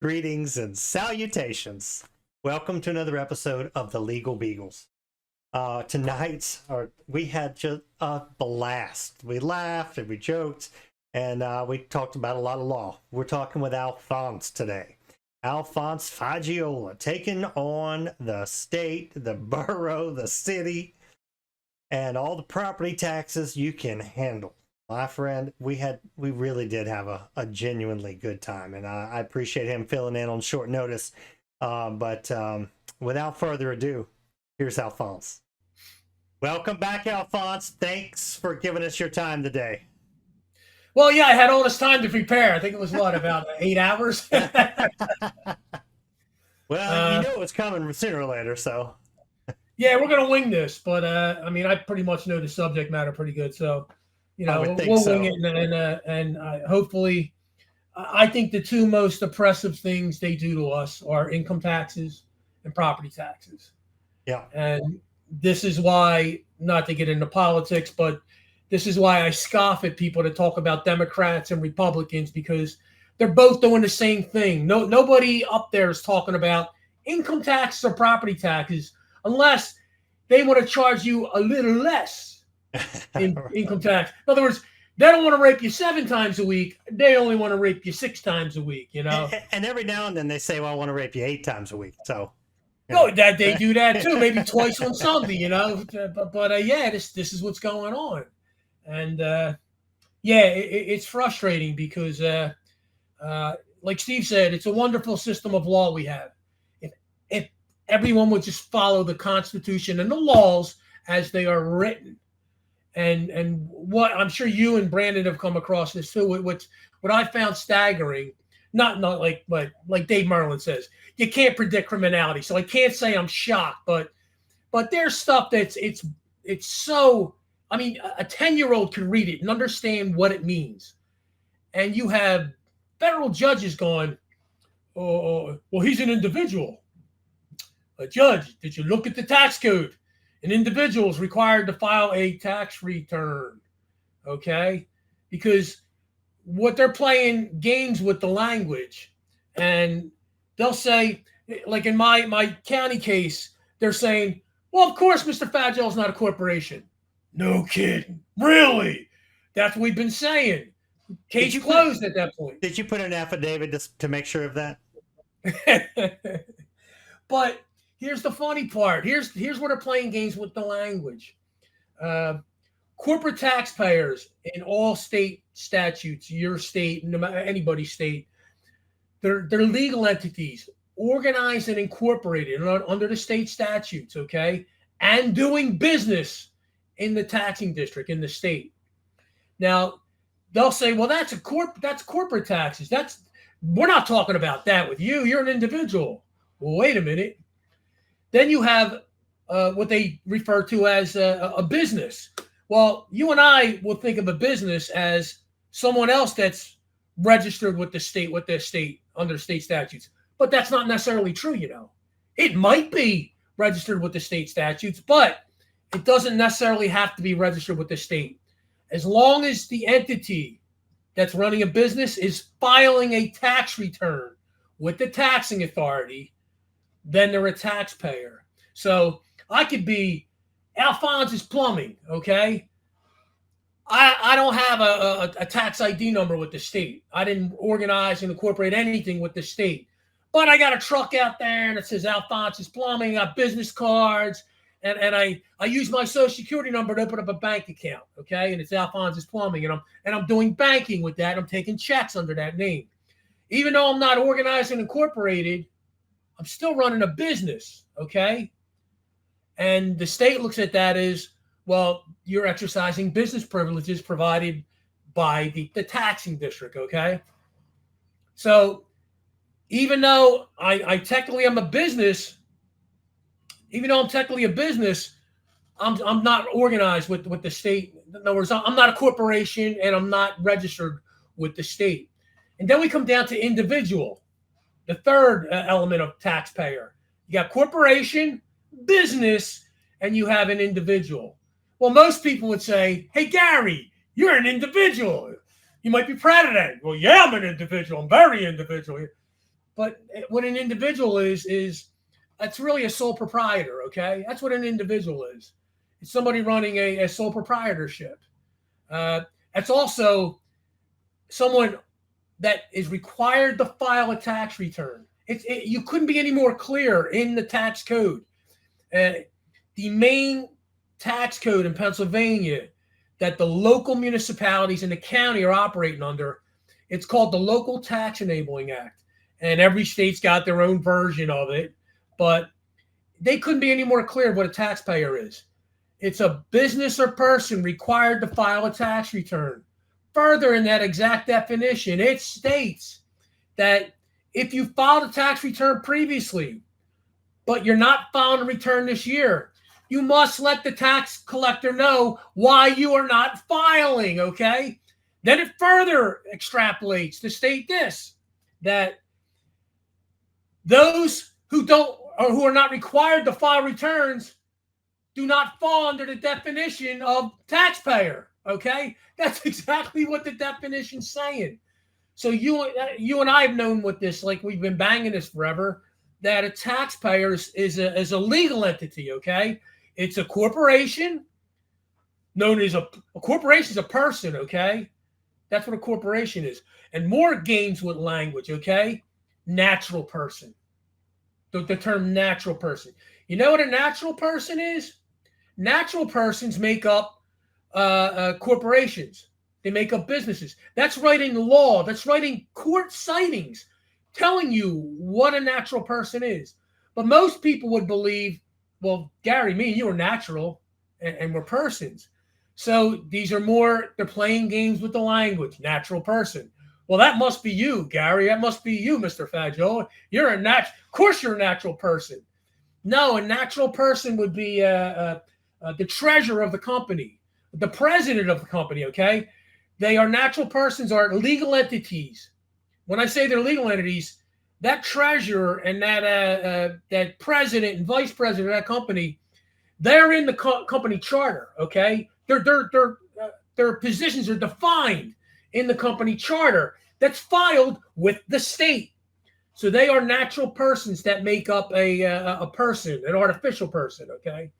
Greetings and salutations. Welcome to another episode of the Legal Beagles. We had just a blast. We laughed and we joked and we talked about a lot of law. We're talking with Alphonse today. Alphonse Fagiola, taking on the state, the borough, the city, and all the property taxes you can handle. My friend, we really did have a genuinely good time, and I appreciate him filling in on short notice. But without further ado, here's Alphonse. Welcome back, Alphonse. Thanks for giving us your time today. Well, yeah, I had all this time to prepare. I think it was, about 8 hours? Well, you know it's coming sooner or later, so. Yeah, we're going to wing this, but, I pretty much know the subject matter pretty good, so, we'll wing it, and hopefully, I think the two most oppressive things they do to us are income taxes and property taxes. Yeah. And this is why, not to get into politics, but this is why I scoff at people that talk about Democrats and Republicans, because they're both doing the same thing. Nobody up there is talking about income taxes or property taxes unless they want to charge you a little less in income tax. In other words, they don't want to rape you 7 times a week. They only want to rape you 6 times a week, And every now and then they say, well, I want to rape you 8 times a week. So. No, that they do that too, maybe twice on Sunday, But this is what's going on. And it's frustrating because, like Steve said, it's a wonderful system of law we have. If everyone would just follow the Constitution and the laws as they are written, and what I'm sure you and Brandon have come across this too. What I found staggering, not like Dave Merlin says, you can't predict criminality, so I can't say I'm shocked, but there's stuff that's it's so. I mean, a 10-year-old can read it and understand what it means. And you have federal judges going, well, he's an individual. A judge, did you look at the tax code? An individual is required to file a tax return, okay? Because what they're playing games with the language. And they'll say, like in my county case, they're saying, well, of course, Mr. Fagel is not a corporation. No kidding. Really? That's what we've been saying. Case closed at that point. Did you put an affidavit to make sure of that? But here's the funny part. Here's where they're playing games with the language. Corporate taxpayers in all state statutes, your state, no matter anybody's state, they're legal entities, organized and incorporated under the state statutes, okay, and doing business in the taxing district in the state. Now, they'll say, well, that's corporate taxes. We're not talking about that with you. You're an individual. Well, wait a minute. Then you have what they refer to as a business. Well, you and I will think of a business as someone else that's registered with the state under state statutes. But that's not necessarily true, It might be registered with the state statutes, but it doesn't necessarily have to be registered with the state. As long as the entity that's running a business is filing a tax return with the taxing authority, then they're a taxpayer. So I could be Alphonse's Plumbing, okay? I don't have a tax ID number with the state. I didn't organize and incorporate anything with the state. But I got a truck out there and it says Alphonse's Plumbing. I got business cards. And I use my social security number to open up a bank account, okay? And it's Alphonse's Plumbing, and I'm doing banking with that. I'm taking checks under that name. Even though I'm not organized and incorporated, I'm still running a business, okay? And the state looks at that as, well, you're exercising business privileges provided by the taxing district, okay? So even though I technically am a business, even though I'm technically a business, I'm not organized with the state. In other words, I'm not a corporation and I'm not registered with the state. And then we come down to individual, the third element of taxpayer. You got corporation, business, and you have an individual. Well, most people would say, hey, Gary, you're an individual. You might be proud of that. Well, yeah, I'm an individual. I'm very individual. But what an individual is it's really a sole proprietor, okay? That's what an individual is. It's somebody running a sole proprietorship. It's also someone that is required to file a tax return. You couldn't be any more clear in the tax code. The main tax code in Pennsylvania that the local municipalities and the county are operating under, it's called the Local Tax Enabling Act. And every state's got their own version of it, but they couldn't be any more clear what a taxpayer is. It's a business or person required to file a tax return. Further, in that exact definition, it states that if you filed a tax return previously, but you're not filing a return this year, you must let the tax collector know why you are not filing, okay? Then it further extrapolates to state this, that those who don't or who are not required to file returns do not fall under the definition of taxpayer, okay? That's exactly what the definition's saying. So you and I have known what this, like we've been banging this forever, that a taxpayer is a legal entity, okay? It's a corporation, known as a corporation is a person, okay? That's what a corporation is. And more games with language, okay? Natural person. The term natural person. You know what a natural person is? Natural persons make up corporations. They make up businesses. That's writing law. That's writing court sightings telling you what a natural person is. But most people would believe, well, Gary, me and you are natural and we're persons. So these are more, they're playing games with the language, natural person. Well, that must be you, Gary. That must be you, Mr. Faggio. Of course you're a natural person. No, a natural person would be the treasurer of the company, the president of the company, okay? They are natural persons, are legal entities. When I say they're legal entities, that treasurer and that president and vice president of that company, they're in the company charter, okay? Their positions are defined in the company charter that's filed with the state. So they are natural persons that make up a person, an artificial person, okay?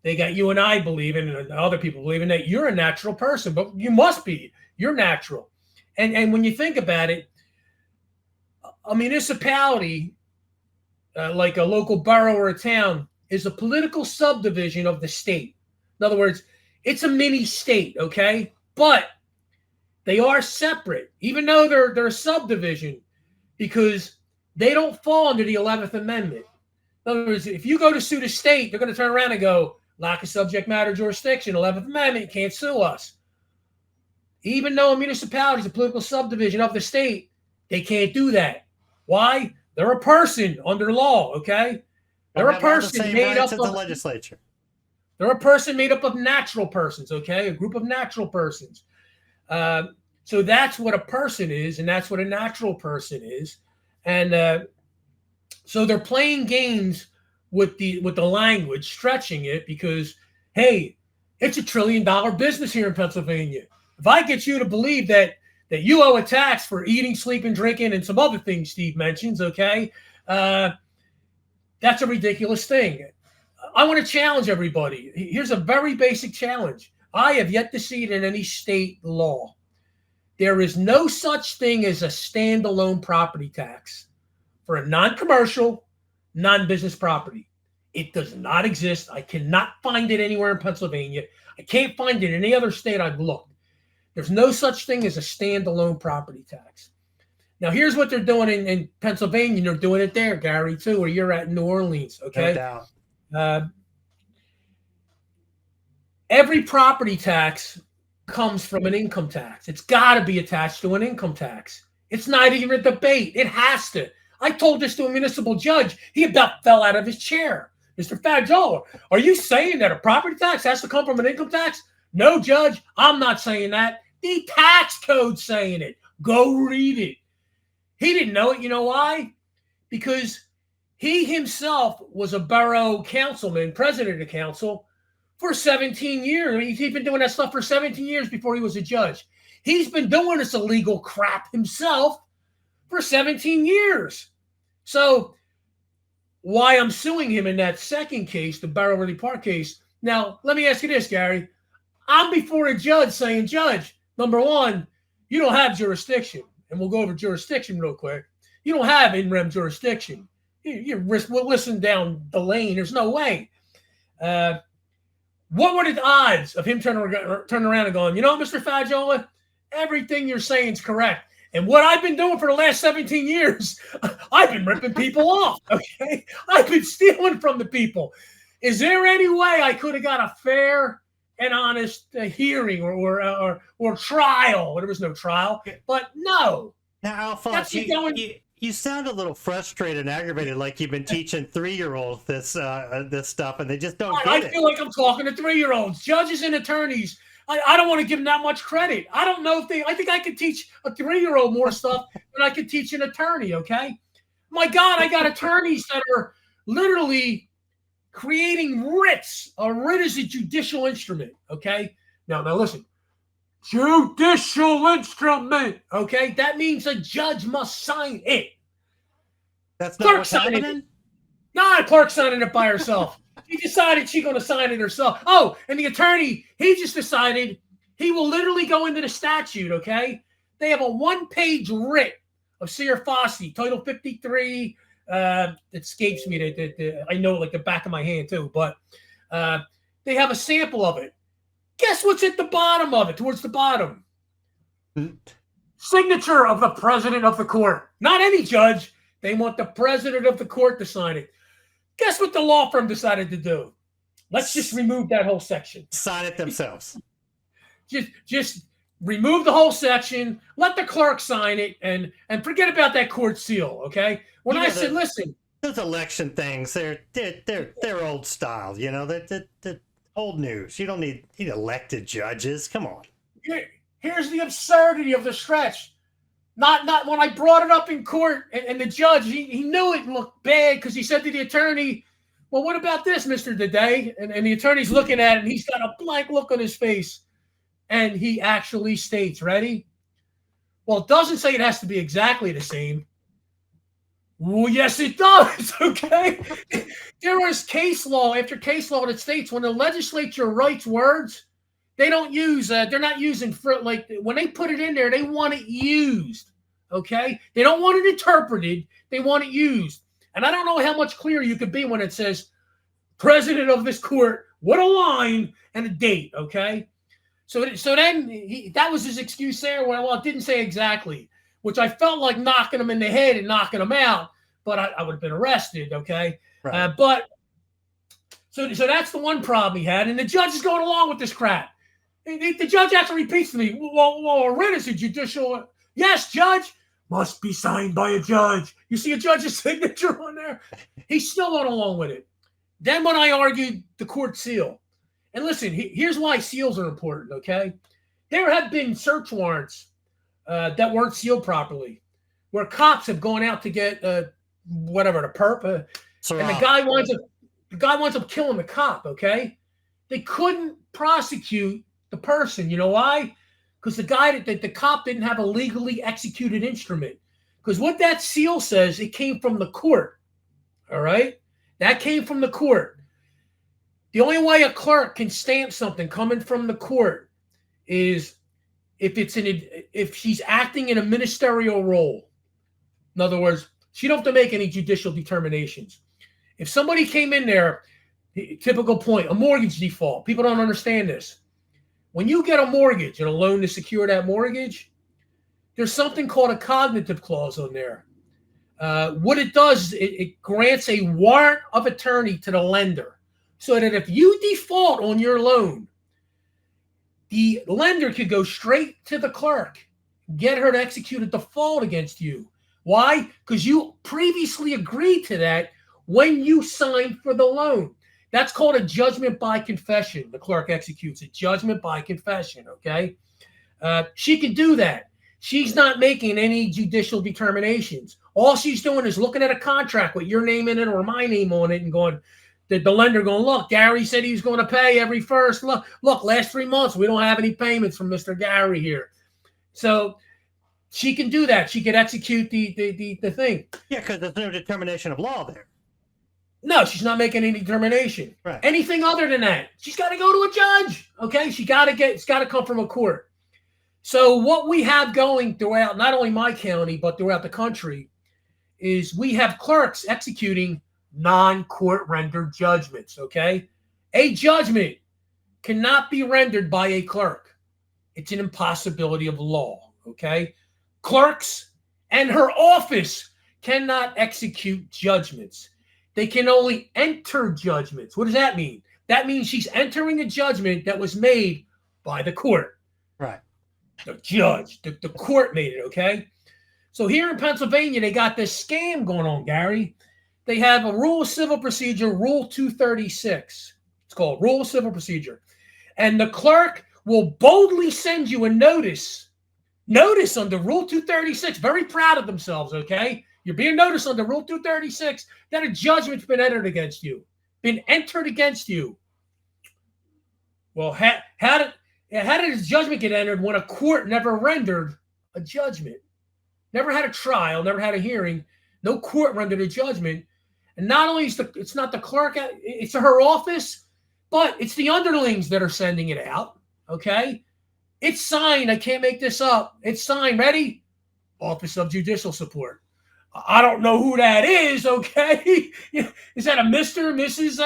They got you and I believing, and other people believing that you're a natural person, but you must be. You're natural. And when you think about it, a municipality, like a local borough or a town, is a political subdivision of the state. In other words, it's a mini state, okay? But they are separate, even though they're a subdivision, because they don't fall under the 11th Amendment. In other words, if you go to sue the state, they're going to turn around and go, lack of subject matter jurisdiction, 11th Amendment, can't sue us. Even though a municipality is a political subdivision of the state, they can't do that. Why? They're a person under law, okay? They're a person made up of the legislature. They're a person made up of natural persons, okay? A group of natural persons. So that's what a person is, and that's what a natural person is. And so they're playing games with the language, stretching it because, hey, it's $1 trillion business here in Pennsylvania. If I get you to believe that you owe a tax for eating, sleeping, drinking, and some other things Steve mentions, okay, that's a ridiculous thing. I want to challenge everybody. Here's a very basic challenge. I have yet to see it in any state law. There is no such thing as a standalone property tax for a non-commercial, non-business property. It does not exist. I cannot find it anywhere in Pennsylvania. I can't find it in any other state I've looked. There's no such thing as a standalone property tax. Now, here's what they're doing in Pennsylvania. They're doing it there, Gary, too, where you're at in New Orleans, okay? No doubt. Every property tax comes from an income tax. It's got to be attached to an income tax. It's not even a debate. It has to. I told this to a municipal judge. He about fell out of his chair. Mr. Faggio, are you saying that a property tax has to come from an income tax? No, Judge, I'm not saying that. The tax code's saying it. Go read it. He didn't know it. You know why? Because he himself was a borough councilman, president of council, for 17 years. I mean, he's been doing that stuff for 17 years before he was a judge. He's been doing this illegal crap himself for 17 years. So why I'm suing him in that second case, the Barrow Park case. Now, let me ask you this, Gary. I'm before a judge saying, Judge, number one, you don't have jurisdiction. And we'll go over jurisdiction real quick. You don't have in-rem jurisdiction. We'll listen down the lane. There's no way. What were the odds of him turning around and going, you know, Mr. Fagiola, everything you're saying is correct. And what I've been doing for the last 17 years, I've been ripping people off, okay? I've been stealing from the people. Is there any way I could have got a fair and honest hearing or trial? There was no trial, but no. Now, Alphonse, you sound a little frustrated and aggravated, like you've been teaching 3-year-olds this stuff, and they just don't get it. I feel like I'm talking to 3-year-olds, judges and attorneys. I don't want to give them that much credit. I don't know if I think I could teach a 3-year-old more stuff than I could teach an attorney, okay? My God, I got attorneys that are literally creating writs. A writ is a judicial instrument, okay? Now listen. Judicial instrument, okay? That means a judge must sign it. That's not what's happening? No, clerk signing it by herself. She decided she's going to sign it herself. Oh, and the attorney, he just decided he will literally go into the statute, okay? They have a 1-page writ of Seer Fossey, Title 53. It escapes me. I know it like the back of my hand, too. But they have a sample of it. Guess what's at the bottom of it, towards the bottom? Signature of the president of the court. Not any judge. They want the president of the court to sign it. Guess what the law firm decided to do? Let's just remove that whole section. Sign it themselves. Just remove the whole section. Let the clerk sign it, and forget about that court seal. Okay. When I said, listen, those election things, they're old style. You know, they're old news. You don't need elected judges. Come on. Here's the absurdity of the stretch. Not when I brought it up in court, and the judge, he knew it looked bad because he said to the attorney, well, what about this, Mr. Today? And the attorney's looking at it, and he's got a blank look on his face. And he actually states, ready? Well, it doesn't say it has to be exactly the same. Well, yes, it does, okay? There is case law after case law that states when the legislature writes words, they don't use, they're not using, like, when they put it in there, they want it used, okay? They don't want it interpreted. They want it used. And I don't know how much clearer you could be when it says, president of this court, what a line and a date, okay? So then that was his excuse there. Well, it didn't say exactly, which I felt like knocking him in the head and knocking him out, but I would have been arrested, okay? Right. But so that's the one problem he had, and the judge is going along with this crap. The judge actually repeats to me, well, a writ is a judicial. Yes, judge, must be signed by a judge. You see a judge's signature on there? He's still going along with it. Then when I argued the court seal, and listen, here's why seals are important, okay? There have been search warrants that weren't sealed properly, where cops have gone out to get whatever, the perp, and the guy winds up killing the cop, okay? They couldn't prosecute the person. You know why? Because the cop didn't have a legally executed instrument. Because what that seal says, it came from the court. All right? That came from the court. The only way a clerk can stamp something coming from the court is if she's acting in a ministerial role. In other words, she don't have to make any judicial determinations. If somebody came in there, typical point, a mortgage default. People don't understand this. When you get a mortgage and a loan to secure that mortgage, there's something called a cognitive clause on there. What it does, it grants a warrant of attorney to the lender so that if you default on your loan, the lender could go straight to the clerk, get her to execute a default against you. Why? Because you previously agreed to that when you signed for the loan. That's called a judgment by confession. The clerk executes a judgment by confession, okay? She can do that. She's not making any judicial determinations. All she's doing is looking at a contract with your name in it or my name on it and going, the lender going, look, Gary said he was going to pay every first. Look, last 3 months, we don't have any payments from Mr. Gary here. So She can do that. She can execute the thing. Yeah, because there's no determination of law there. No, she's not making any determination. Right. Anything other than that, she's got to go to a judge. Okay, it's got to come from a court. So what we have going throughout not only my county but throughout the country is we have clerks executing non-court rendered judgments. Okay, a judgment cannot be rendered by a clerk. It's an impossibility of law. Okay, clerks and her office cannot execute judgments. They can only enter judgments. What does that mean? That means she's entering a judgment that was made by the court. Right. The judge, the court made it, okay? So here in Pennsylvania, they got this scam going on, Gary. They have a Rule of Civil Procedure, Rule 236. It's called Rule of Civil Procedure. And the clerk will boldly send you a notice under Rule 236. Very proud of themselves, okay? You're being noticed under Rule 236 that a judgment's been entered against you. Well, how did this judgment get entered when a court never rendered a judgment? Never had a trial, never had a hearing. No court rendered a judgment. And not only it's not the clerk, it's her office, but it's the underlings that are sending it out, okay? It's signed. I can't make this up. It's signed. Ready? Office of Judicial Support. I don't know who that is, okay? Is that a Mr., Mrs.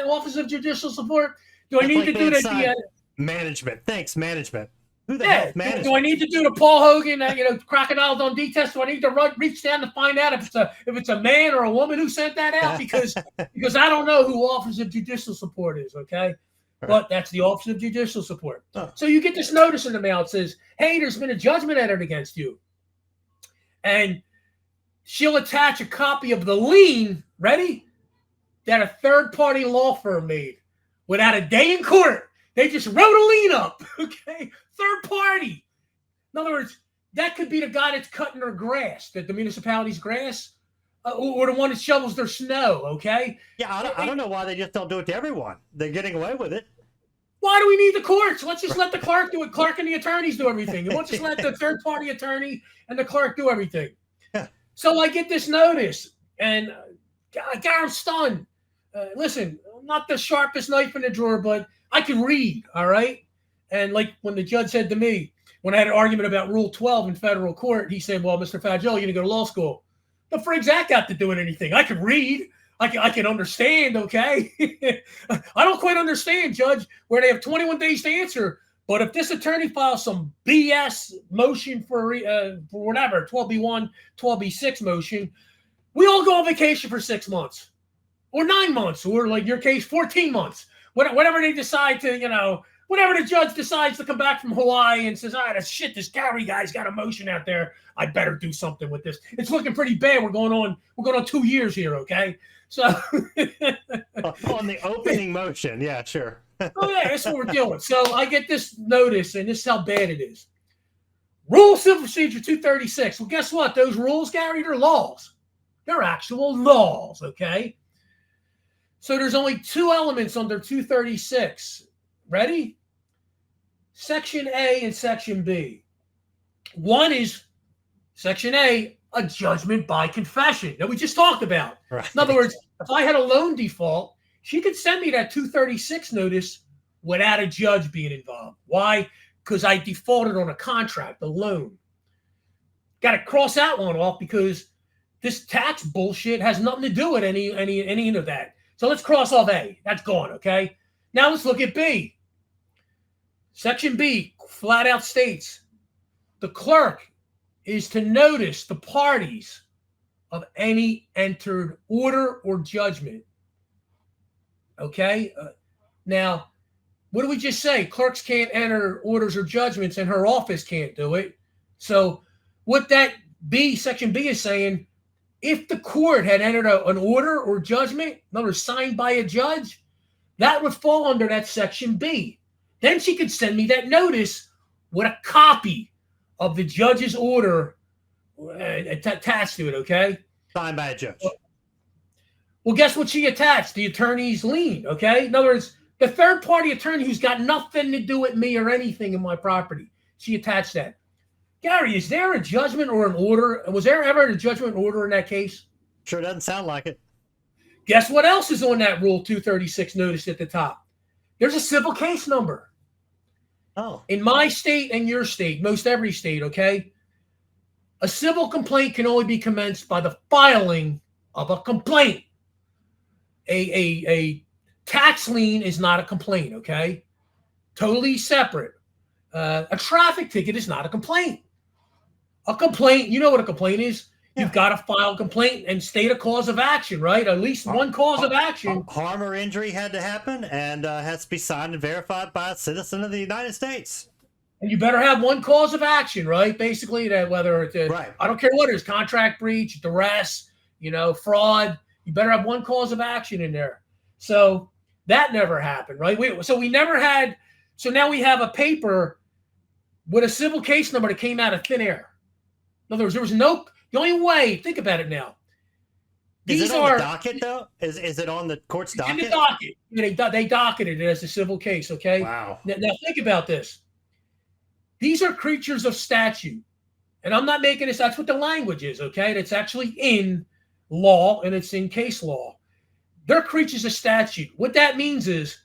Office of Judicial Support? Do I need to do the management? Thanks, management. Who the hell is management? Do I need to do the Paul Hogan, Crocodile Dundee test? Do I need to reach down to find out if it's a man or a woman who sent that out? Because I don't know who Office of Judicial Support is, okay? But that's the Office of Judicial Support. Oh. So you get this notice in the mail. It says, hey, there's been a judgment entered against you. And she'll attach a copy of the lien, ready, that a third-party law firm made without a day in court. They just wrote a lien up, okay? Third party. In other words, that could be the guy that's cutting their grass, the municipality's grass, or the one that shovels their snow, okay? Yeah, I don't know why they just don't do it to everyone. They're getting away with it. Why do we need the courts? Let's just let the clerk do it. Clerk and the attorneys do everything. And let's just let the third-party attorney and the clerk do everything. So I get this notice, and I'm stunned. Listen, I'm not the sharpest knife in the drawer, but I can read, all right? And like when the judge said to me, when I had an argument about Rule 12 in federal court, he said, well, Mr. Faggio, you're going to go to law school. The frig's that got to doing anything? I can read. I can understand, okay? I don't quite understand, Judge, where they have 21 days to answer. But if this attorney files some BS motion for whatever, 12B1, 12B6 motion, we all go on vacation for 6 months or 9 months, or like your case, 14 months. Whatever they decide to, whenever the judge decides to come back from Hawaii and says, all right, this Gary guy's got a motion out there. I better do something with this. It's looking pretty bad. We're going on 2 years here, okay? So on the opening motion, yeah, sure. Oh, yeah, that's what we're dealing with. So I get this notice, and this is how bad it is. Rule of Civil Procedure 236. Well, guess what? Those rules, Gary, they're laws. They're actual laws, okay? So there's only 2 elements under 236. Ready? Section A and Section B. One is Section A, a judgment by confession that we just talked about. Right. In other words, if I had a loan default, she could send me that 236 notice without a judge being involved. Why? Because I defaulted on a contract, a loan. Got to cross that one off because this tax bullshit has nothing to do with any of that. So let's cross off A. That's gone, okay? Now let's look at B. Section B flat out states the clerk is to notice the parties of any entered order or judgment. Okay? Now, what did we just say? Clerks can't enter orders or judgments, and her office can't do it. So what that Section B is saying, if the court had entered an order or judgment, in other words, signed by a judge, that would fall under that Section B. Then she could send me that notice with a copy of the judge's order attached to it, okay? Signed by a judge. Well, guess what she attached? The attorney's lien, okay? In other words, the third-party attorney who's got nothing to do with me or anything in my property. She attached that. Gary, is there a judgment or an order? Was there ever a judgment order in that case? Sure doesn't sound like it. Guess what else is on that Rule 236 notice at the top? There's a civil case number. Oh. In my state and your state, most every state, okay, a civil complaint can only be commenced by the filing of a complaint. A tax lien is not a complaint, okay? Totally separate. A traffic ticket is not a complaint. A complaint, you know what a complaint is? Yeah. You've got to file a complaint and state a cause of action, right? At least one cause of action. Harm or injury had to happen and has to be signed and verified by a citizen of the United States. And you better have one cause of action, right? Basically, that whether it's right. I don't care what it is, contract breach, duress, fraud. You better have one cause of action in there. So that never happened, right? So now we have a paper with a civil case number that came out of thin air. In other words, there was the only way, think about it now. Is it on the docket, though? Is it on the court's docket? In the docket. They docketed it as a civil case, okay? Wow. Now think about this. These are creatures of statute. And I'm not making this, that's what the language is, okay? It's actually in law and it's in case law. They're creatures of statute. What that means is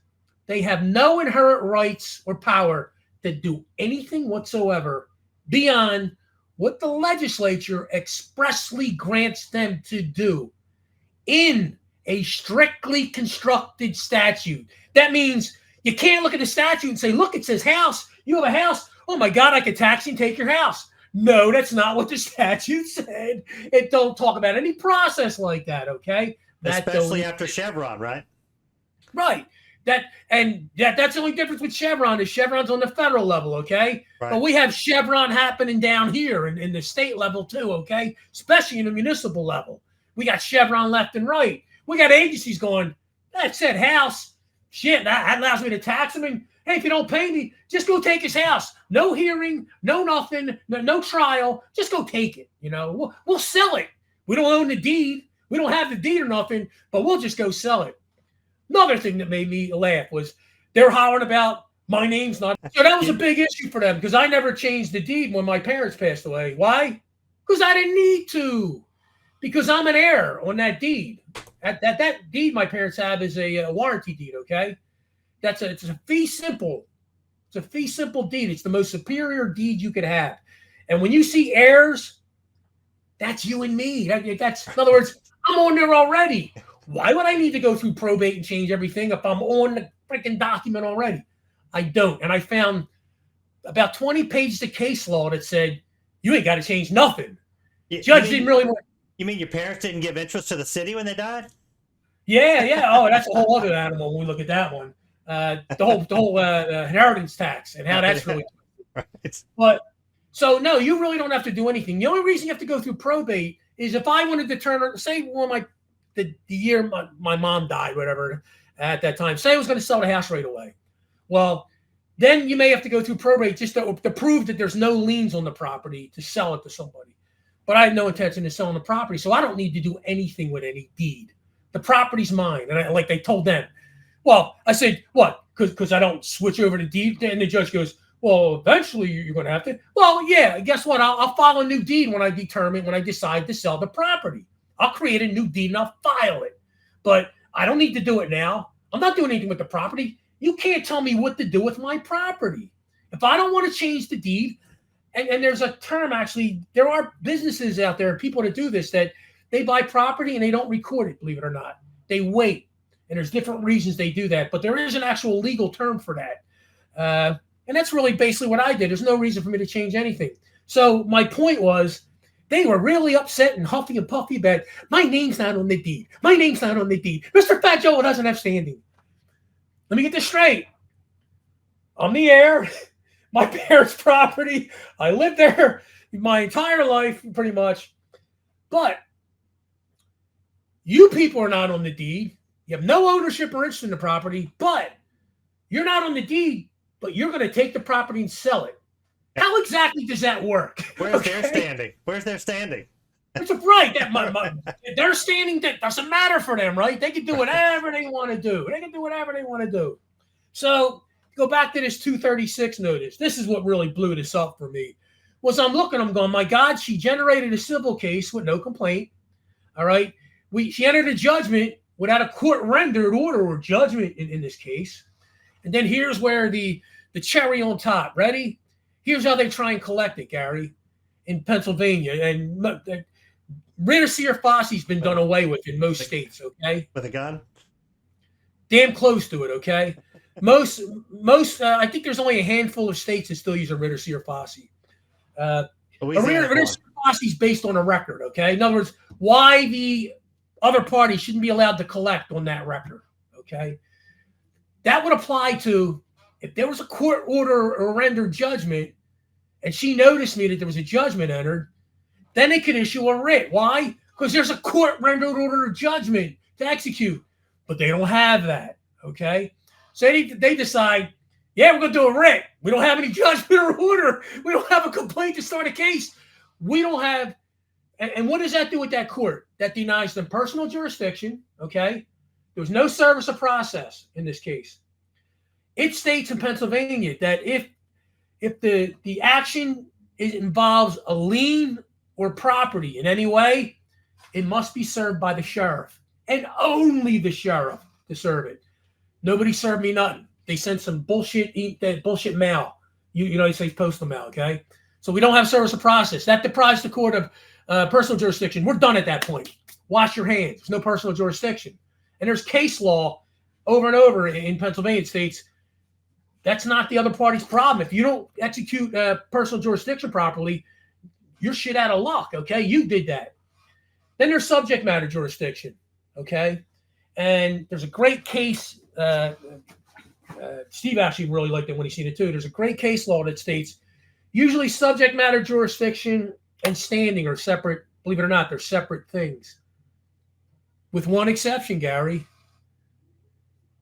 they have no inherent rights or power to do anything whatsoever beyond what the legislature expressly grants them to do in a strictly constructed statute. That means you can't look at the statute and say, look, it says house. You have a house. Oh my God, I could tax you and take your house. No, that's not what the statute said. It don't talk about any process like that, okay? Especially after Chevron, right? Right. That's the only difference with Chevron is Chevron's on the federal level, okay? Right. But we have Chevron happening down here in the state level too, okay? Especially in the municipal level. We got Chevron left and right. We got agencies going, that said house. Shit, that allows me to tax them. And hey, if you don't pay me, just go take his house. No hearing, no nothing, no trial. Just go take it. We'll sell it. We don't own the deed. We don't have the deed or nothing, but we'll just go sell it. Another thing that made me laugh was they're hollering about my name's not. So that was a big issue for them because I never changed the deed when my parents passed away. Why? Because I didn't need to. Because I'm an heir on that deed. That deed my parents have is a warranty deed, okay? It's a fee simple. It's a fee simple deed. It's the most superior deed you could have. And when you see heirs, that's you and me. That's in other words, I'm on there already. Why would I need to go through probate and change everything if I'm on the freaking document already? I don't. And I found about 20 pages of case law that said, you ain't got to change nothing. Judge didn't really want. You mean your parents didn't give interest to the city when they died? Yeah. Oh, that's a whole other animal when we look at that one. The whole inheritance tax and how that's really. Right. But so no, you really don't have to do anything. The only reason you have to go through probate is if I wanted to turn, say, the year my mom died, whatever, at that time, say I was going to sell the house right away. Well, then you may have to go through probate just to prove that there's no liens on the property to sell it to somebody. But I had no intention of selling the property, so I don't need to do anything with any deed. The property's mine. And like they told them. Well, I said, what? Because I don't switch over to deed? And the judge goes, well, eventually you're going to have to. Well, yeah, guess what? I'll file a new deed when I decide to sell the property. I'll create a new deed and I'll file it. But I don't need to do it now. I'm not doing anything with the property. You can't tell me what to do with my property. If I don't want to change the deed, and there's a term, actually, there are businesses out there, people that do this, that they buy property and they don't record it, believe it or not. They wait. And there's different reasons they do that. But there is an actual legal term for that. And that's really basically what I did. There's no reason for me to change anything. So my point was, they were really upset and huffy and puffy about, my name's not on the deed. My name's not on the deed. Mr. Fat Joe doesn't have standing. Let me get this straight. I'm the heir. My parents' property. I lived there my entire life, pretty much. But you people are not on the deed. You have no ownership or interest in the property, but you're not on the deed, but you're going to take the property and sell it. How exactly does that work? Where's their standing? Where's their standing? That's right. Their standing doesn't matter for them, right? They can do whatever they want to do. So go back to this 236 notice. This is what really blew this up for me. Was I'm looking, I'm going, my God, she generated a civil case with no complaint. All right. She entered a judgment without a court rendered order or judgment in this case. And then here's where the cherry on top. Ready? Here's how they try and collect it, Gary, in Pennsylvania. And writ of Fosse's been done away with in most states, okay? With a gun? Damn close to it, okay? Most I think there's only a handful of states that still use a writ of Fosse. A writ of Fosse's based on a record, okay? In other words, why the other party shouldn't be allowed to collect on that record, okay? That would apply to if there was a court order or rendered judgment and she noticed me that there was a judgment entered, then they could issue a writ. Why? Because there's a court rendered order or judgment to execute, but they don't have that, okay? So they decide, yeah, we're going to do a writ. We don't have any judgment or order. We don't have a complaint to start a case. We don't have, and what does that do with that court? That denies them personal jurisdiction, okay? There was no service of process in this case. It states in Pennsylvania that if the action involves a lien or property in any way, it must be served by the sheriff and only the sheriff to serve it. Nobody served me nothing. They sent some bullshit mail. United States Postal Mail, okay? So we don't have service of process. That deprives the court of personal jurisdiction. We're done at that point. Wash your hands. There's no personal jurisdiction. And there's case law over and over in Pennsylvania states. That's not the other party's problem. If you don't execute personal jurisdiction properly, you're shit out of luck, okay? You did that. Then there's subject matter jurisdiction, okay? And there's a great case. Steve actually really liked it when he seen it too. There's a great case law that states usually subject matter jurisdiction and standing are separate. Believe it or not, they're separate things. With one exception, Gary.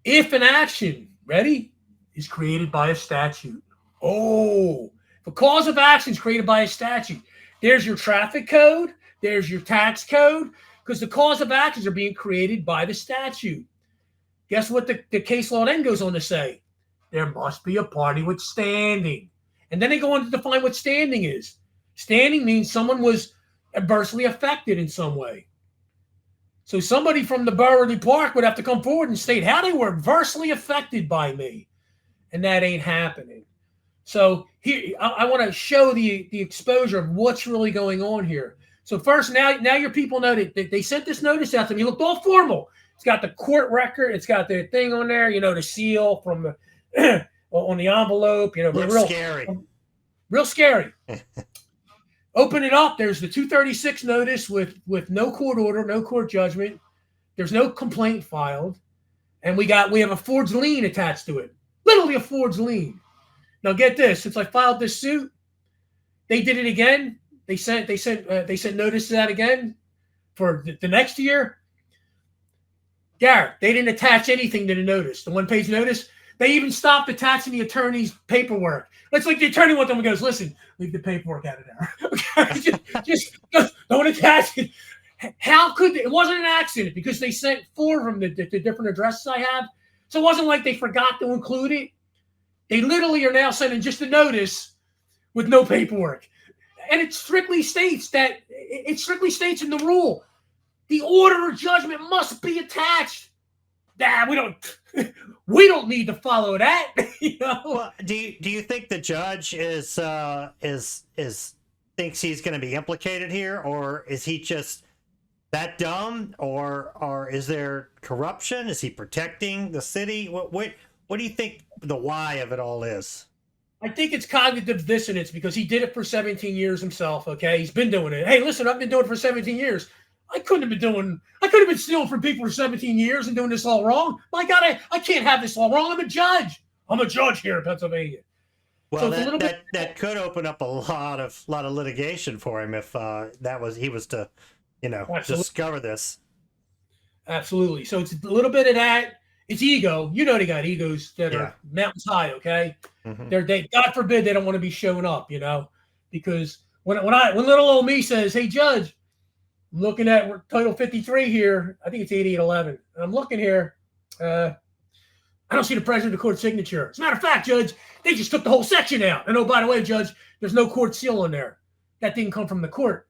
If an action, ready, is created by a statute. Oh, if a cause of action is created by a statute, there's your traffic code, there's your tax code, because the cause of actions are being created by the statute. Guess what the case law then goes on to say? There must be a party with standing. And then they go on to define what standing is. Standing means someone was adversely affected in some way. So somebody from the borough of the park would have to come forward and state how they were adversely affected by me. And that ain't happening. So here, I want to show the exposure of what's really going on here. So first, now your people know that they sent this notice out to me. It looked all formal. It's got the court record. It's got the thing on there, the seal from the on the envelope. Real scary. Real scary. Open it up. There's the 236 notice with no court order, no court judgment. There's no complaint filed, and we have a forged lien attached to it. Literally a forged lien. Now get this. Since I filed this suit, they did it again. They sent notices out again for the next year. Garrett, they didn't attach anything to the notice. The one-page notice. They even stopped attaching the attorney's paperwork. It's like the attorney went them and goes, "Listen, leave the paperwork out of there. Okay? just don't attach it." How could they? It wasn't an accident because they sent 4 of them to different addresses I have. So it wasn't like they forgot to include it. They literally are now sending just a notice with no paperwork. And it strictly states in the rule, the order of judgment must be attached. Nah, we don't need to follow that. Well, do you think the judge is thinks he's going to be implicated here, or is he just that dumb, or is there corruption? Is he protecting the city? What do you think the why of it all is? I think it's cognitive dissonance because he did it for 17 years himself. Okay, he's been doing it. Hey, listen, I've been doing it for 17 years. I could have been stealing from people for 17 years and doing this all wrong. My God, I can't have this all wrong. I'm a judge. I'm a judge here in Pennsylvania. Well, so that could open up a lot of litigation for him if he was to, Absolutely. discover this. Absolutely. So it's a little bit of that. It's ego. They got egos that are mountains high. Okay, they God forbid they don't want to be showing up. Because when little old me says, "Hey, Judge, I'm looking at Title 53 here. I think it's 8811. I'm looking here. I I don't see the president of the court signature. As a matter of fact, Judge, they just took the whole section out. And oh, by the way, Judge, there's no court seal in there. That didn't come from the court.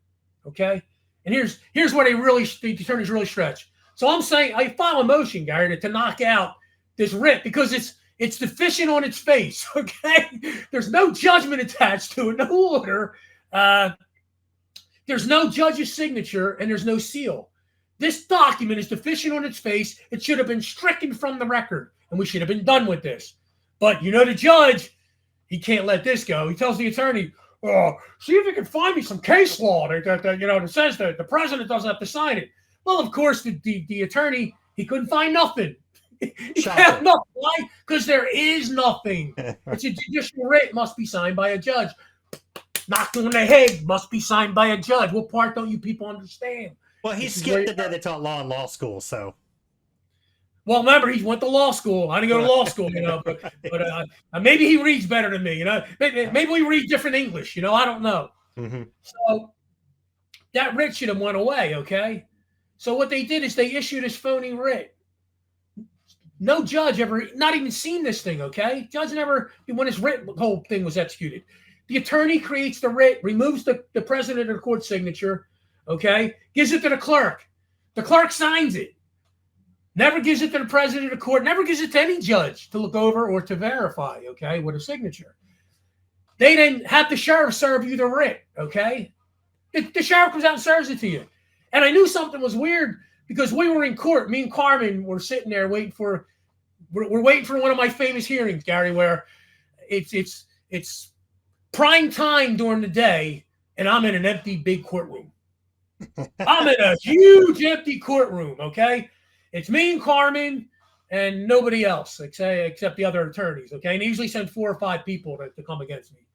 Okay? And here's where the attorneys really stretch. So I'm saying I file a motion, Gary, to knock out this writ because it's deficient on its face. Okay? There's no judgment attached to it, no order. There's no judge's signature, and there's no seal. This document is deficient on its face. It should have been stricken from the record, and we should have been done with this. But the judge, he can't let this go. He tells the attorney, see if you can find me some case law that says that the president doesn't have to sign it. Well, of course, the attorney, he couldn't find nothing. He found nothing. Why? Because there is nothing. It's a judicial writ, must be signed by a judge. Knocked on the head, must be signed by a judge. What part don't you people understand? Well, he skipped the day they taught law in law school, so. Well, remember, he went to law school. I didn't go to law school, but maybe he reads better than me, Maybe we read different English, I don't know. Mm-hmm. So that writ should have went away, okay? So what they did is they issued this phony writ. No judge ever, not even seen this thing, okay? Judge never, when this writ whole thing was executed. The attorney creates the writ, removes the president of the court signature, okay? Gives it to the clerk. The clerk signs it. Never gives it to the president of the court, never gives it to any judge to look over or to verify, okay, with a signature. They then have the sheriff serve you the writ, okay? The sheriff comes out and serves it to you. And I knew something was weird because we were in court. Me and Carmen were sitting there waiting for one of my famous hearings, Gary, where it's prime time during the day, and I'm in an empty big courtroom. I'm in a huge empty courtroom, okay? It's me and Carmen and nobody else except the other attorneys, okay? And they usually send 4 or 5 people to come against me,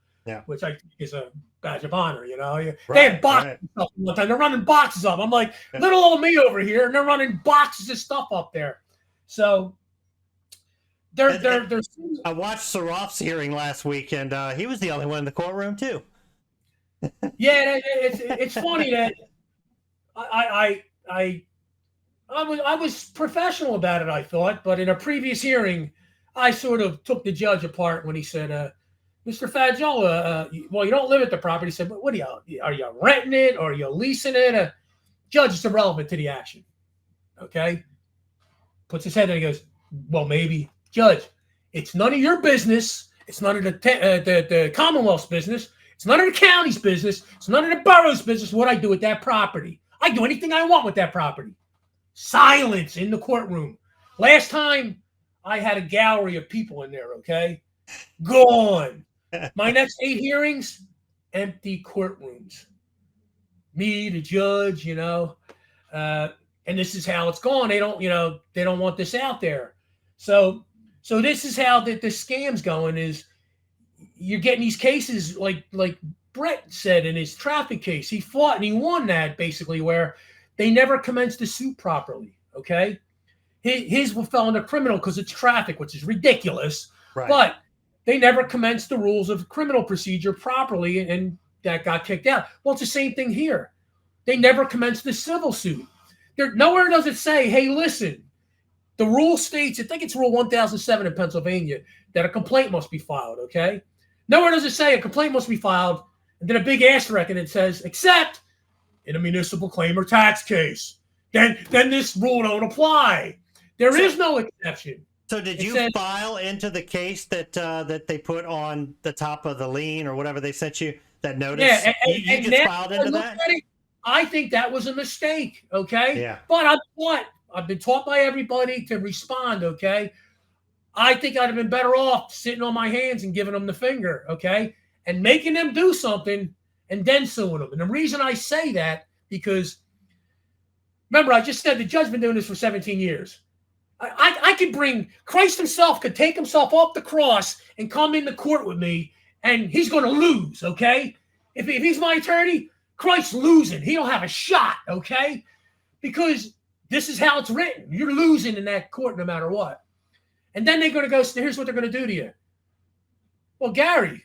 which I think is a badge of honor, They had boxes up one time. They're running boxes up. I'm like, little old me over here, and they're running boxes of stuff up there. So they're I watched Sarof's hearing last week, and he was the only one in the courtroom too. Yeah, it's funny that I was professional about it, I thought, but in a previous hearing, I sort of took the judge apart when he said, Mr. Faggiola, well, you don't live at the property. He said, but what are you renting it or are you leasing it? Judge, it's irrelevant to the action. Okay? Puts his head in and he goes, well, maybe. Judge, it's none of your business. It's none of the Commonwealth's business. It's none of the county's business. It's none of the borough's business what I do with that property. I do anything I want with that property. Silence in the courtroom. Last time I had a gallery of people in there, okay? Gone. My next 8 hearings, empty courtrooms. Me, the judge, and this is how it's gone. They don't want this out there. So this is how the scam's going is you're getting these cases like Brett said in his traffic case. He fought and he won that basically where they never commenced the suit properly, okay? His fell under criminal because it's traffic, which is ridiculous. Right. But they never commenced the rules of criminal procedure properly, and that got kicked out. Well, it's the same thing here. They never commenced the civil suit. Nowhere does it say, hey, listen, the rule states, I think it's Rule 1007 in Pennsylvania, that a complaint must be filed, okay? Nowhere does it say a complaint must be filed, and then a big asterisk, and it says, except in a municipal claim or tax case. Then this rule don't apply. There is no exception. So did you file into the case that they put on the top of the lien or whatever they sent you, that notice? Yeah, you just filed into that? I think that was a mistake, okay? Yeah. But I've been taught by everybody to respond, okay? I think I'd have been better off sitting on my hands and giving them the finger, okay? And making them do something and then suing them. And the reason I say that, because remember, I just said the judge's been doing this for 17 years. I could bring, Christ himself could take himself off the cross and come into court with me, and he's going to lose, okay? If he's my attorney, Christ's losing. He don't have a shot, okay? Because this is how it's written. You're losing in that court no matter what. And then they're going to go, here's what they're going to do to you. Well, Gary,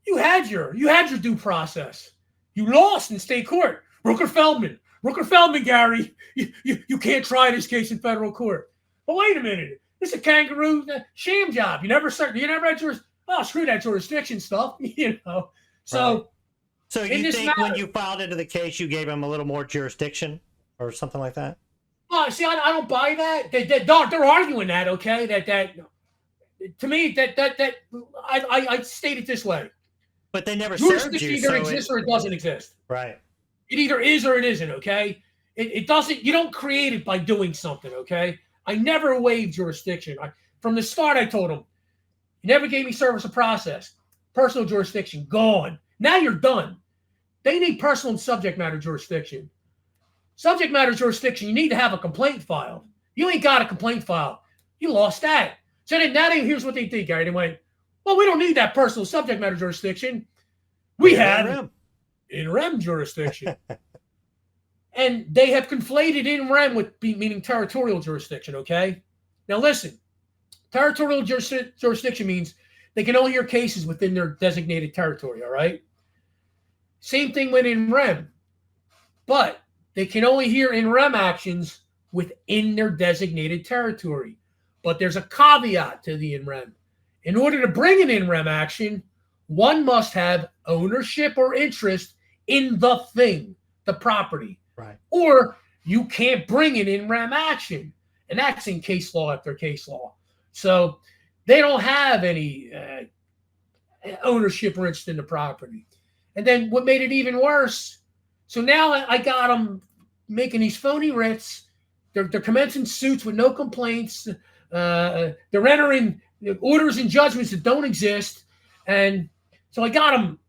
you had your due process. You lost in state court. Rooker-Feldman, Gary, you can't try this case in federal court. But wait a minute. This is a kangaroo sham job. You never had screw that jurisdiction stuff, you know. So, right. So you think when you filed into the case, you gave them a little more jurisdiction or something like that? See, I don't buy that. They're arguing that, okay? That to me, I state it this way. But they never served you. Either exists or it doesn't exist. Right. It either is or it isn't, okay? It doesn't, you don't create it by doing something, okay? I never waived jurisdiction. From the start, I told them, you never gave me service of process. Personal jurisdiction, gone. Now you're done. They need personal and subject matter jurisdiction. Subject matter jurisdiction, you need to have a complaint filed. You ain't got a complaint filed. You lost that. So here's what they did, Gary. They went, well, we don't need that personal subject matter jurisdiction. We have in rem jurisdiction. And they have conflated in rem with meaning territorial jurisdiction, okay? Now listen, territorial jurisdiction means they can only hear cases within their designated territory, all right? Same thing with in rem. But they can only hear in rem actions within their designated territory. But there's a caveat to the in rem. In order to bring an in rem action, one must have ownership or interest in the thing, the property. Right. Or you can't bring an in rem action. And that's in case law after case law. So they don't have any ownership or interest in the property. And then what made it even worse, so now I got them making these phony writs. They're commencing suits with no complaints. They're entering orders and judgments that don't exist. And so I got them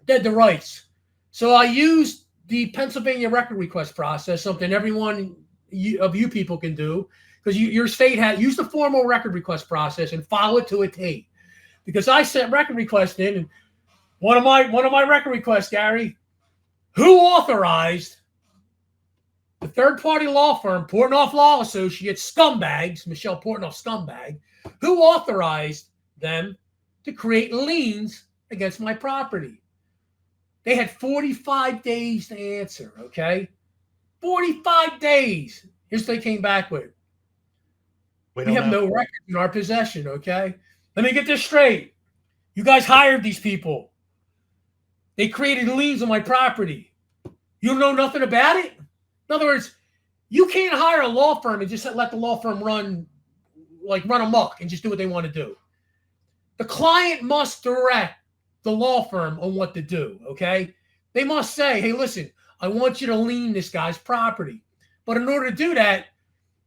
dead to rights. So I used the Pennsylvania record request process, something every one of you people can do, because your state use the formal record request process and follow it to a T. Because I sent record requests in, and one of my record requests, Gary, who authorized the third-party law firm, Portnoff Law Associates, scumbags, Michelle Portnoff scumbag, who authorized them to create liens against my property? They had 45 days to answer, okay? 45 days. Here's what they came back with. We have no records in our possession, okay? Let me get this straight. You guys hired these people. They created liens on my property. You know nothing about it? In other words, you can't hire a law firm and just let the law firm run amok and just do what they want to do. The client must direct the law firm on what to do, okay? They must say, hey, listen, I want you to lien this guy's property. But in order to do that,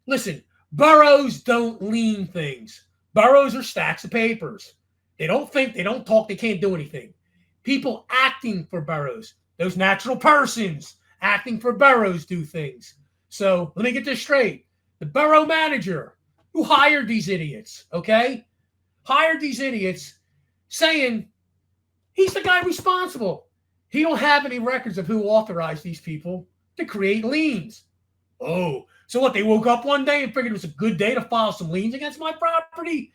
listen, boroughs don't lien things. Boroughs are stacks of papers. They don't think, they don't talk, they can't do anything. People acting for boroughs, those natural persons acting for boroughs do things. So let me get this straight. The borough manager who hired these idiots, okay? Hired these idiots saying he's the guy responsible. He don't have any records of who authorized these people to create liens. Oh, so what? They woke up one day and figured it was a good day to file some liens against my property?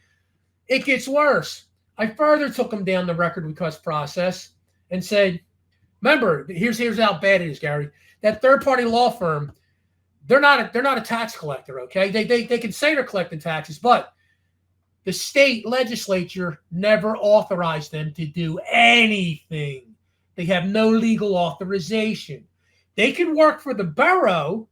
It gets worse. I further took them down the record request process and said, remember, here's how bad it is, Gary. That third-party law firm, they're not a tax collector, okay? They can say they're collecting taxes, but the state legislature never authorized them to do anything. They have no legal authorization. They can work for the borough,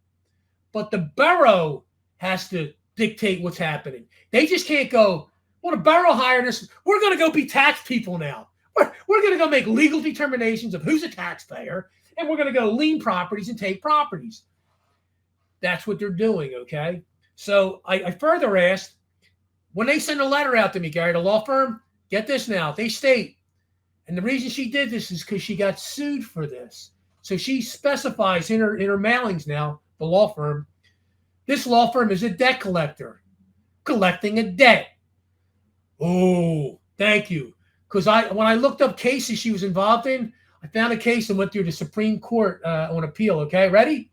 but the borough has to dictate what's happening. They just can't go, well, the borough hired us. We're going to go be tax people now. We're going to go make legal determinations of who's a taxpayer, and we're going to go lien properties and take properties. That's what they're doing, okay? So I further asked, when they send a letter out to me, Gary, the law firm, get this now, they state, and the reason she did this is because she got sued for this. So she specifies in her mailings now, the law firm, this law firm is a debt collector, collecting a debt. Oh, thank you. Because when I looked up cases she was involved in, I found a case that went through the Supreme Court on appeal, okay? Ready?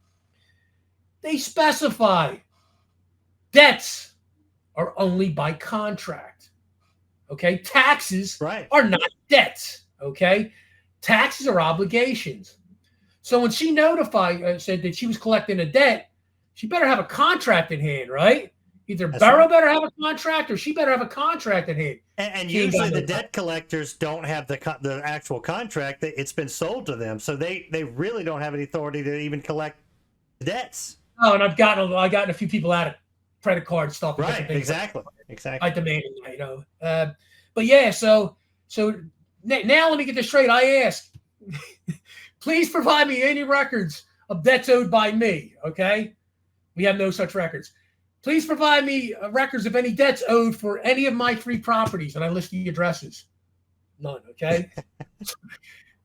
They specify debts are only by contract, okay? Taxes are not debts, okay? Taxes are obligations. So when she said that she was collecting a debt, she better have a contract in hand, right? Either That's Borough right. better have a contract or she better have a contract in hand. And She ain't got usually no the debt collectors don't have the actual contract. It's been sold to them, so they really don't have any authority to even collect debts. Oh, and I've gotten a few people out of credit card stuff. And Right. different things Exactly. I Exactly. demanded that, you know. But yeah, so now let me get this straight. I ask, please provide me any records of debts owed by me. Okay, we have no such records. Please provide me records of any debts owed for any of my 3 properties, and I list the addresses. None. Okay.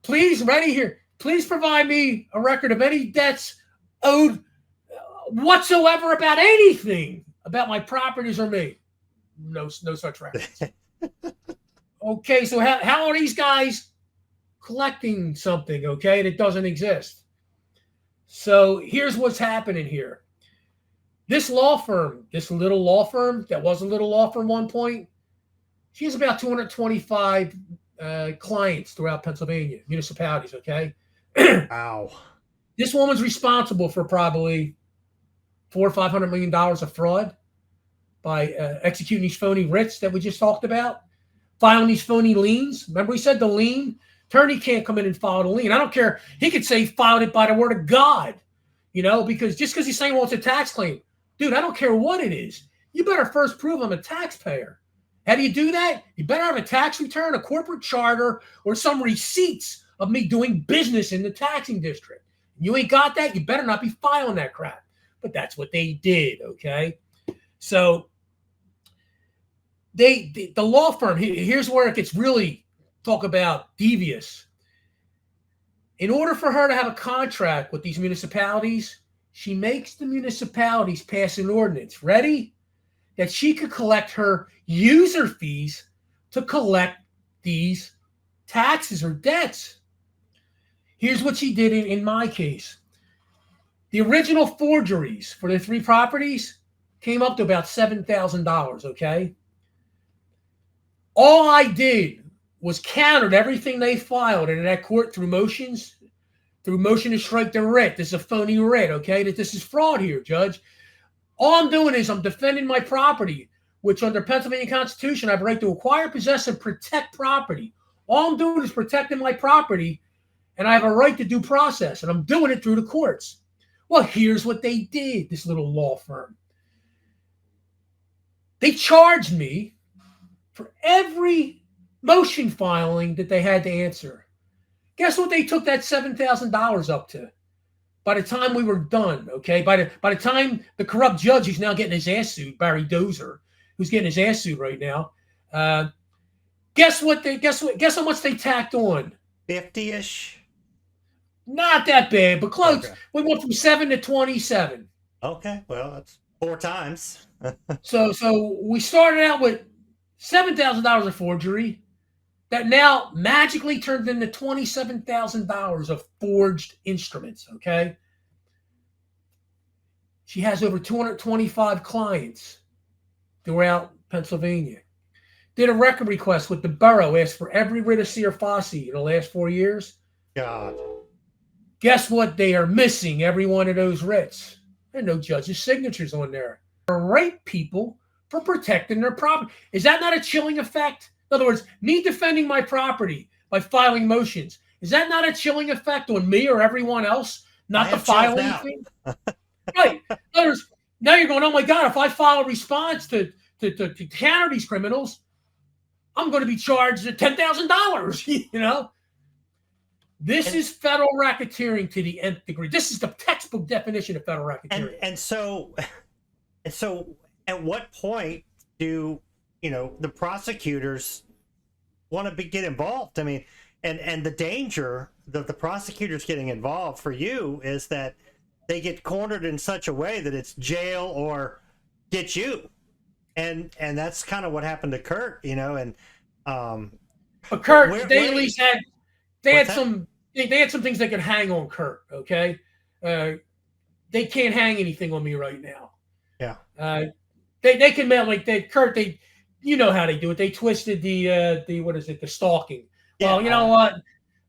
Please, ready here. Please provide me a record of any debts owed whatsoever about anything about my properties or me. No such records. Okay, so how are these guys collecting something, okay, that doesn't exist? So here's what's happening here. This little law firm that was a little law firm at one point, she has about 225 clients throughout Pennsylvania, municipalities, okay? Wow. This woman's responsible for probably $400 or $500 million of fraud by executing these phony writs that we just talked about, filing these phony liens. Remember we said the lien? Attorney can't come in and file the lien. I don't care. He could say filed it by the word of God, you know, because just because he's saying, well, it's a tax claim. Dude, I don't care what it is. You better first prove I'm a taxpayer. How do you do that? You better have a tax return, a corporate charter, or some receipts of me doing business in the taxing district. You ain't got that, you better not be filing that crap. But that's what they did, okay? So the law firm, here's where it gets really talk about devious. In order for her to have a contract with these municipalities, she makes the municipalities pass an ordinance, ready? That she could collect her user fees to collect these taxes or debts. Here's what she did in my case. The original forgeries for the 3 properties came up to about $7,000, okay? All I did was countered everything they filed in that court through motion to strike the writ. This is a phony writ, okay? That this is fraud here, Judge. All I'm doing is I'm defending my property, which under Pennsylvania Constitution, I have a right to acquire, possess, and protect property. All I'm doing is protecting my property, and I have a right to due process, and I'm doing it through the courts. Well, here's what they did, this little law firm. They charged me for every motion filing that they had to answer. Guess what they took that $7,000 up to? By the time we were done, okay? By the time the corrupt judge who's now getting his ass sued, Barry Dozer, who's getting his ass sued right now, guess how much they tacked on? 50-ish. Not that bad, but close. Okay. We went from 7 to 27. Okay, well, that's 4 times. So we started out with $7,000 of forgery that now magically turned into $27,000 of forged instruments, okay? She has over 225 clients throughout Pennsylvania. Did a record request with the borough, asked for every writ of Seer Fossey in the last 4 years. God. Guess what? They are missing every one of those writs. There are no judge's signatures on there. They rape people for protecting their property. Is that not a chilling effect? In other words, me defending my property by filing motions, is that not a chilling effect on me or everyone else not to file anything? Right. In other words, now you're going, oh my God, if I file a response to counter these criminals, I'm going to be charged $10,000, you know? This is federal racketeering to the nth degree. This is the textbook definition of federal racketeering. And so at what point do, the prosecutors want to get involved? I mean, and the danger that the prosecutors getting involved for you is that they get cornered in such a way that it's jail or get you. And that's kind of what happened to Kurt, and but Kurt, they at least had some things they could hang on Kurt, okay? They can't hang anything on me right now. Yeah. They can mail Kurt, you know how they do it. They twisted the what is it, the stalking. Yeah, well, you know what?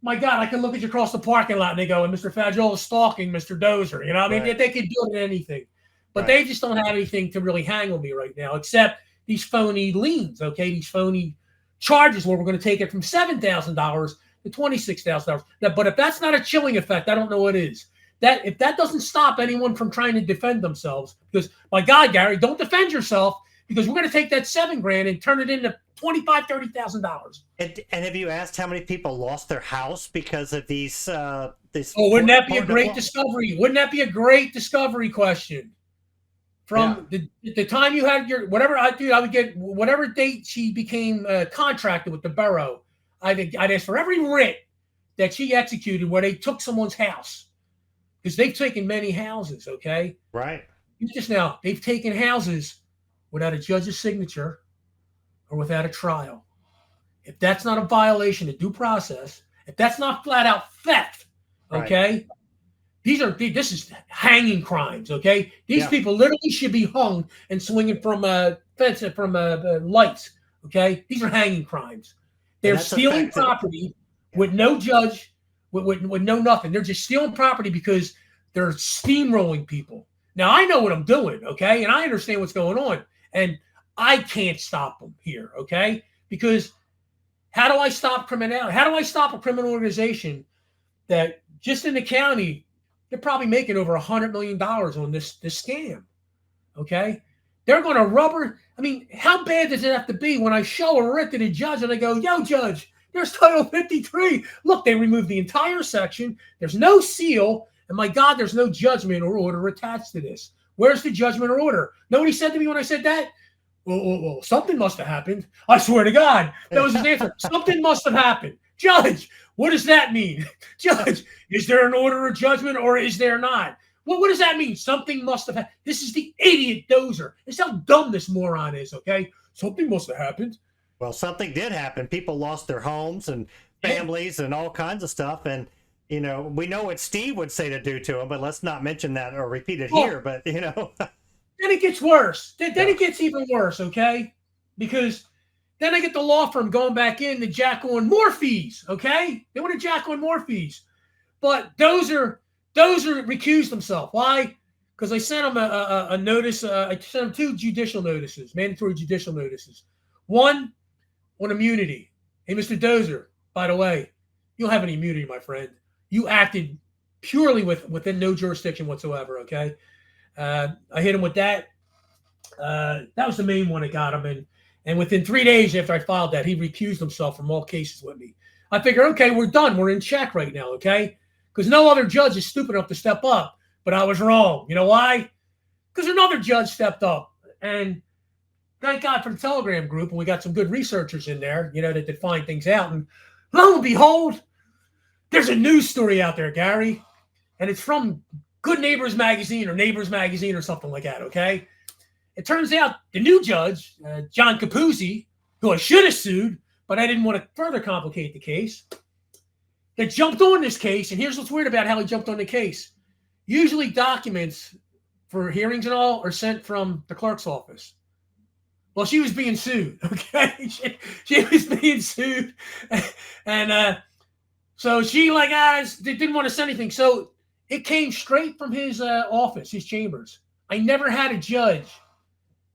My God, I can look at you across the parking lot and they go, and Mr. Fagiola is stalking Mr. Dozer. You know, I mean, right. They could do it in anything. But they just don't have anything to really hang on me right now, except these phony liens, okay? These phony charges where we're going to take it from $7,000 to $26,000. But if that's not a chilling effect, I don't know what is. That if that doesn't stop anyone from trying to defend themselves, because my God, Gary, don't defend yourself, because we're going to take that $7,000 and turn it into $25,000-$30,000. And have you asked how many people lost their house because of these? This. Oh, wouldn't that be a great discovery? Wouldn't that be a great discovery question? From the time you had your whatever I would get whatever date she became contracted with the borough. I'd ask for every writ that she executed where they took someone's house, because they've taken many houses. Okay, right. Just now they've taken houses without a judge's signature or without a trial. If that's not a violation of due process, if that's not flat out theft, okay. Right. This is hanging crimes, okay? These people literally should be hung and swinging from a fence, from lights, okay? These are hanging crimes. They're stealing property with no judge, with no nothing. They're just stealing property because they're steamrolling people. Now, I know what I'm doing, okay? And I understand what's going on. And I can't stop them here, okay? Because how do I stop criminality? How do I stop a criminal organization that just in the county, they're probably making over $100 million on this scam, okay? They're going to rubber. I mean, how bad does it have to be when I show a writ to the judge and I go, yo, judge, there's Title 53. Look, they removed the entire section. There's no seal. And my God, there's no judgment or order attached to this. Where's the judgment or order? Nobody said to me when I said that, well, something must have happened. I swear to God, that was his answer. Something must have happened. Judge, what does that mean? Judge, is there an order of judgment or is there not? Well, what does that mean? Something must have happened. This is the idiot dozer. It's how dumb this moron is, okay? Something must have happened. Well, something did happen. People lost their homes and families and all kinds of stuff. And, you know, we know what Steve would say to do to them, but let's not mention that or repeat it here. But, you know. Then it gets worse. Then it gets even worse, okay? Because then I get the law firm going back in to jack on more fees, okay? They want to jack on more fees. But Dozer recused himself. Why? Because I sent him a notice. I sent him 2 judicial notices, mandatory judicial notices. One on immunity. Hey, Mr. Dozer, by the way, you don't have any immunity, my friend. You acted purely within no jurisdiction whatsoever, okay? I hit him with that. That was the main one that got him. And within 3 days after I filed that, he recused himself from all cases with me. I figured, okay, we're done. We're in check right now, okay? Because no other judge is stupid enough to step up. But I was wrong. You know why? Because another judge stepped up. And thank God for the Telegram group. And we got some good researchers in there, you know, that find things out. And lo and behold, there's a news story out there, Gary. And it's from Good Neighbors Magazine or Neighbors Magazine or something like that, okay? It turns out the new judge, John Capuzzi, who I should have sued, but I didn't want to further complicate the case, that jumped on this case. And here's what's weird about how he jumped on the case. Usually documents for hearings and all are sent from the clerk's office. Well, she was being sued, okay? She was being sued. And so she, didn't want to send anything. So it came straight from his office, his chambers. I never had a judge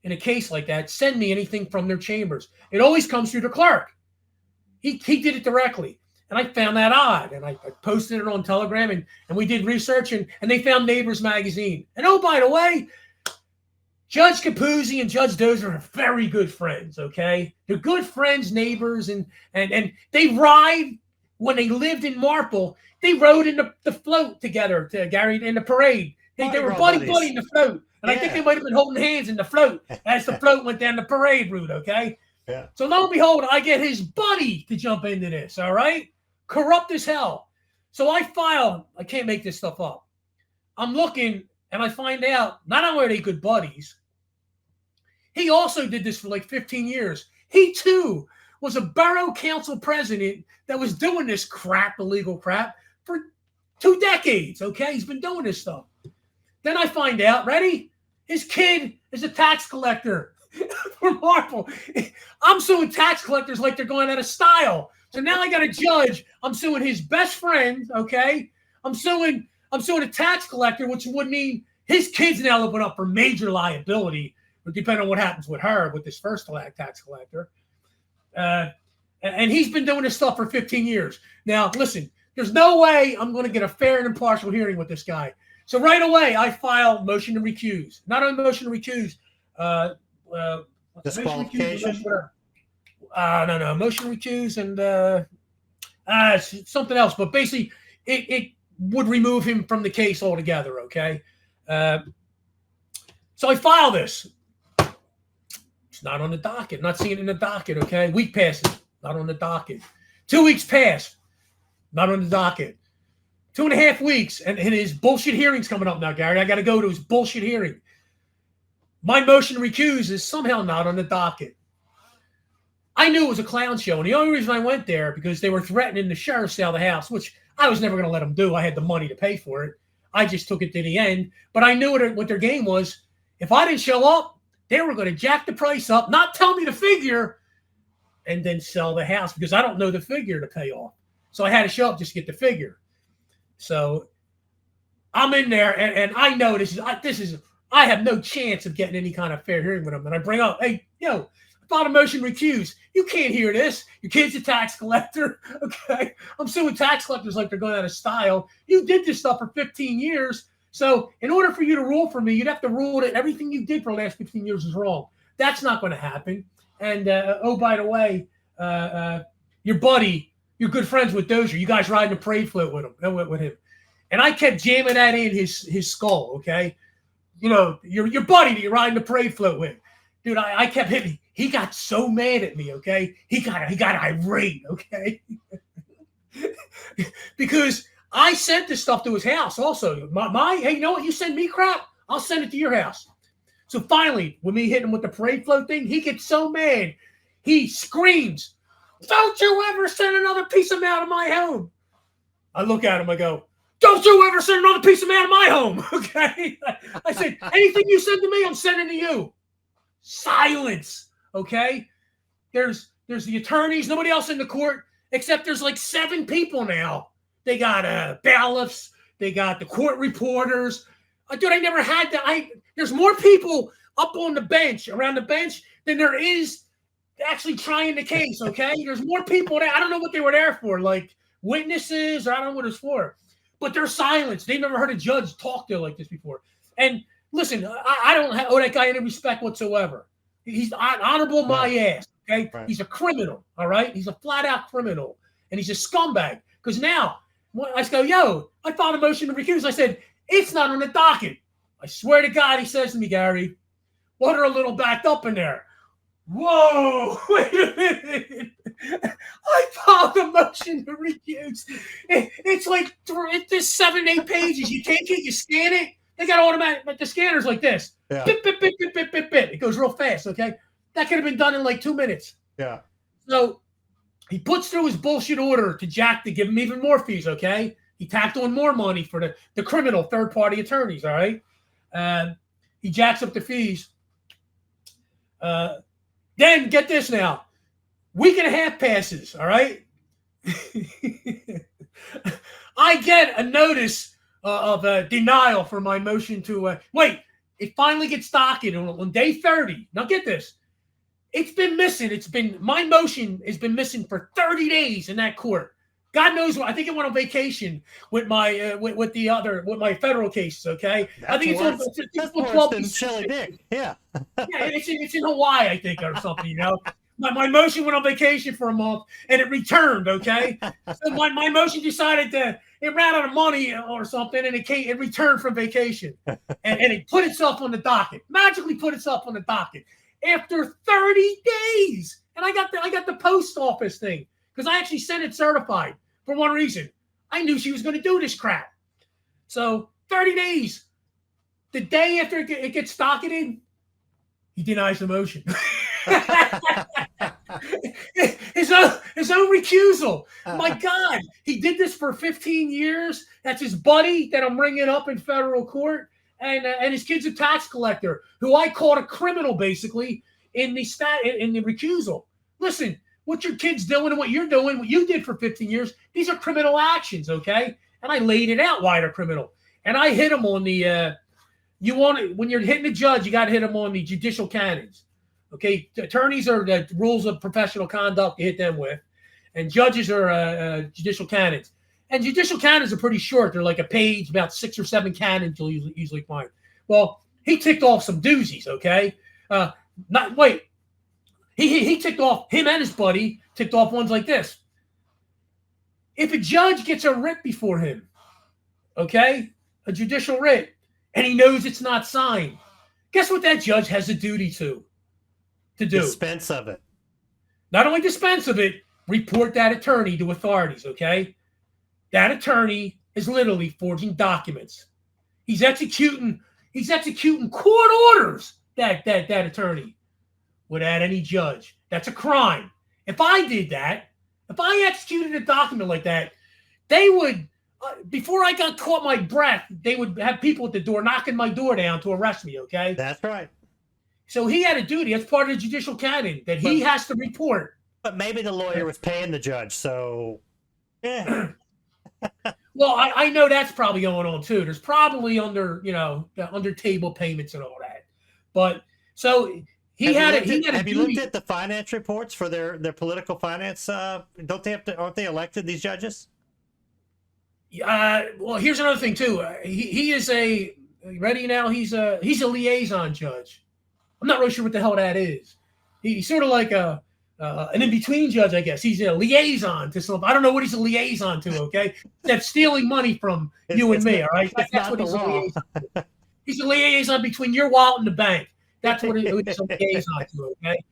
in a case like that send me anything from their chambers. It always comes through the clerk. He did it directly. And I found that odd. And I posted it on Telegram and we did research and they found Neighbors Magazine. And oh, by the way, Judge Capuzzi and Judge Dozer are very good friends, okay? They're good friends, neighbors, and they ride when they lived in Marple. They rode in the float together, Gary, in the parade. They were buddy in the float. And I think they might have been holding hands in the float as the float went down the parade route, okay? Yeah. So lo and behold, I get his buddy to jump into this, all right? Corrupt as hell. So I can't make this stuff up. I'm looking and I find out not only are they good buddies, he also did this for like 15 years. He too was a borough council president that was doing this illegal crap for 2 decades, okay? He's been doing this stuff. Then I find out, ready? His kid is a tax collector for Marple. I'm suing tax collectors like they're going out of style. So now I got a judge. I'm suing his best friend, okay? I'm suing a tax collector, which would mean His kid's now open up for major liability, depending on what happens with her, with this first tax collector. And he's been doing this stuff for 15 years. Now, listen, there's no way I'm going to get a fair and impartial hearing with this guy. So right away, I file motion to recuse. Not only motion to recuse, disqualification. No, motion to recuse and something else. But basically, it would remove him from the case altogether. Okay, so I file this. It's not on the docket. Not seeing it in the docket. Okay, week passes. Not on the docket. 2 weeks pass. Not on the docket. 2.5 weeks, and his bullshit hearing's coming up now, Gary. I got to go to his bullshit hearing. My motion to recuse is somehow not on the docket. I knew it was a clown show, and the only reason I went there because they were threatening the sheriff to sell the house, which I was never going to let them do. I had the money to pay for it. I just took it to the end, but I knew what their game was. If I didn't show up, they were going to jack the price up, not tell me the figure, and then sell the house because I don't know the figure to pay off. So I had to show up just to get the figure. So I'm in there, and I know I have no chance of getting any kind of fair hearing with them. And I bring up, hey, I filed a motion to recuse. You can't hear this. Your kid's a tax collector. Okay. I'm suing tax collectors like they're going out of style. You did this stuff for 15 years. So in order for you to rule for me, you'd have to rule that everything you did for the last 15 years is wrong. That's not going to happen. And, by the way, your buddy, you're good friends with Dozier. You guys riding a parade float with him. And I kept jamming that in his skull, okay? Your buddy that you're riding the parade float with. Dude, I kept hitting. He got so mad at me, okay? He got irate, okay? Because I sent this stuff to his house also. Hey, you know what? You send me crap, I'll send it to your house. So finally, with me hitting him with the parade float thing, he gets so mad. He screams, "Don't you ever send another piece of mail to my home." I look at him, I go, "Don't you ever send another piece of mail to my home," okay? I said, anything you send to me, I'm sending to you. Silence, okay? There's the attorneys, nobody else in the court, except there's like 7 people now. They got bailiffs, they got the court reporters. Dude, I never had that. There's more people up on the bench, around the bench, than there is actually trying the case, okay? There's more people there. I don't know what they were there for, like witnesses, or I don't know what it's for. But they're silenced. They've never heard a judge talk to like this before. And listen, I don't owe that guy any respect whatsoever. He's honorable my ass, okay? Right. He's a criminal, all right? He's a flat-out criminal, and he's a scumbag. Because now, I go, I filed a motion to recuse. I said, it's not on the docket. I swear to God, he says to me, Gary, "What are a little backed up in there?" Whoa, wait a minute. I filed a motion to recuse. It's like it's 7, 8 pages. You take it, you scan it. They got automatic, but the scanner's like this. Yeah. Bip, bip, bip, bip, bip, bip, bip. It goes real fast, okay? That could have been done in like 2 minutes. Yeah. So he puts through his bullshit order to give him even more fees, okay? He tacked on more money for the criminal third-party attorneys, all right? He jacks up the fees. Then, get this now. 1.5 passes, all right? I get a notice of denial for my motion to wait. It finally gets docketed on day 30. Now, get this. It's been missing. My motion has been missing for 30 days in that court. God knows what. I think it went on vacation with my with my federal cases. Okay, I think it's on 12 Chili Dick. Yeah, it's in Hawaii, I think, or something. You know, my motion went on vacation for a month and it returned. Okay, so my motion decided that it ran out of money or something, and it returned from vacation, and it put itself on the docket. Magically put itself on the docket after 30 days, and I got the post office thing because I actually sent it certified. For one reason, I knew she was going to do this crap. So 30 days, the day after it gets docketed, he denies the motion. his own recusal. My God, he did this for 15 years. That's his buddy that I'm bringing up in federal court, and his kid's a tax collector who I called a criminal basically in the recusal. Listen. What your kid's doing and what you're doing, what you did for 15 years, these are criminal actions, okay? And I laid it out why they're criminal. And I hit him on the you want it when you're hitting the judge, you got to hit them on the judicial canons. Okay, attorneys are the rules of professional conduct you hit them with, and judges are judicial canons. And judicial canons are pretty short; they're like a page, about 6 or 7 canons you'll usually find. Well, he ticked off some doozies. Okay, he ticked off, him and his buddy ticked off ones like this. If a judge gets a writ before him, okay, a judicial writ, and he knows it's not signed, guess what that judge has a duty to do? Dispense of it. Not only dispense of it, report that attorney to authorities, okay? That attorney is literally forging documents. He's executing court orders, that attorney, without any judge. That's a crime. If I did that, if I executed a document like that, they would, before I got caught my breath, they would have people at the door knocking my door down to arrest me, okay? That's right. So he had a duty. That's part of the judicial canon that he has to report. But maybe the lawyer was paying the judge, so yeah. Well, I know that's probably going on too. There's probably under table payments and all that. But so he had a duty. Have you looked at the finance reports for their political finance? Don't they have to? Aren't they elected, these judges? Well, here's another thing too. He is a ready now. He's a liaison judge. I'm not really sure what the hell that is. He's sort of like an in-between judge, I guess. He's a liaison to some. I don't know what he's a liaison to. Okay, that's stealing money from you and me. All right, that's what he's a liaison to. He's a liaison between your wallet and the bank. That's what he's a liaison to. Okay,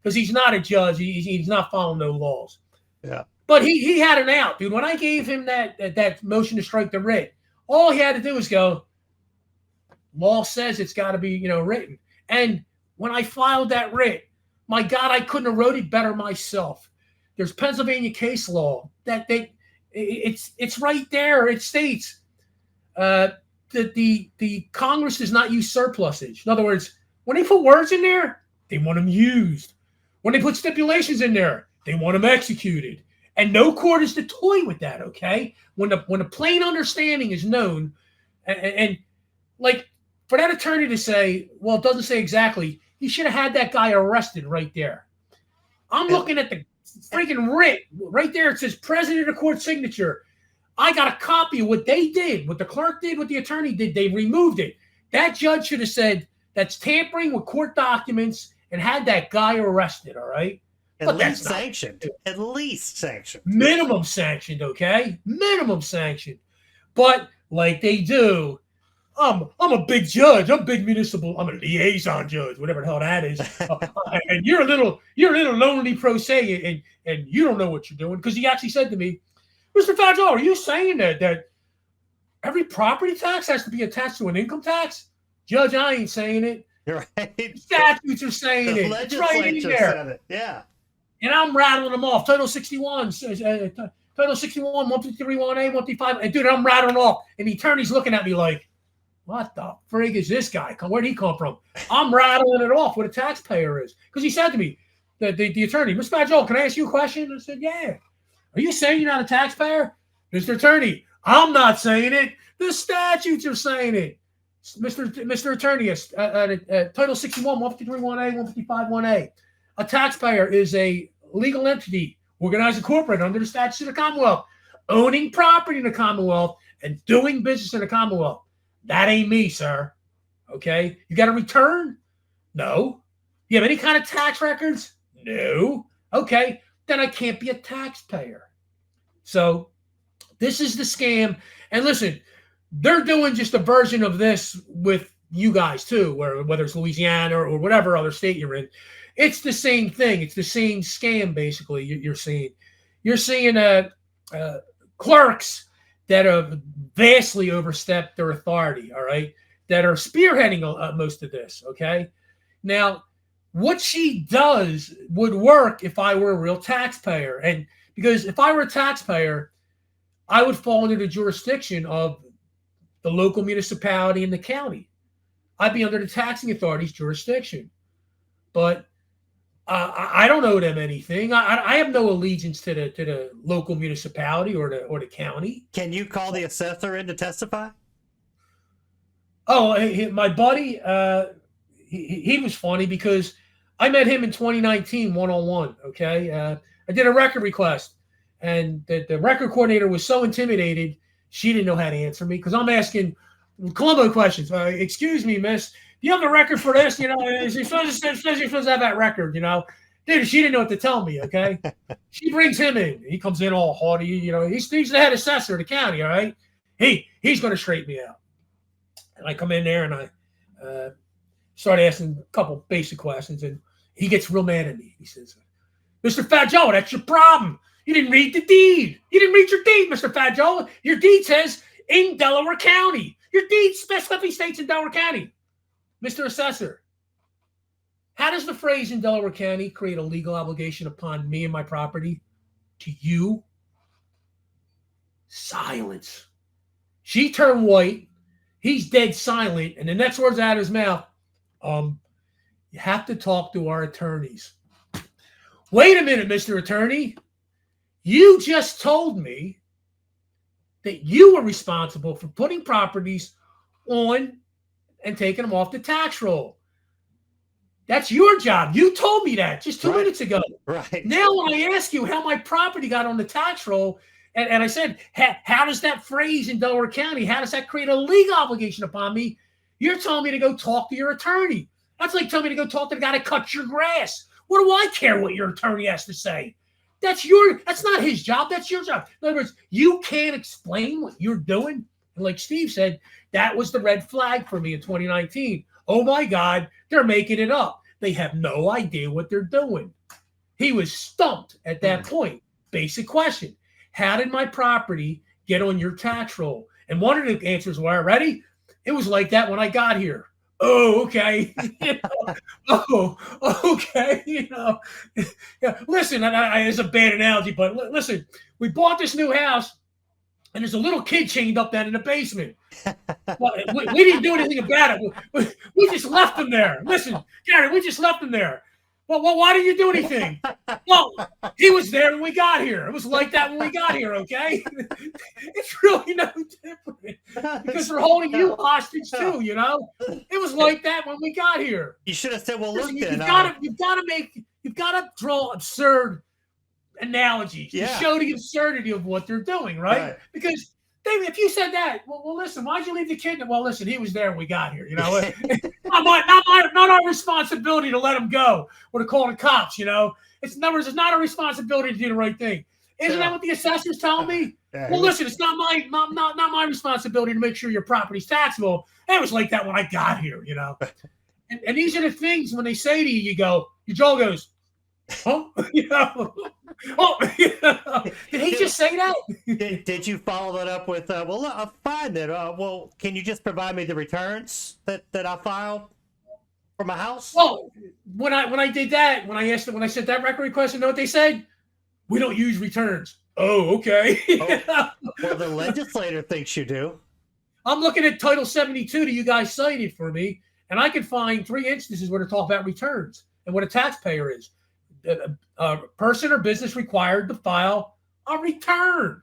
because he's not a judge. He's not following no laws. Yeah. But he had an out, dude. When I gave him that motion to strike the writ, all he had to do was go, law says it's got to be written. And when I filed that writ, my God, I couldn't have wrote it better myself. There's Pennsylvania case law that it's right there. It states that the Congress does not use surplusage. In other words, when they put words in there, they want them used. When they put stipulations in there, they want them executed. And no court is to toy with that, okay? When the plain understanding is known, and like for that attorney to say, well, it doesn't say exactly, he should have had that guy arrested right there. I'm looking at the freaking writ right there. It says president of court signature. I got a copy of what they did, what the clerk did, what the attorney did. They removed it. That judge should have said that's tampering with court documents and had that guy arrested, all right? At least sanctioned. At least sanctioned. Minimum sanctioned, okay? Minimum sanctioned. But like they do, I'm a big judge. I'm big municipal. I'm a liaison judge, whatever the hell that is. And you're a little lonely pro se, and you don't know what you're doing. Because he actually said to me, Mr. Fraudulent, are you saying that every property tax has to be attached to an income tax? Judge, I ain't saying it. You're right. Statutes are saying it. It's right in there. Said it. Yeah. And I'm rattling them off. Title 61, Title 61, 153, 1A, 155. And dude, I'm rattling off. And the attorney's looking at me like, what the frig is this guy? Where'd he come from? I'm rattling it off what a taxpayer is. Because he said to me, the attorney, Mr. Badgel, can I ask you a question? I said, yeah. Are you saying you're not a taxpayer? Mr. Attorney, I'm not saying it. The statutes are saying it. Mr. Attorney, Title 61, 153, 1A, 155, 1A. A taxpayer is a legal entity, organized and corporate under the statutes of the Commonwealth, owning property in the Commonwealth and doing business in the Commonwealth. That ain't me, sir. Okay? You got a return? No. You have any kind of tax records? No. Okay. Then I can't be a taxpayer. So this is the scam. And listen, they're doing just a version of this with you guys too, whether it's Louisiana or whatever other state you're in. It's the same thing. It's the same scam, basically, you're seeing. You're seeing clerks that have vastly overstepped their authority, all right, that are spearheading most of this, okay? Now, what she does would work if I were a real taxpayer. And because if I were a taxpayer, I would fall under the jurisdiction of the local municipality and the county. I'd be under the taxing authority's jurisdiction. But I don't owe them anything. I have no allegiance to the local municipality or the county. Can you call the assessor in to testify? Oh, my buddy, he was funny because I met him in 2019 one-on-one. Okay. I did a record request, and the record coordinator was so intimidated, she didn't know how to answer me because I'm asking Columbo questions. Excuse me, miss, do you have a record for this? You know, is he supposed to have that record? You know, dude, she didn't know what to tell me. Okay. She brings him in. He comes in all haughty. You know, he's the head assessor of the county. All right. He's going to straighten me out. And I come in there and I start asking a couple basic questions, and he gets real mad at me. He says, Mr. Fat Joe, that's your problem. You didn't read the deed. You didn't read your deed, Mr. Fat Joe. Your deed says in Delaware County. Your deed specifically states in Delaware County. Mr. Assessor, how does the phrase in Delaware County create a legal obligation upon me and my property? To you? Silence. She turned white. He's dead silent. And the next words out of his mouth, you have to talk to our attorneys. Wait a minute, Mr. Attorney. You just told me that you were responsible for putting properties on and taking them off the tax roll. That's your job. You told me that just 2 minutes ago. Right. Now when I ask you how my property got on the tax roll, and I said, how does that phrase in Delaware County, how does that create a legal obligation upon me? You're telling me to go talk to your attorney. That's like telling me to go talk to the guy that cuts your grass. What do I care what your attorney has to say? That's not his job. That's your job. In other words, you can't explain what you're doing. And like Steve said, that was the red flag for me in 2019. Oh my God, they're making it up. They have no idea what they're doing. He was stumped at that point. Basic question. How did my property get on your tax roll? And one of the answers were, ready? It was like that when I got here. Oh, okay. Oh, okay. Yeah. Listen, it's a bad analogy, but listen, we bought this new house, and there's a little kid chained up down in the basement. Well, we didn't do anything about it. We just left him there. Listen, Gary, we just left him there. Well, why didn't you do anything? Well, he was there when we got here. It was like that when we got here, okay? It's really no different because they're holding you hostage too, you know? It was like that when we got here. You should have said, well, look, you've got to draw absurd analogies to show the absurdity of what they're doing, right? Because David, if you said that, well, listen, why'd you leave the kid? Well, listen, he was there when we got here. You know, not our responsibility to let him go or to call the cops. You know, it's not our responsibility to do the right thing. Isn't that what the assessor's telling me? Well, listen, it's not my responsibility to make sure your property's taxable. It was like that when I got here. You know, and these are the things when they say to you, you go, your jaw goes, huh? You know. Oh, did he just say that? Did you follow that up with, fine then. Well, can you just provide me the returns that I filed for my house? Well, when I did that, when I sent that record request, you know what they said? We don't use returns. Oh, okay. Well, the legislator thinks you do. I'm looking at Title 72 that you guys cited for me, and I can find 3 instances where they talk about returns and what a taxpayer is. A person or business required to file a return.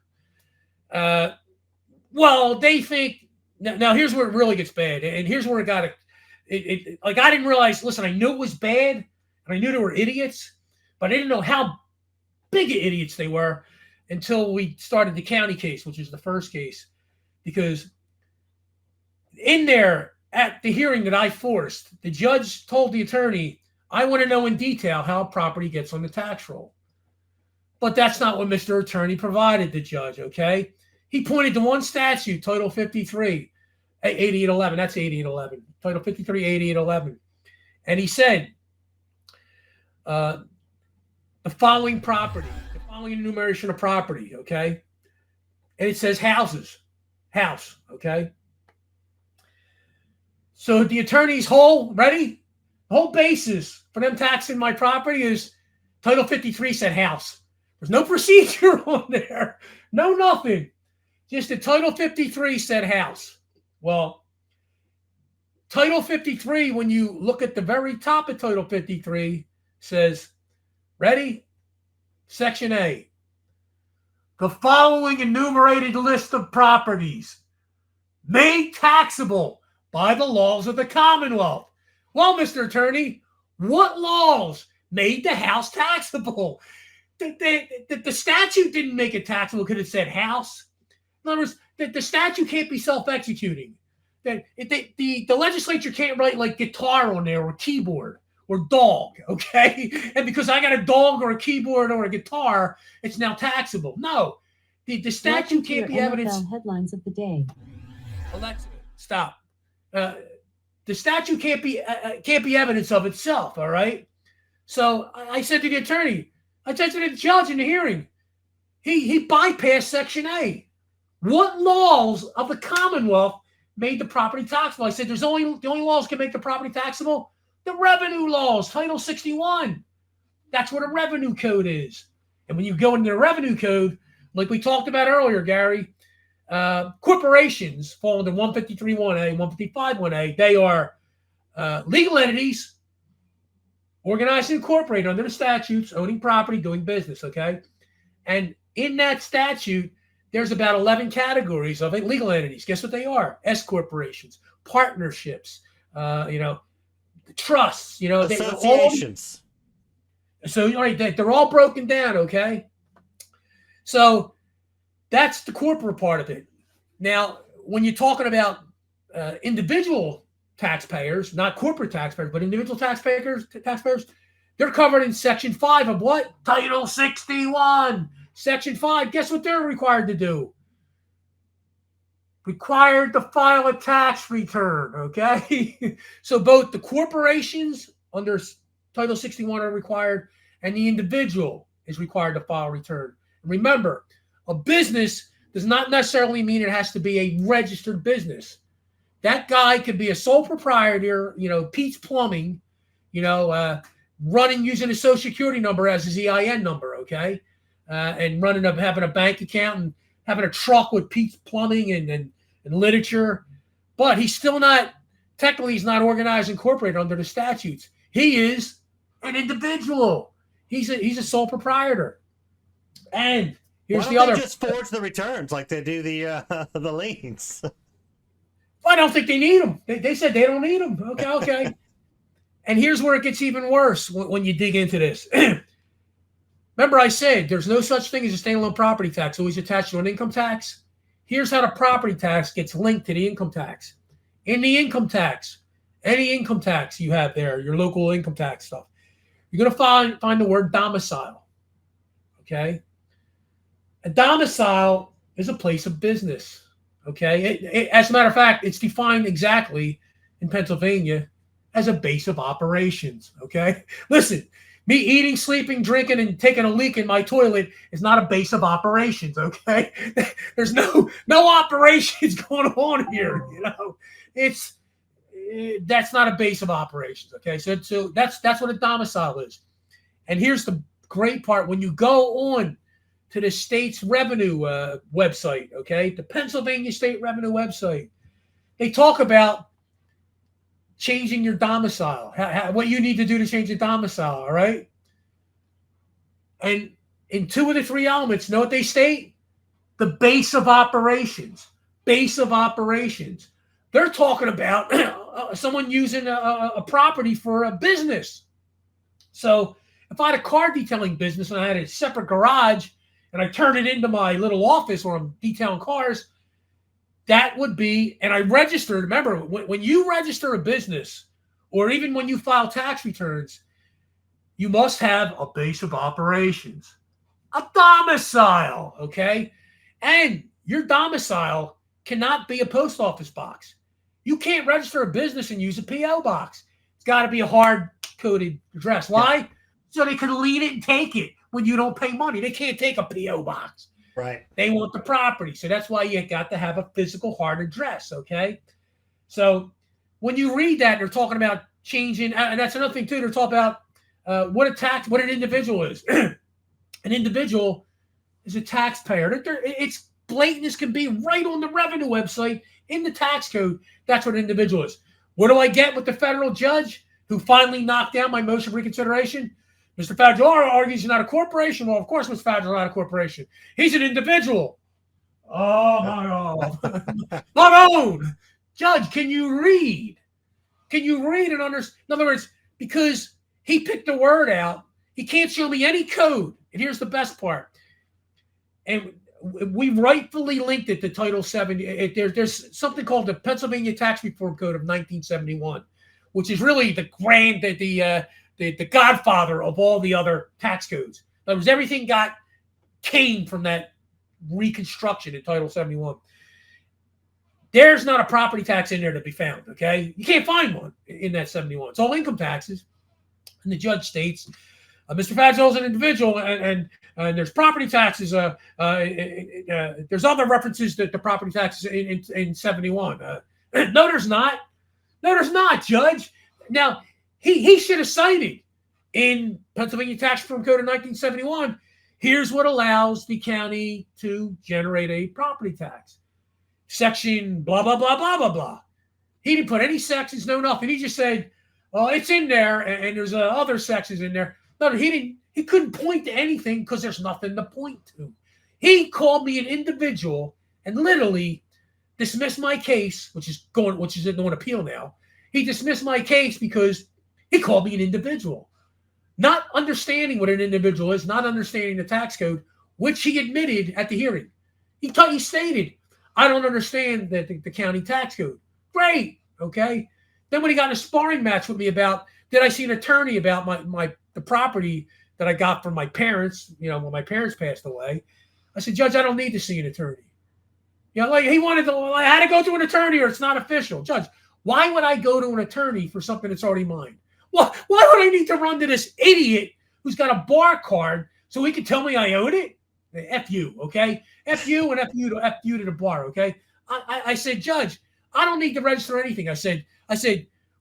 Well, they think now. Here's where it really gets bad, and here's where it got it. Like I didn't realize. Listen, I knew it was bad, and I knew there were idiots, but I didn't know how big of idiots they were until we started the county case, which is the first case, because in there at the hearing that I forced, the judge told the attorney, I want to know in detail how a property gets on the tax roll. But that's not what Mr. Attorney provided the judge, okay? He pointed to one statute, Title 53, 8811. That's 8811. Title 53, 8811. And he said, the following property, the following enumeration of property, okay? And it says house, okay? So the attorney's ready? The whole basis for them taxing my property is Title 53 said house. There's no procedure on there. No nothing. Just the Title 53 said house. Well, Title 53, when you look at the very top of Title 53, says, ready? Section A. The following enumerated list of properties made taxable by the laws of the Commonwealth. Well, Mr. Attorney, what laws made the house taxable? The statute didn't make it taxable because it said house. In other words, the statute can't be self-executing. The legislature can't write like guitar on there or keyboard or dog, okay? And because I got a dog or a keyboard or a guitar, it's now taxable. No, the statute can't be evidence. Headlines of the day. Alexa, stop. The statute can't be evidence of itself. All right. So I said to the attorney, I said to the judge in the hearing, he bypassed Section A. What laws of the Commonwealth made the property taxable? I said the only laws can make the property taxable. The revenue laws, Title 61. That's what a revenue code is. And when you go into the revenue code, like we talked about earlier, Gary, corporations fall into 153.1a, 155.1a. They are legal entities organized and incorporated under the statutes, owning property, doing business, okay? And in that statute, there's about 11 categories of legal entities. Guess what they are? S corporations, partnerships, trusts, associations. So they're all broken down, okay? So that's the corporate part of it. Now, when you're talking about individual taxpayers, not corporate taxpayers, but individual taxpayers, they're covered in Section 5 of what? Title 61. Section 5, guess what they're required to do? Required to file a tax return, okay? So both the corporations under Title 61 are required, and the individual is required to file a return. Remember, a business does not necessarily mean it has to be a registered business. That guy could be a sole proprietor, Pete's Plumbing, running using a social security number as his EIN number, okay? And having a bank account and having a truck with Pete's Plumbing and literature. But he's still not, technically he's not organized and incorporated under the statutes. He is an individual. He's a sole proprietor. And here's the other. They just forge the returns like they do the liens. I don't think they need them. They said they don't need them. Okay. And here's where it gets even worse when you dig into this. Remember I said there's no such thing as a standalone property tax, always attached to an income tax. Here's how the property tax gets linked to the income tax. In the income tax, any income tax you have there, your local income tax stuff, you're going to find the word domicile. Okay? A domicile is a place of business. Okay? As a matter of fact, it's defined exactly in Pennsylvania as a base of operations. Okay? Listen, me eating, sleeping, drinking, and taking a leak in my toilet is not a base of operations. Okay? There's no operations going on here. That's not a base of operations. Okay? So that's what a domicile is. And here's the great part: when you go on to the state's revenue website, okay, the Pennsylvania State Revenue website, they talk about changing your domicile, what you need to do to change your domicile, all right? And in 2 of the 3 elements, know what they state? The base of operations. Base of operations. They're talking about someone using a property for a business. So if I had a car detailing business and I had a separate garage and I turned it into my little office where I'm detailing cars, that would be, and I registered, remember, when you register a business, or even when you file tax returns, you must have a base of operations, a domicile, okay? And your domicile cannot be a post office box. You can't register a business and use a P.O. box. It's got to be a hard-coded address. Why? So they can lead it and take it when you don't pay money. They can't take a P.O. box. Right. They want the property. So that's why you got to have a physical hard address, okay? So when you read that, they're talking about changing, and that's another thing too, they're talking about what an individual is. An individual is a taxpayer. It's blatant as can be right on the revenue website in the tax code. That's what an individual is. What do I get with the federal judge who finally knocked down my motion for reconsideration? Mr. Fagioli argues he's not a corporation. Well, of course, Mr. Fagioli is not a corporation. He's an individual. Oh, my God. My own. Judge, can you read? Can you read and understand? In other words, because he picked a word out, he can't show me any code. And here's the best part. And we rightfully linked it to Title 70. There's something called the Pennsylvania Tax Reform Code of 1971, which is really the godfather of all the other tax codes. In other words, everything came from that reconstruction in Title 71. There's not a property tax in there to be found, okay? You can't find one in that 71. It's all income taxes. And the judge states, Mr. Fadsell is an individual, and there's property taxes. There's other references to property taxes in 71. No, there's not. No, there's not, Judge. Now, he should have cited in Pennsylvania Tax Reform Code of 1971, here's what allows the county to generate a property tax. Section blah, blah, blah, blah, blah, blah. He didn't put any sections, no nothing. He just said, well, it's in there, and there's other sections in there. No, he couldn't point to anything because there's nothing to point to. He called me an individual and literally dismissed my case, which is on appeal now. He dismissed my case because he called me an individual. Not understanding what an individual is, not understanding the tax code, which he admitted at the hearing. He stated, I don't understand the county tax code. Great, okay. Then when he got in a sparring match with me about, did I see an attorney about the property that I got from my parents, when my parents passed away, I said, Judge, I don't need to see an attorney. He wanted to, I had to go to an attorney or it's not official. Judge, why would I go to an attorney for something that's already mine? Why would I need to run to this idiot who's got a bar card so he can tell me I owed it? F you, okay? F you and F you to the bar, okay? I said, Judge, I don't need to register anything. I said,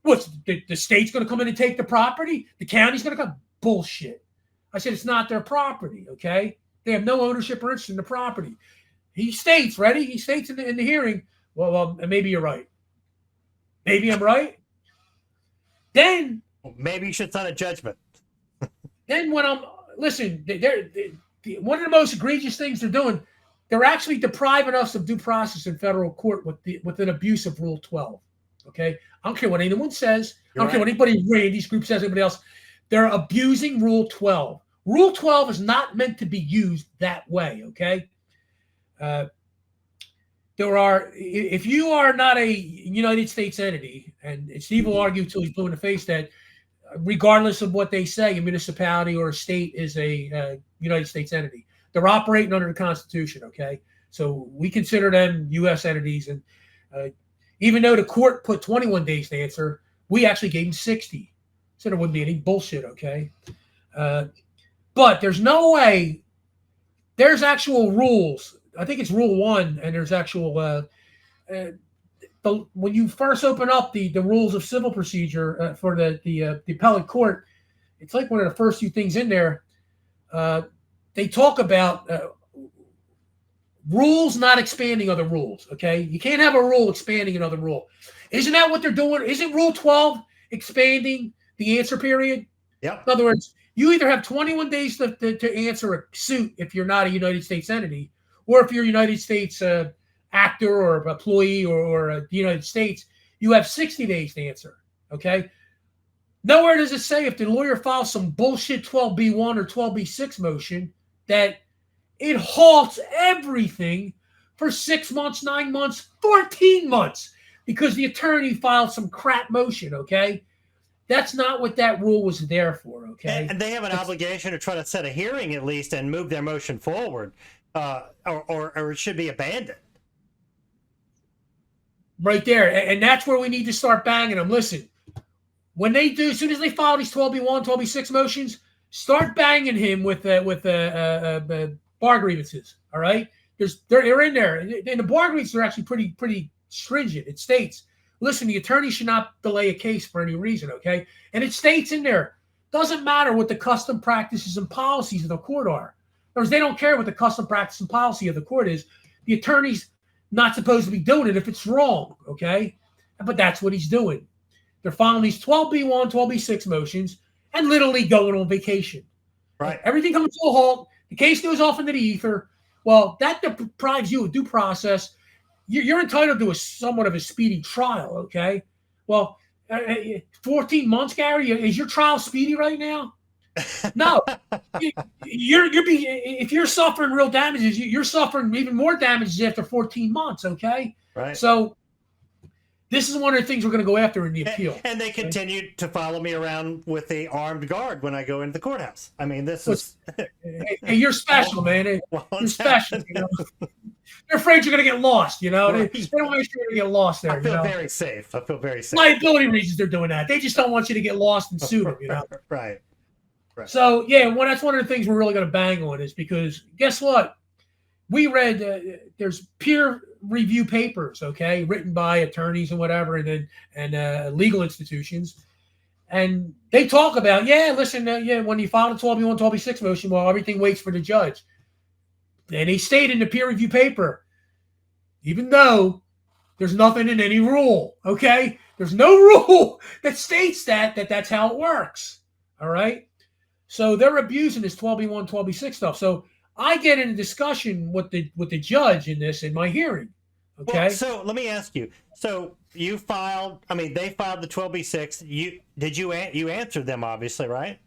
what's the state's going to come in and take the property? The county's going to come? Bullshit. I said, it's not their property, okay? They have no ownership or interest in the property. He states, ready? He states in the hearing, well, maybe you're right. Maybe I'm right. Then maybe you should sign a judgment. Then when listen, one of the most egregious things they're doing, they're actually depriving us of due process in federal court with an abuse of Rule 12. Okay, I don't care what anyone says. I don't care what anybody in Randy's group says. Anybody else, they're abusing Rule 12. Rule 12 is not meant to be used that way. Okay. If you are not a United States entity, and Steve will argue till he's blue in the face that regardless of what they say, a municipality or a state is a United States entity. They're operating under the Constitution, okay? So we consider them U.S. entities. And even though the court put 21 days to answer, we actually gave them 60. So there wouldn't be any bullshit, okay? But there's no way. There's actual rules. I think it's Rule 1, and there's actual when you first open up the rules of civil procedure for the appellate court, it's like one of the first few things in there. They talk about rules not expanding other rules. Okay, you can't have a rule expanding another rule. Isn't that what they're doing? Isn't Rule 12 expanding the answer period? Yeah. In other words, you either have 21 days to answer a suit if you're not a United States entity, or if you're a United States actor or employee or the United States, you have 60 days to answer, okay? Nowhere does it say if the lawyer files some bullshit 12B1 or 12B6 motion that it halts everything for 6 months, 9 months, 14 months because the attorney filed some crap motion, okay? That's not what that rule was there for, okay? And they have an obligation to try to set a hearing at least and move their motion forward, or it should be abandoned. Right there. And that's where we need to start banging them. Listen, when they do, as soon as they file these 12B1, 12B6 motions, start banging him with bar grievances, all right? They're in there. And the bar grievances are actually pretty stringent. It states, listen, the attorney should not delay a case for any reason, okay? And it states in there, doesn't matter what the custom practices and policies of the court are. In other words, they don't care what the custom practice and policy of the court is. The attorney's not supposed to be doing it if it's wrong, okay? But that's what he's doing. They're filing these 12B1, 12B6 motions and literally going on vacation. Right. Everything comes to a halt. The case goes off into the ether. Well, that deprives you of due process. you're entitled to somewhat of a speedy trial. Okay. Well, 14 months, Gary, is your trial speedy right now? No. If you're suffering real damages, you're suffering even more damages after 14 months. Okay. Right. So this is one of the things we're going to go after in the appeal. And they continued to follow me around with a armed guard when I go into the courthouse. I mean, this is. Hey, you're special, man. You're special. You know? They're afraid you're going to get lost. You know, they don't want you to get lost there. I feel very safe. I feel very safe. Liability reasons they're doing that. They just don't want you to get lost and sue them. You know. Right. So yeah, that's one of the things we're really going to bang on is because guess what? We read there's peer review papers, okay, written by attorneys and whatever, and legal institutions, and they talk about listen, when you file a 12B1, 12B6 motion, well, everything waits for the judge. And they state in the peer review paper, even though there's nothing in any rule, okay, there's no rule that states that's how it works. All right, so they're abusing this 12B1, 12B6 stuff. So I get in a discussion with the judge in my hearing. Okay. Well, so let me ask you. So you filed. I mean, they filed the 12B6. You answered them, obviously, right?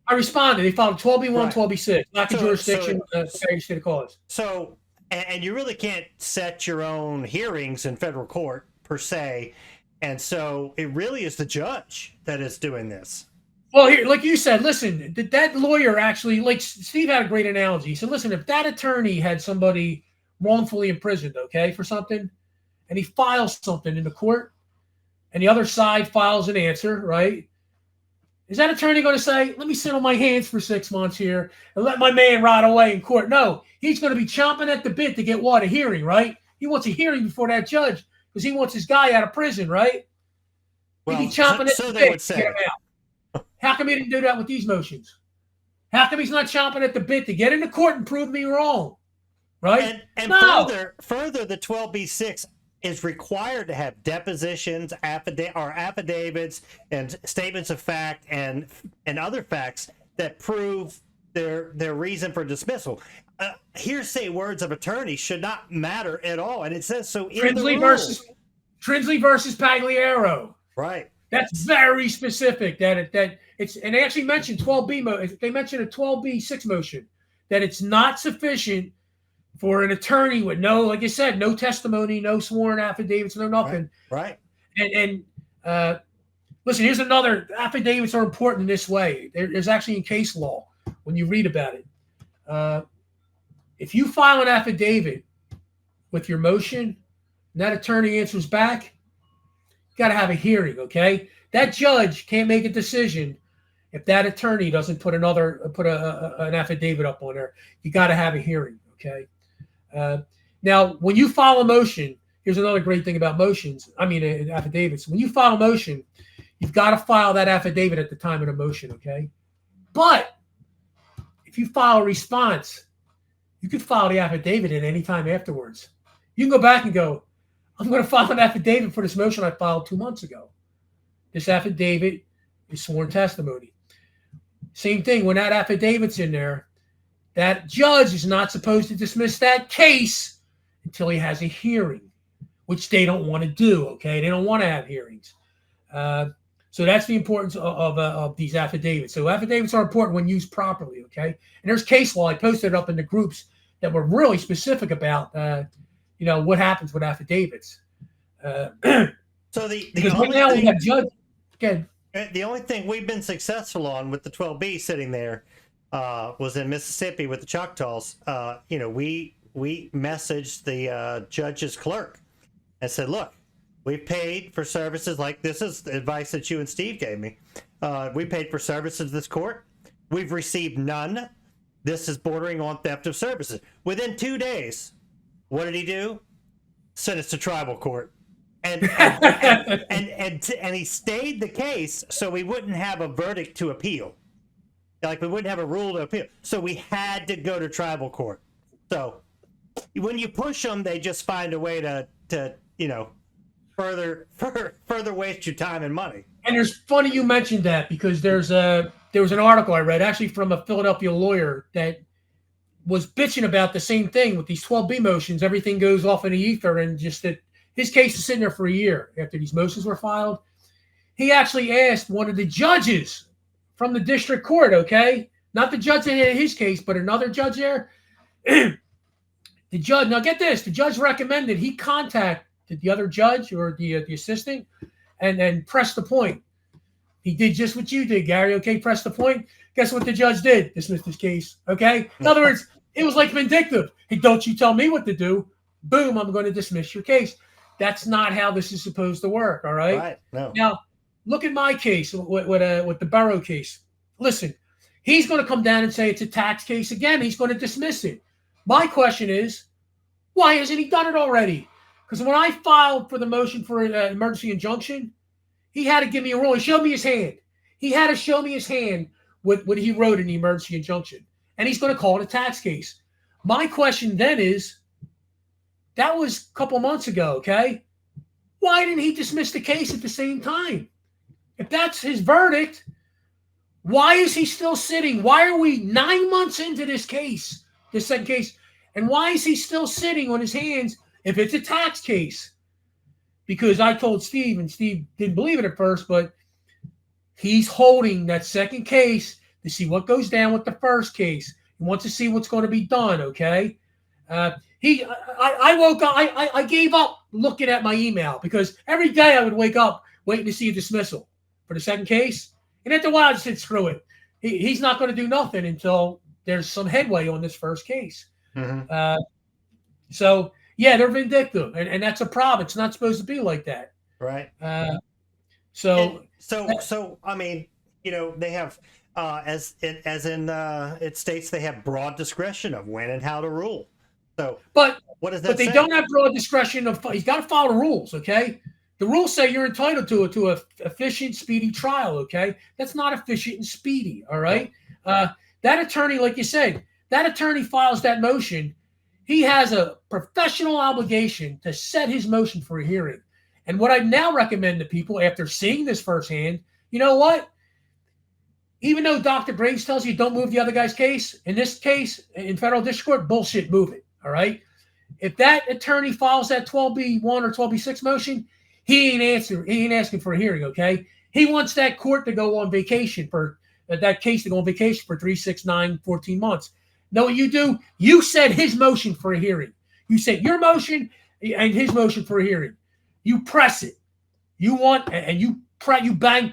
I responded. They filed 12B1, 12B6, lack of jurisdiction, state of cause. So, and you really can't set your own hearings in federal court per se, and so it really is the judge that is doing this. Well, here, like you said, listen, that lawyer actually, like Steve had a great analogy. He said, listen, if that attorney had somebody wrongfully imprisoned, okay, for something, and he files something in the court, and the other side files an answer, right? Is that attorney going to say, let me sit on my hands for 6 months here and let my man rot away in court? No, he's going to be chomping at the bit to get what? A hearing, right? He wants a hearing before that judge because he wants his guy out of prison, right? Well, he'd be chomping at the they bit would say. to get him out. How come he didn't do that with these motions? How come he's not chomping at the bit to get into court and prove me wrong? Right? And no. further, the 12B6 is required to have depositions, affidavits, and statements of fact and other facts that prove their reason for dismissal. Hearsay words of attorney should not matter at all, and it says so in the rules. Trinsley versus Pagliaro. Right. That's very specific. That it's, and they actually mentioned 12B. They mentioned a 12B6 motion that it's not sufficient for an attorney with no, like I said, no testimony, no sworn affidavits, no nothing. Right. And listen, here's another. Affidavits are important in this way. There's actually in case law when you read about it. If you file an affidavit with your motion, and that attorney answers back, you got to have a hearing, okay? That judge can't make a decision if that attorney doesn't put an affidavit up on there. You got to have a hearing, okay? Now, when you file a motion, here's another great thing about motions. Affidavits. When you file a motion, you've got to file that affidavit at the time of the motion, okay? But if you file a response, you could file the affidavit at any time afterwards. You can go back and go, I'm going to file an affidavit for this motion I filed 2 months ago. This affidavit is sworn testimony. Same thing, when that affidavit's in there, that judge is not supposed to dismiss that case until he has a hearing, which they don't want to do, okay? They don't want to have hearings. So that's the importance of these affidavits. So affidavits are important when used properly, okay? And there's case law. I posted it up in the groups that were really specific about what happens with affidavits. So the only thing we've been successful on with the 12B sitting there was in Mississippi with the Choctaws. We messaged the judge's clerk and said, look, we paid for services, like this is the advice that you and Steve gave me. We paid for services this court. We've received none. This is bordering on theft of services. Within 2 days, what did he do? Sent us to tribal court. And he stayed the case so we wouldn't have a verdict to appeal. Like we wouldn't have a rule to appeal. So we had to go to tribal court. So when you push them, they just find a way to further waste your time and money. And it's funny you mentioned that because there was an article I read actually from a Philadelphia lawyer that was bitching about the same thing with these 12B motions. Everything goes off in the ether, and just that his case is sitting there for a year after these motions were filed. He actually asked one of the judges from the district court, okay? Not the judge in his case, but another judge there. The judge, now get this, the judge recommended he contact the other judge or the assistant and press the point. He did just what you did, Gary, okay? Press the point. Guess what the judge did? Dismissed his case, okay? In other words, it was like vindictive. Hey, don't you tell me what to do. Boom, I'm going to dismiss your case. That's not how this is supposed to work, all right? Right. No. Now, look at my case with the borough case. Listen, he's going to come down and say it's a tax case again. He's going to dismiss it. My question is, why hasn't he done it already? Because when I filed for the motion for an emergency injunction, he had to give me a ruling. He showed me his hand. He had to show me his hand with what he wrote in the emergency injunction. And he's going to call it a tax case. My question then is, that was a couple months ago, okay? Why didn't he dismiss the case at the same time? If that's his verdict, why is he still sitting? Why are we 9 months into this case, this second case? And why is he still sitting on his hands if it's a tax case? Because I told Steve, and Steve didn't believe it at first, but he's holding that second case to see what goes down with the first case. He wants to see what's going to be done, okay? I woke up, I gave up looking at my email because every day I would wake up waiting to see a dismissal for the second case. And after a while, I just said, screw it. He's not going to do nothing until there's some headway on this first case. Mm-hmm. So, yeah, they're vindictive, and that's a problem. It's not supposed to be like that. Right. So I mean, you know, they have, as in it states, they have broad discretion of when and how to rule. So, but what does that But they say? don't have broad discretion of. He's got to follow the rules, okay? The rules say you're entitled to a efficient, speedy trial, okay? That's not efficient and speedy, all right? That attorney, like you said, that attorney files that motion. He has a professional obligation to set his motion for a hearing. And what I now recommend to people after seeing this firsthand, you know what? Even though Dr. Graves tells you don't move the other guy's case, in this case, in federal district court, bullshit, move it, all right? If that attorney files that 12B1 or 12B6 motion, he ain't asking for a hearing, okay? He wants that court to go on vacation for that case to go on vacation for 3, 6, 9, 14 months. Know what you do? You set his motion for a hearing. You set your motion and his motion for a hearing. You press it. You want, and you bang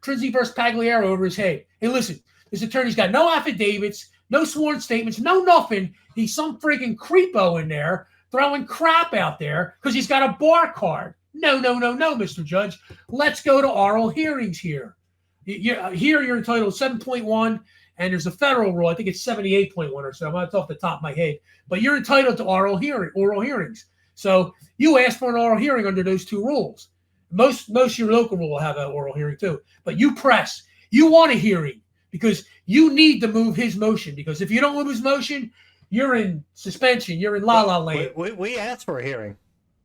Trinity versus Pagliaro over his head. Hey, listen, this attorney's got no affidavits, no sworn statements, no nothing. He's some freaking creepo in there throwing crap out there because he's got a bar card. No, Mr. Judge. Let's go to oral hearings here. Here you're entitled to 7.1, and there's a federal rule. I think it's 78.1 or so. It's off the top of my head. But you're entitled to oral hearings. So you ask for an oral hearing under those two rules. Most of your local rule will have an oral hearing too. But you press. You want a hearing because you need to move his motion. Because if you don't move his motion, you're in suspension. You're in la-la land. We asked for a hearing.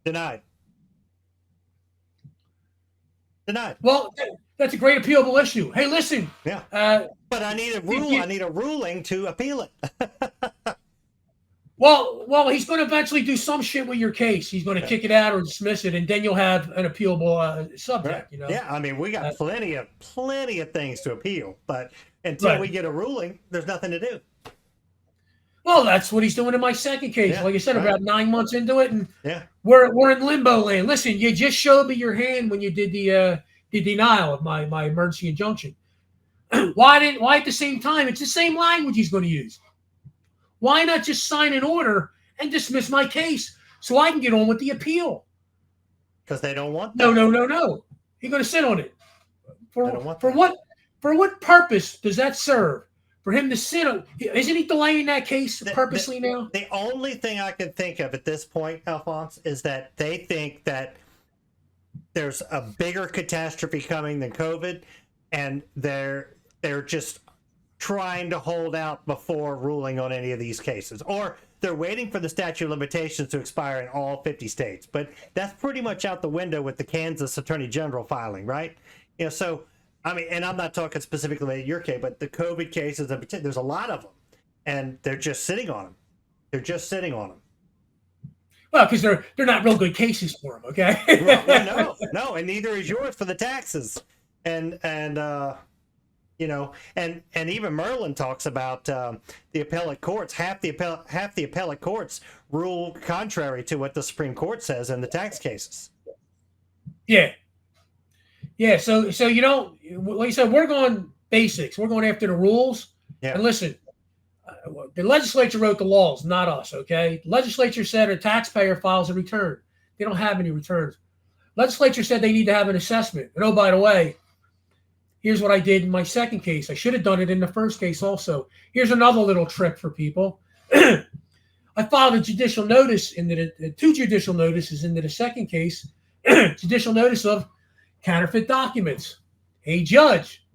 Denied. Well, that's a great appealable issue. Hey, listen. Yeah. But I need a rule. I need a ruling to appeal it. Well, he's going to eventually do some shit with your case. He's going to kick it out or dismiss it, and then you'll have an appealable subject. Right. You know. Yeah, I mean, we got plenty of things to appeal, but until we get a ruling, there's nothing to do. Well, that's what he's doing in my second case. Yeah, like I said, about 9 months into it, and yeah, we're in limbo land. Listen, you just showed me your hand when you did the denial of my emergency injunction. Why at the same time? It's the same language he's going to use. Why not just sign an order and dismiss my case so I can get on with the appeal? Because they don't want that. No. You're going to sit on it. For what purpose does that serve? For him to sit on? Isn't he delaying that case purposely now? The only thing I can think of at this point, Alphonse, is that they think that there's a bigger catastrophe coming than COVID, and they're just trying to hold out before ruling on any of these cases, or they're waiting for the statute of limitations to expire in all 50 states. But that's pretty much out the window with the Kansas Attorney General filing, right? You know, so I mean, and I'm not talking specifically about your case, but the COVID cases in particular, there's a lot of them, and they're just sitting on them. They're just sitting on them. Well, because they're not real good cases for them, okay? Well, no, and neither is yours for the taxes, and you know, and even Merlin talks about the appellate courts. Half the appellate courts rule contrary to what the Supreme Court says in the tax cases. Yeah. So you know, like you said, we're going basics. We're going after the rules. Yeah. And listen, the legislature wrote the laws, not us. Okay. The legislature said a taxpayer files a return. They don't have any returns. Legislature said they need to have an assessment. And oh, by the way, here's what I did in my second case. I should have done it in the first case also. Here's another little trick for people. I filed a judicial notice two judicial notices into the second case. Judicial notice of counterfeit documents. Hey, judge,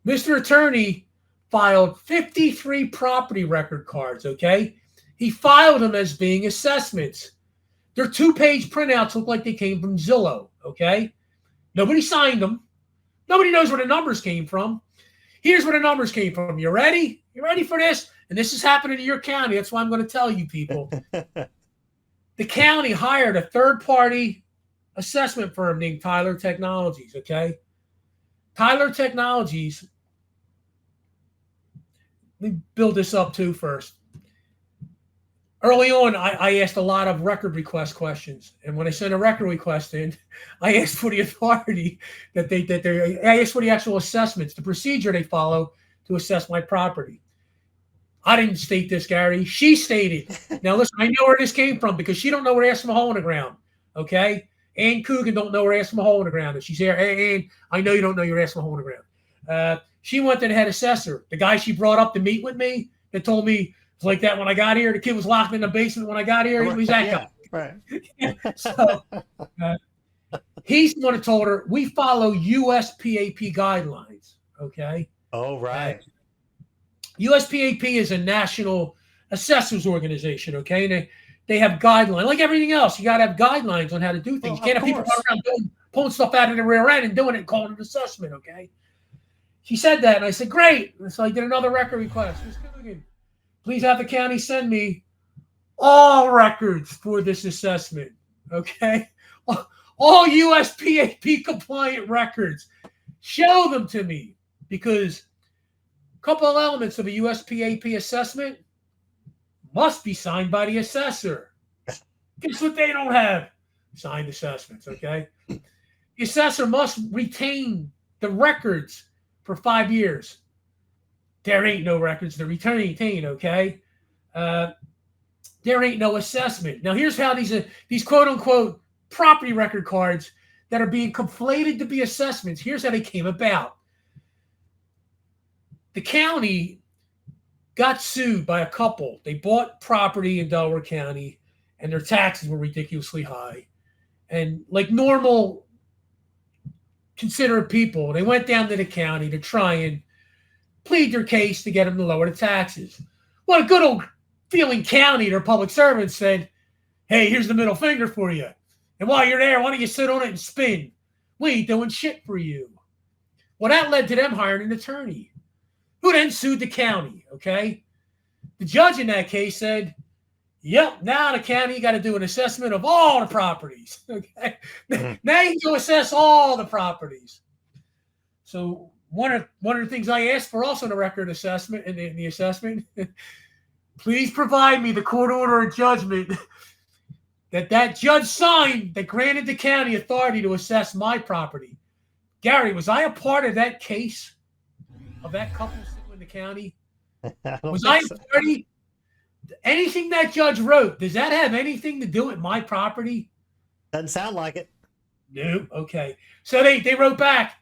Mr. Attorney filed 53 property record cards, okay? He filed them as being assessments. Their 2-page printouts look like they came from Zillow, okay? Nobody signed them. Nobody knows where the numbers came from. Here's where the numbers came from. You ready? You ready for this? And this is happening in your county. That's why I'm going to tell you people. The county hired a third-party assessment firm named Tyler Technologies, okay? Tyler Technologies, let me build this up too first. Early on, I asked a lot of record request questions. And when I sent a record request in, I asked for the authority I asked for the actual assessments, the procedure they follow to assess my property. I didn't state this, Gary. She stated. Now, listen, I know where this came from because she don't know where to ask from a hole in the ground, okay? Ann Coogan don't know where to ask from a hole in the ground. And she's here, hey, Ann, I know you don't know you're asking from a hole in the ground. She went to the head assessor, the guy she brought up to meet with me, that told me, it's like that when I got here. The kid was locked in the basement when I got here. He was that guy. Right. So he's the one that told her, we follow USPAP guidelines, okay? Oh, right. USPAP is a national assessors organization, okay? And they have guidelines. Like everything else, you got to have guidelines on how to do things. You can't have people running around pulling stuff out of the rear end and doing it and calling it an assessment, okay? She said that, and I said, great. And so I did another record request. Please have the county send me all records for this assessment, okay? All USPAP compliant records. Show them to me, because a couple of elements of a USPAP assessment must be signed by the assessor. Guess what they don't have? Signed assessments, okay? The assessor must retain the records for 5 years. There ain't no records to retain, okay? There ain't no assessment. Now, here's how these quote-unquote property record cards that are being conflated to be assessments, here's how they came about. The county got sued by a couple. They bought property in Delaware County, and their taxes were ridiculously high. And like normal considerate people, they went down to the county to try and plead their case to get them to lower the taxes. Well, a good old feeling county, their public servants said, hey, here's the middle finger for you. And while you're there, why don't you sit on it and spin? We ain't doing shit for you. Well, that led to them hiring an attorney who then sued the county, okay? The judge in that case said, yep, now the county got to do an assessment of all the properties, okay? Now you can assess all the properties. So one of the things I asked for also in the record assessment and the assessment, please provide me the court order of judgment that judge signed that granted the county authority to assess my property. Gary, was I a part of that case of that couple suing in the county? Was I a party? Anything that judge wrote, does that have anything to do with my property? Doesn't sound like it. No. Okay. So they wrote back,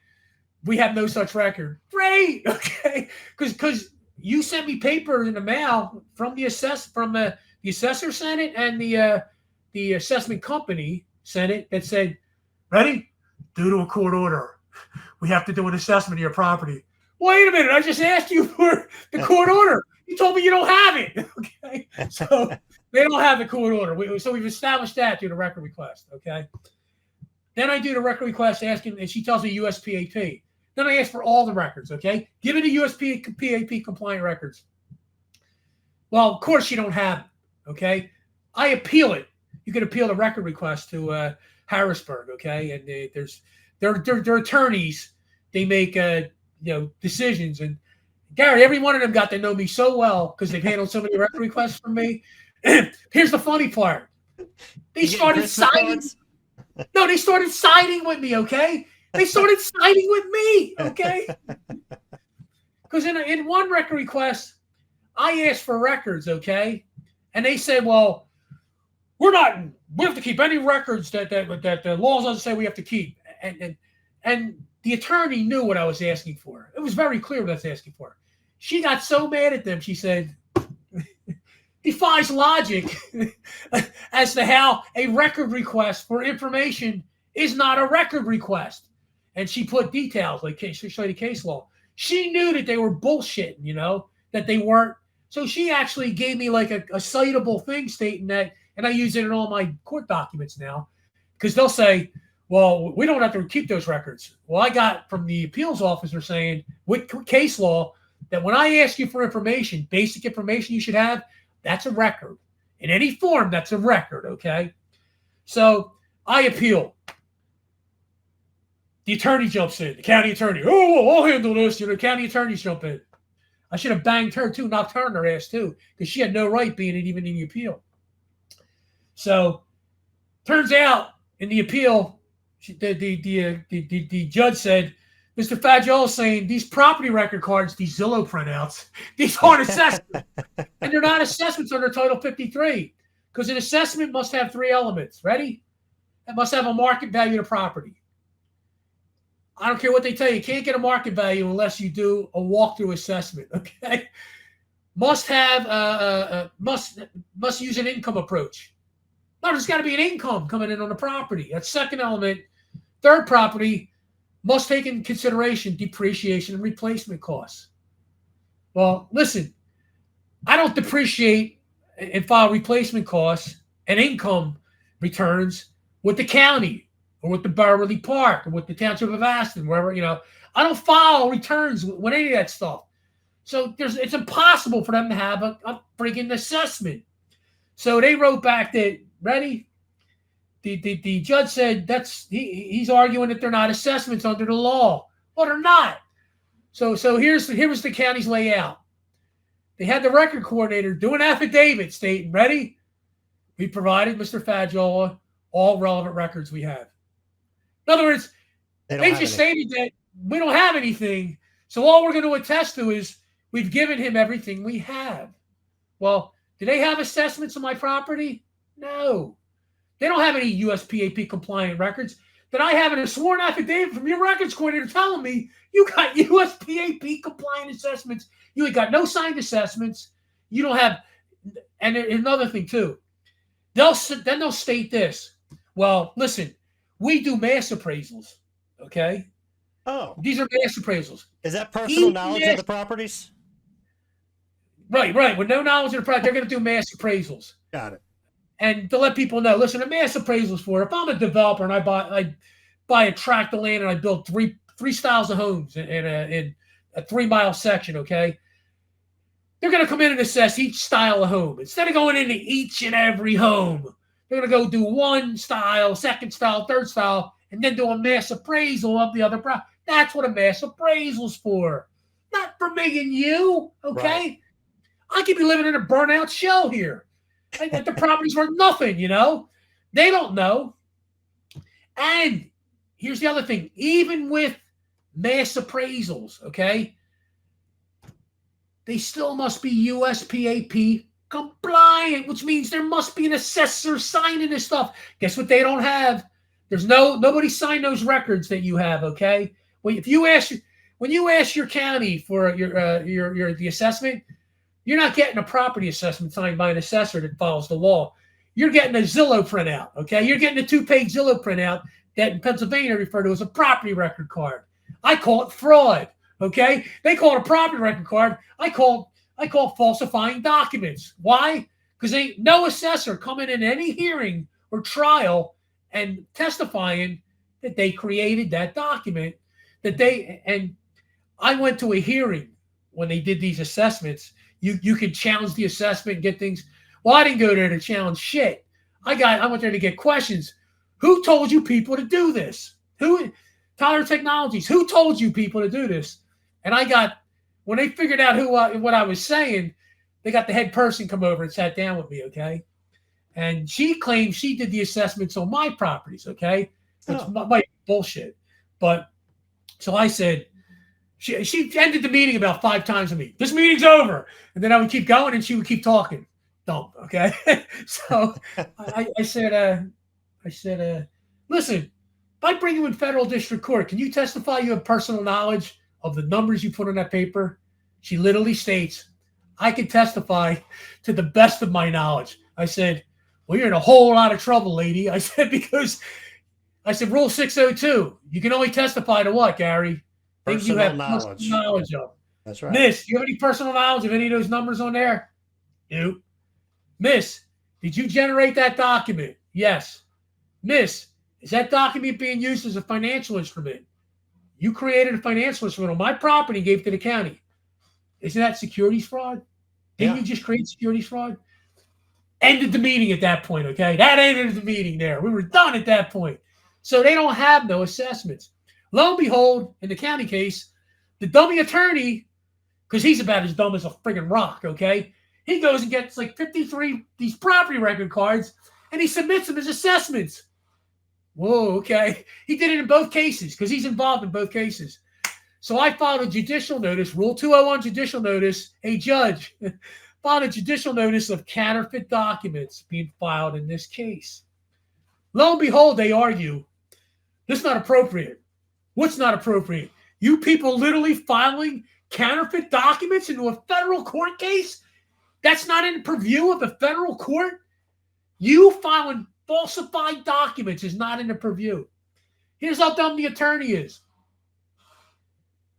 we have no such record. Great. Okay. Because you sent me paper in the mail from the assessor sent it, and the assessment company sent it that said, ready? Due to a court order, we have to do an assessment of your property. Wait a minute. I just asked you for the court order. You told me you don't have it. Okay. So they don't have the court order. So we've established that through the record request. Okay. Then I do the record request asking, and she tells me USPAP. Then I ask for all the records. Okay. Give me the USPAP compliant records. Well, of course you don't have it. Okay, I appeal it. You can appeal the record request to Harrisburg. Okay, and there's their attorneys. They make decisions. And Gary, every one of them got to know me so well because they've handled so many record requests from me. Here's the funny part: they started siding. No, they started siding with me. Okay, they started siding with me. Okay, because in one record request, I asked for records. Okay, and they said, "Well, we have to keep any records that the laws doesn't say we have to keep." And the attorney knew what I was asking for. It was very clear what I was asking for. She got so mad at them. She said, defies logic as to how a record request for information is not a record request. And she put details, like she showed the case law. She knew that they were bullshitting, that they weren't. So she actually gave me like a citable thing stating that, and I use it in all my court documents now, because they'll say, well, we don't have to keep those records. Well, I got from the appeals officer saying with case law that when I ask you for information, basic information you should have, that's a record. In any form, that's a record, okay? So I appeal. The attorney jumps in, the county attorney. Oh, I'll handle this. County attorneys jump in. I should have banged her too, knocked her in her ass too, because she had no right being even in the appeal. So turns out in the appeal, the judge said, Mr. Fagioli is saying these property record cards, these Zillow printouts, these aren't assessments. And they're not assessments under Title 53, because an assessment must have three elements. Ready? It must have a market value of property. I don't care what they tell you. You can't get a market value unless you do a walkthrough assessment, okay? Must have, must use an income approach. No, there's got to be an income coming in on the property. That's second element. Third, property must take into consideration depreciation and replacement costs. Well, listen, I don't depreciate and file replacement costs and income returns with the county or with the Beverly Park or with the Township of Aston, wherever, I don't file returns with any of that stuff. So it's impossible for them to have a freaking assessment. So they wrote back that, ready? The judge said he's arguing that they're not assessments under the law. Well, they're not. So here was the county's layout. They had the record coordinator do an affidavit stating, ready? We provided Mr. Fagioli all relevant records we have. In other words, they just stated that we don't have anything. So all we're going to attest to is we've given him everything we have. Well, do they have assessments of my property? No. They don't have any USPAP compliant records. That I have in a sworn affidavit from your records coordinator telling me you got USPAP compliant assessments. You ain't got no signed assessments. You don't have, and another thing too, they'll state this. Well, listen, we do mass appraisals, okay? Oh. These are mass appraisals. Is that personal knowledge of the properties? Right. With no knowledge of the property, they're going to do mass appraisals. Got it. And to let people know, listen, a mass appraisal is for, if I'm a developer and I buy a tract of land and I build three styles of homes in a 3-mile section, okay? They're going to come in and assess each style of home. Instead of going into each and every home, they're going to go do one style, second style, third style, and then do a mass appraisal of the other property. That's what a mass appraisal's for. Not for me and you, okay? Right. I could be living in a burnout shell here. And the property's worth nothing, They don't know. And here's the other thing. Even with mass appraisals, okay, they still must be USPAP compliant, which means there must be an assessor signing this stuff. Guess what they don't have? There's nobody signed those records that you have, okay? Well, when you ask your county for the assessment, you're not getting a property assessment signed by an assessor that follows the law. You're getting a Zillow printout, okay? You're getting a 2-page Zillow printout that in Pennsylvania referred to as a property record card. I call it fraud, okay? They call it a property record card. I call falsifying documents. Why? Because ain't no assessor coming in any hearing or trial and testifying that they created that document. And I went to a hearing when they did these assessments. you can challenge the assessment and get things. Well, I didn't go there to challenge shit. I went there to get questions. Who told you people to do this? Tyler Technologies, who told you people to do this? And when they figured out what I was saying, they got the head person come over and sat down with me, okay? And she claimed she did the assessments on my properties, okay? Which might be bullshit. But so I said, she ended the meeting about 5 times with me. This meeting's over. And then I would keep going and she would keep talking. Dumb, okay? So I said, listen, if I bring you in federal district court, can you testify you have personal knowledge of the numbers you put on that paper? She literally states, I can testify to the best of my knowledge. I said, well, you're in a whole lot of trouble, lady. I said, because Rule 602, you can only testify to what, Gary? Things you have personal knowledge of. That's right. Miss, do you have any personal knowledge of any of those numbers on there? No. Miss, did you generate that document? Yes. Miss, is that document being used as a financial instrument? You created a financial instrument on my property and gave it to the county. Isn't that securities fraud? Didn't you just create securities fraud? Ended the meeting at that point, okay? That ended the meeting there. We were done at that point. So they don't have no assessments. Lo and behold, in the county case, the dummy attorney, because he's about as dumb as a friggin' rock, okay? He goes and gets like 53 these property record cards, and he submits them as assessments. Whoa, okay. He did it in both cases because he's involved in both cases. So I filed a judicial notice, Rule 201 judicial notice. Hey, judge, filed a judicial notice of counterfeit documents being filed in this case. Lo and behold, they argue, this is not appropriate. What's not appropriate? You people literally filing counterfeit documents into a federal court case? That's not in purview of the federal court? You filing falsified documents is not in the purview. Here's how dumb the attorney is.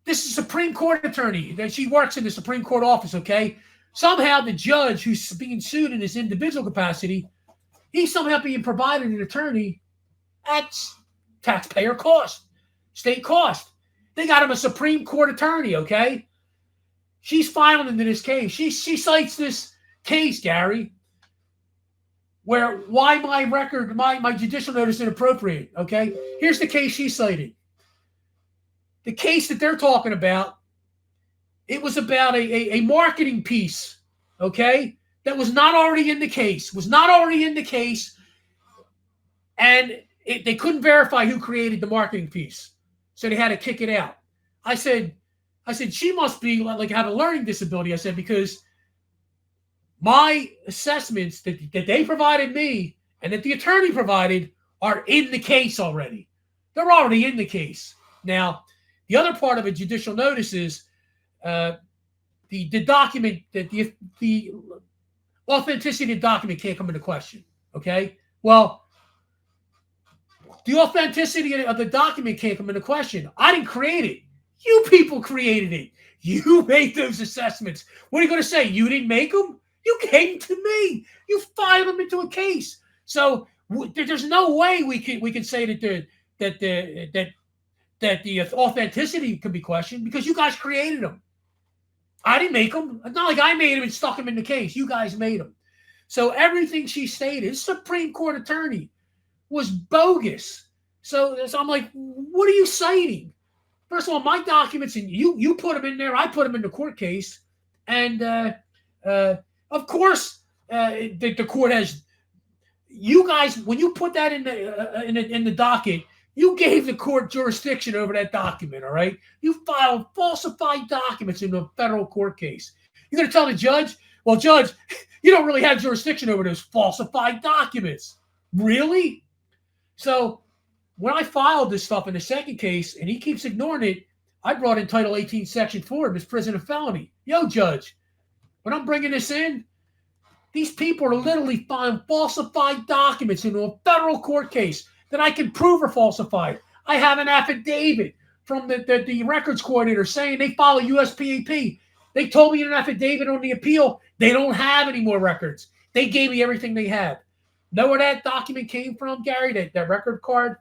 This is a Supreme Court attorney. That she works in the Supreme Court office, okay? Somehow the judge who's being sued in his individual capacity, he's somehow being provided an attorney at taxpayer cost, state cost. They got him a Supreme Court attorney, okay? She's filing into this case. She cites this case, Gary, why my judicial notice is inappropriate, okay? Here's the case she cited. The case that they're talking about, it was about a marketing piece, okay, that was not already in the case, and they couldn't verify who created the marketing piece, so they had to kick it out. I said, she must be like have a learning disability. I said, because my assessments that they provided me and that the attorney provided are in the case already. They're already in the case. Now, the other part of a judicial notice is the document, that the authenticity of the document can't come into question, okay? Well, the authenticity of the document can't come into question. I didn't create it. You people created it. You made those assessments. What are you going to say? You didn't make them? You came to me. You filed them into a case. So there's no way we can say that the authenticity can be questioned because you guys created them. I didn't make them. It's not like I made them and stuck them in the case. You guys made them. So everything she stated, Supreme Court attorney, was bogus. So I'm like, what are you citing? First of all, my documents, and you put them in there. I put them in the court case. And of course, the court has, you guys, when you put that in the docket, you gave the court jurisdiction over that document, all right? You filed falsified documents in a federal court case. You're going to tell the judge, well, judge, you don't really have jurisdiction over those falsified documents. Really? So when I filed this stuff in the second case, and he keeps ignoring it, I brought in Title 18, Section 4, misprision of felony. Yo, judge, when I'm bringing this in, these people are literally filing falsified documents into a federal court case that I can prove are falsified. I have an affidavit from the records coordinator saying they follow USPAP. They told me in an affidavit on the appeal they don't have any more records. They gave me everything they have. Know where that document came from, Gary? That record card?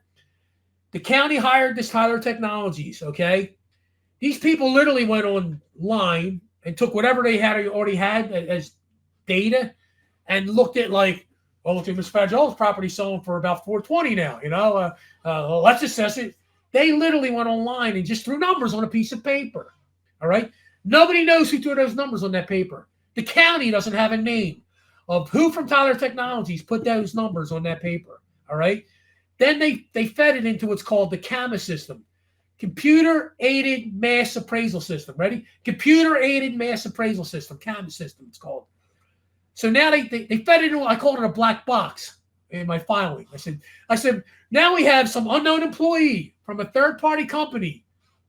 The county hired this Tyler Technologies, okay? These people literally went online and took whatever they already had as data and looked at like, well, look at Mr. Fagiola's property selling for about $420 now. Well, let's assess it. They literally went online and just threw numbers on a piece of paper. All right. Nobody knows who threw those numbers on that paper. The county doesn't have a name of who from Tyler Technologies put those numbers on that paper. All right. Then they fed it into what's called the CAMA system, Computer Aided Mass Appraisal System. Ready? Computer Aided Mass Appraisal System, CAMA system, it's called. So now they fed it into, I called it a black box in my filing. I said, now we have some unknown employee from a third-party company,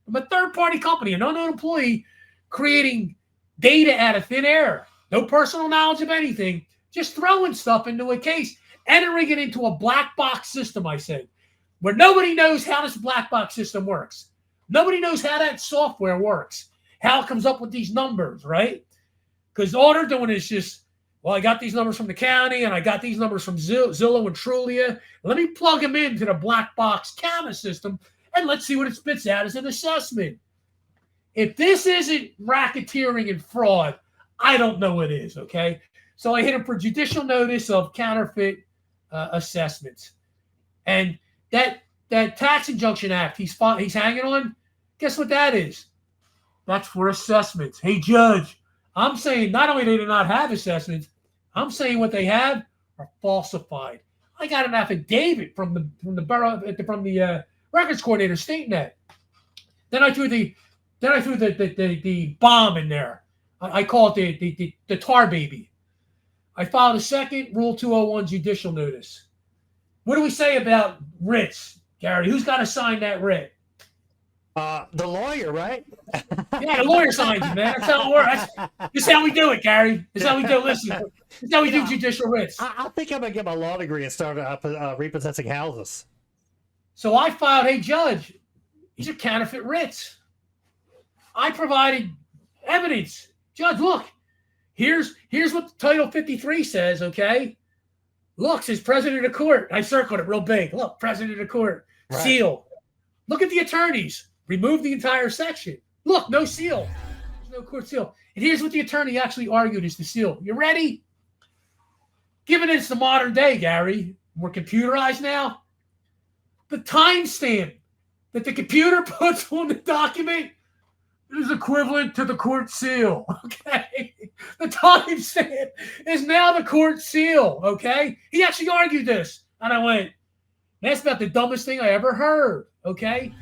an unknown employee creating data out of thin air, no personal knowledge of anything, just throwing stuff into a case, entering it into a black box system, I said, where nobody knows how this black box system works. Nobody knows how that software works, how it comes up with these numbers, right? Because all they're doing is just, well, I got these numbers from the county and I got these numbers from Zillow and Trulia. Let me plug them into the black box CAMA system and let's see what it spits out as an assessment. If this isn't racketeering and fraud, I don't know what is, okay? So I hit him for judicial notice of counterfeit assessments. And that Tax Injunction Act he's hanging on, guess what that is? That's for assessments. Hey, Judge, I'm saying not only do they not have assessments, I'm saying what they have are falsified. I got an affidavit from the borough from the records coordinator stating that. Then I threw the bomb in there. I call it the tar baby. I filed a second Rule 201 judicial notice. What do we say about writs, Gary? Who's got to sign that writ? The lawyer, right? Yeah, the lawyer signs it, man. That's how it works. This is how we do it, Gary. This is how we do it. Listen, this is how we do judicial writs. I think I'm going to get my law degree and start repossessing houses. So I filed, hey, Judge, these are counterfeit writs. I provided evidence. Judge, look, here's what Title 53 says, okay? Look, says President of Court. I circled it real big. Look, President of Court. Right. Seal. Look at the attorneys. Remove the entire section. Look, no seal. There's no court seal. And here's what the attorney actually argued is the seal. You ready? Given it's the modern day, Gary, we're computerized now. The timestamp that the computer puts on the document is equivalent to the court seal. Okay? The timestamp is now the court seal. Okay? He actually argued this. And I went, that's about the dumbest thing I ever heard. Okay?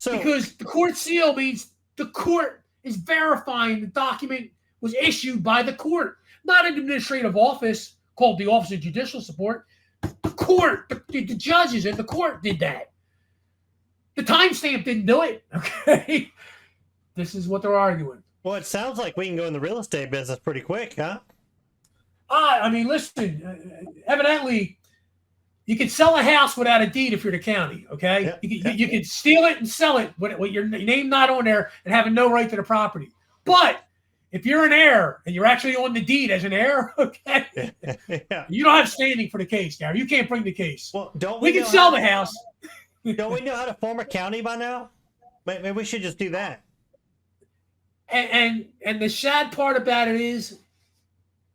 So, because the court seal means the court is verifying the document was issued by the court, not an administrative office called the Office of Judicial Support. The court, the judges in the court did that. The timestamp didn't do it. Okay? This is what they're arguing. Well, it sounds like we can go in the real estate business pretty quick, huh? I mean, listen, evidently, you can sell a house without a deed if you're the county, okay? Yeah, you can steal it and sell it with your name not on there and having no right to the property. But if you're an heir and you're actually on the deed as an heir, okay, yeah. You don't have standing for the case, Gary. You can't bring the case. Well, we can sell the house. Don't we know how to form a county by now? Maybe we should just do that. And the sad part about it is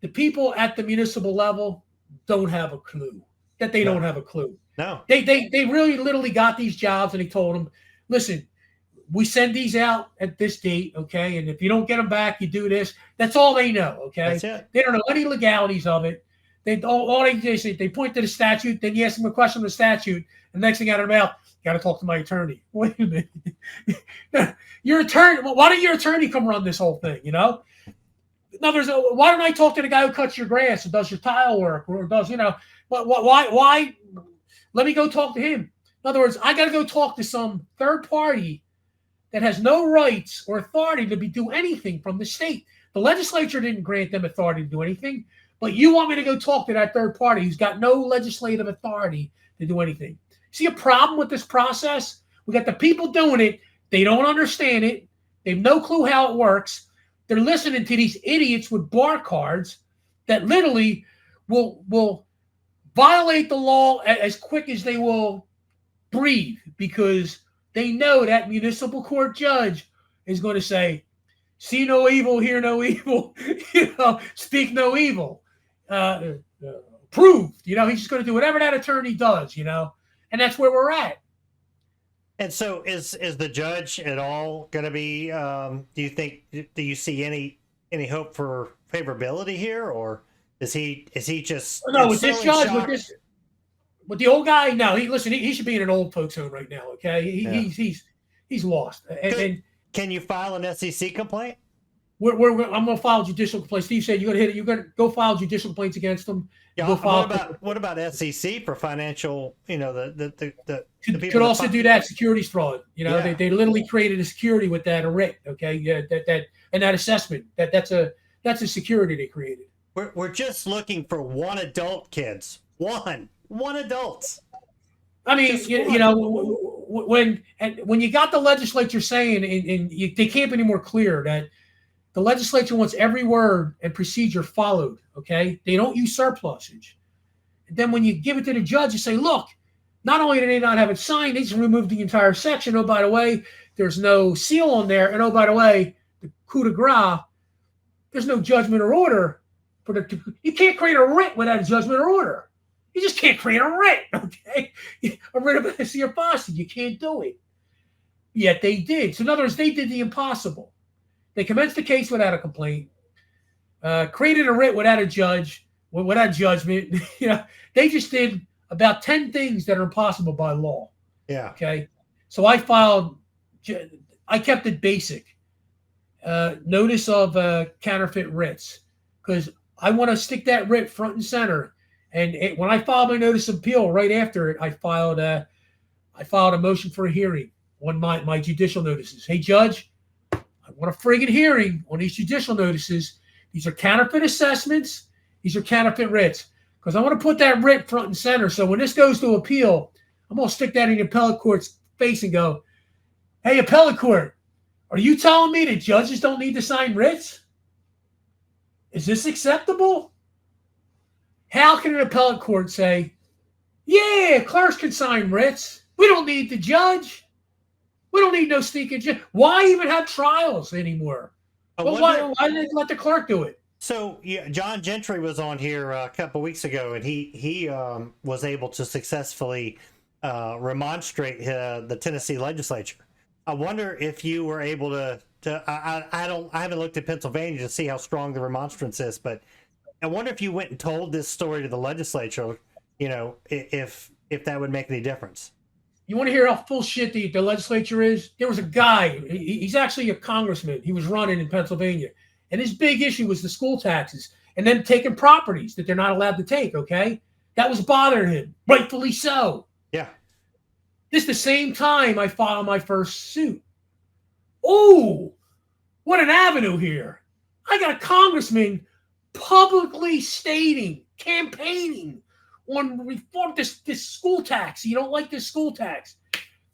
the people at the municipal level don't have a clue. They don't have a clue. No. They really literally got these jobs and they told them, listen, we send these out at this date, okay? And if you don't get them back, you do this. That's all they know, okay? That's it. They don't know any legalities of it. All they say, they point to the statute, then you ask them a question on the statute, and next thing out of their mouth, got to talk to my attorney. Wait a minute. Your attorney, why don't your attorney come run this whole thing, you know? In other words, why don't I talk to the guy who cuts your grass or does your tile work or does, why? Let me go talk to him. In other words, I got to go talk to some third party that has no rights or authority to do anything from the state. The legislature didn't grant them authority to do anything, but you want me to go talk to that third party who's got no legislative authority to do anything. See a problem with this process? We got the people doing it. They don't understand it. They have no clue how it works. They're listening to these idiots with bar cards that literally will violate the law as quick as they will breathe because they know that municipal court judge is going to say, see no evil, hear no evil, speak no evil. Proved, he's just going to do whatever that attorney does, and that's where we're at. And so is the judge at all going to be, do you see any hope for favorability here, or is he just no, with this judge, with the old guy? No, he should be in an old folks home right now. Okay. He's lost. And can you file an SEC complaint? I'm going to file judicial complaints. Steve said you're going to go file judicial complaints against them. Yeah. What about SEC for financial? The people could also do that, securities fraud. Yeah. They literally created a security with that, a writ. Okay, yeah, that assessment that's a security they created. We're just looking for one adult, kids. One adult. I mean, when you got the legislature saying, and they can't be any more clear that the legislature wants every word and procedure followed, okay? They don't use surplusage. And then when you give it to the judge, you say, look, not only do they not have it signed, they just removed the entire section. Oh, by the way, there's no seal on there. And oh, by the way, the coup de grace, there's no judgment or order. You can't create a writ without a judgment or order. You just can't create a writ, okay? A writ of a apostasy. You can't do it. Yet they did. So in other words, they did the impossible. They commenced the case without a complaint, created a writ without a judge, without judgment. They just did about 10 things that are impossible by law. Yeah. Okay. So I kept it basic. Notice of counterfeit writs, because I want to stick that writ front and center. And when I filed my notice of appeal, right after it, I filed a motion for a hearing on my judicial notices. Hey, Judge, I want a friggin' hearing on these judicial notices. These are counterfeit assessments. These are counterfeit writs. Because I want to put that writ front and center. So when this goes to appeal, I'm going to stick that in the appellate court's face and go, hey, appellate court, are you telling me that judges don't need to sign writs? Is this acceptable? How can an appellate court say, yeah, clerks can sign writs. We don't need the judge. We don't need no stinking judge. Why even have trials anymore? Why did they let the clerk do it? So John Gentry was on here a couple of weeks ago, and he was able to successfully remonstrate the Tennessee legislature. I wonder if you were able to. I haven't looked at Pennsylvania to see how strong the remonstrance is, but I wonder if you went and told this story to the legislature. If that would make any difference. You want to hear how full shit the legislature is? There was a guy, he's actually a congressman. He was running in Pennsylvania. And his big issue was the school taxes and them taking properties that they're not allowed to take, okay? That was bothering him, rightfully so. Yeah. This the same time I filed my first suit. Oh, what an avenue here. I got a congressman publicly stating, campaigning on reform this school tax. You don't like this school tax?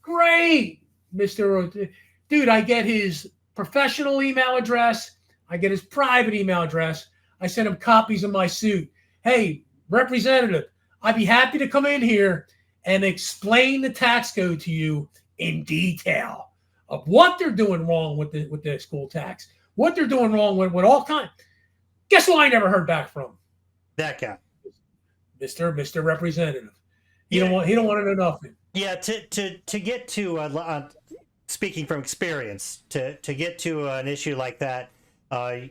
Great, Mr. Dude, I get his professional email address. I get his private email address. I send him copies of my suit. Hey, representative, I'd be happy to come in here and explain the tax code to you in detail of what they're doing wrong with the school tax, what they're doing wrong with all kinds. Guess who I never heard back from? That guy. Mr. Representative. He don't want to know nothing. Yeah, to get to speaking from experience, to get to an issue like that,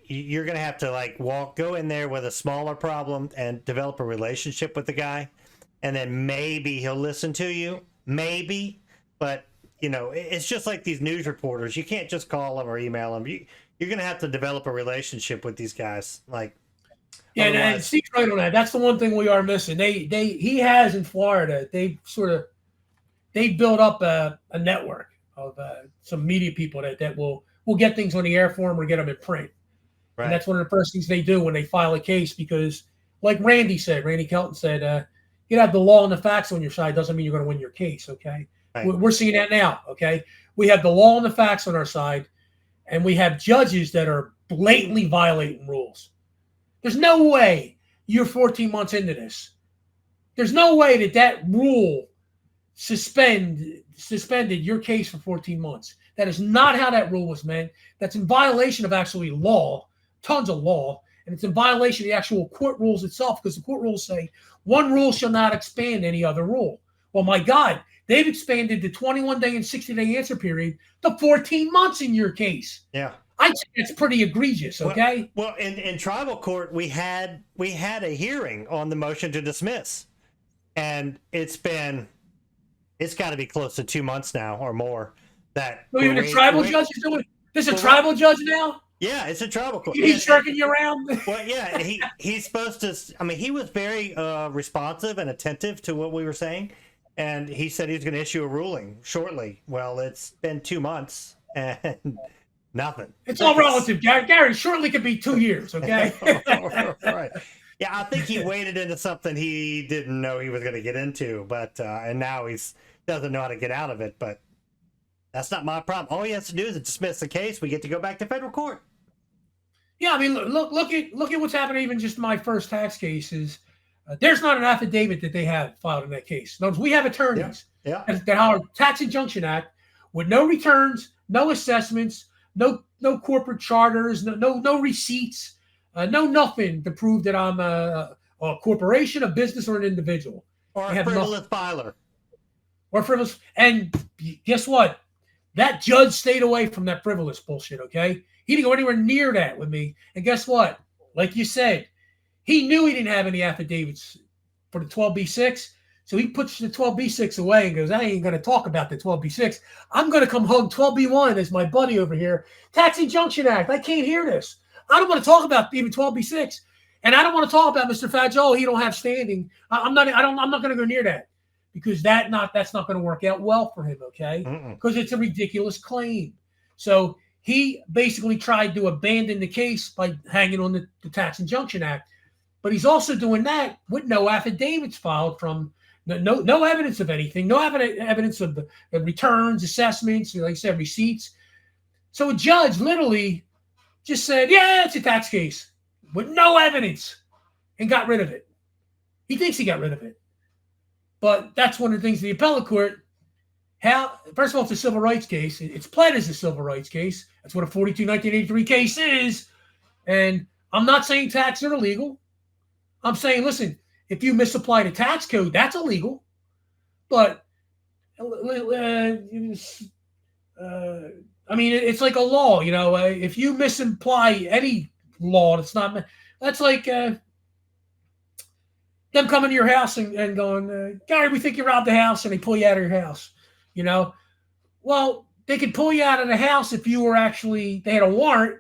you're gonna have to go in there with a smaller problem and develop a relationship with the guy, and then maybe he'll listen to you, maybe. But it's just like these news reporters. You can't just call them or email them. You're gonna have to develop a relationship with these guys, Yeah, and Steve's right on that. That's the one thing we are missing. He has in Florida. They built up a network of some media people that will get things on the air for them or get them in print. Right. And that's one of the first things they do when they file a case, because, like Randy Kelton said, you have the law and the facts on your side doesn't mean you're going to win your case. Okay, right. We're seeing that now. Okay, we have the law and the facts on our side, and we have judges that are blatantly violating rules. There's no way you're 14 months into this. There's no way that rule suspended your case for 14 months. That is not how that rule was meant. That's in violation of actually law, tons of law, and it's in violation of the actual court rules itself, because the court rules say one rule shall not expand any other rule. Well, my God, they've expanded the 21-day and 60-day answer period to 14 months in your case. Yeah. I think it's pretty egregious, okay? Well, in tribal court, we had a hearing on the motion to dismiss, and it's got to be close to 2 months now or more. So even a tribal judge is doing it? There's a tribal judge now? Yeah, it's a tribal court. He's jerking you around? Well, yeah, he's supposed to. I mean, he was very responsive and attentive to what we were saying, and he said he was going to issue a ruling shortly. Well, it's been 2 months and nothing. It's all relative, Gary. Shortly could be 2 years, okay? Right. Yeah, I think he waded into something he didn't know he was going to get into, but and now he's doesn't know how to get out of it. But that's not my problem. All he has to do is dismiss the case. We get to go back to federal court. Yeah, I mean, look at what's happening. Even just my first tax cases, there's not an affidavit that they have filed in that case. Notice we have attorneys that are Tax Injunction Act with no returns, no assessments, no corporate charters, no receipts, no nothing to prove that I'm a corporation, a business, or an individual. Or a frivolous filer. Or frivolous. And guess what? That judge stayed away from that frivolous bullshit, okay? He didn't go anywhere near that with me. And guess what? Like you said, he knew he didn't have any affidavits for the 12B6. So he puts the 12B6 away and goes, I ain't going to talk about the 12B6. I'm going to come hug 12B1 as my buddy over here. Tax Injunction Act. I can't hear this. I don't want to talk about even 12B6. And I don't want to talk about Mr. Fagio. He don't have standing. I'm not going to go near that, because that's not going to work out well for him, okay? Because it's a ridiculous claim. So he basically tried to abandon the case by hanging on the Tax Injunction Act. But he's also doing that with no affidavits filed from no evidence of anything, no evidence of the returns, assessments, like I said, receipts. So a judge literally just said, yeah, it's a tax case with no evidence, and got rid of it. He thinks he got rid of it. But that's one of the things the appellate court, first of all, it's a civil rights case. It's pled as a civil rights case. That's what a 42-1983 case is. And I'm not saying taxes are illegal. I'm saying, listen, if you misapply the tax code, that's illegal. But, I mean, it's like a law, you know. If you misimply any law, that's like them coming to your house and going, Gary, we think you robbed the house, and they pull you out of your house, you know. Well, they could pull you out of the house if you were they had a warrant,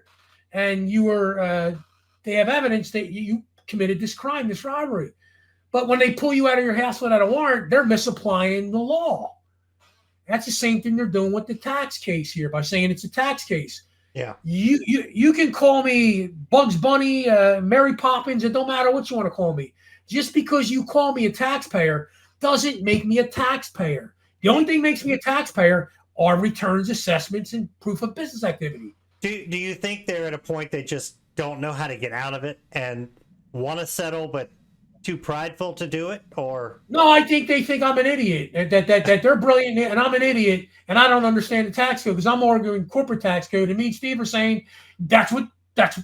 and you were, they have evidence that you committed this crime, this robbery. But when they pull you out of your house without a warrant, they're misapplying the law. That's the same thing they're doing with the tax case here by saying it's a tax case. Yeah. You can call me Bugs Bunny, Mary Poppins. It don't matter what you want to call me. Just because you call me a taxpayer doesn't make me a taxpayer. The only thing that makes me a taxpayer are returns, assessments, and proof of business activity. Do you think they're at a point they just don't know how to get out of it and want to settle, but too prideful to do it? Or no, I think they think I'm an idiot, that they're brilliant and I'm an idiot and I don't understand the tax code because I'm arguing corporate tax code, and me and Steve are saying that's what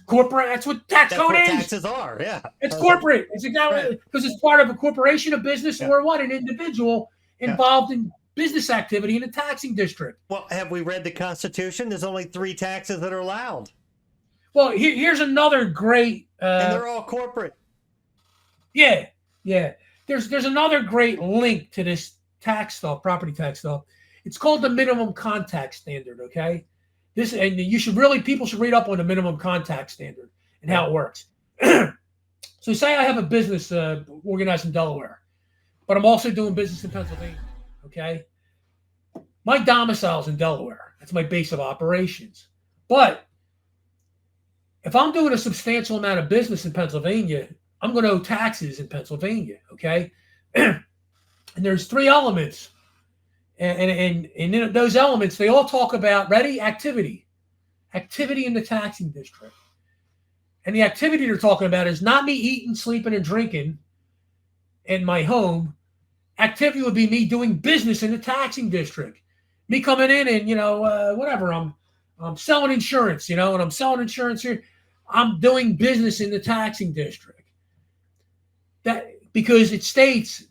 corporate, that's what tax code is. Taxes are, yeah. It's corporate. It's exactly because it's part of a corporation, a business, or what, an individual involved in business activity in a taxing district. Well, have we read the Constitution? There's only 3 taxes that are allowed. Well, here's another great and they're all corporate. Yeah. There's another great link to this tax stuff, property tax stuff. It's called the minimum contact standard, okay? People should read up on the minimum contact standard and how it works. So say I have a business organized in Delaware, but I'm also doing business in Pennsylvania, okay? My domicile's in Delaware. That's my base of operations. But if I'm doing a substantial amount of business in Pennsylvania, I'm going to owe taxes in Pennsylvania, okay? And there's 3 elements. And in those elements, they all talk about, ready? Activity in the taxing district. And the activity they're talking about is not me eating, sleeping, and drinking in my home. Activity would be me doing business in the taxing district. Me coming in and, whatever, I'm selling insurance, and I'm selling insurance here. I'm doing business in the taxing district. That because it states,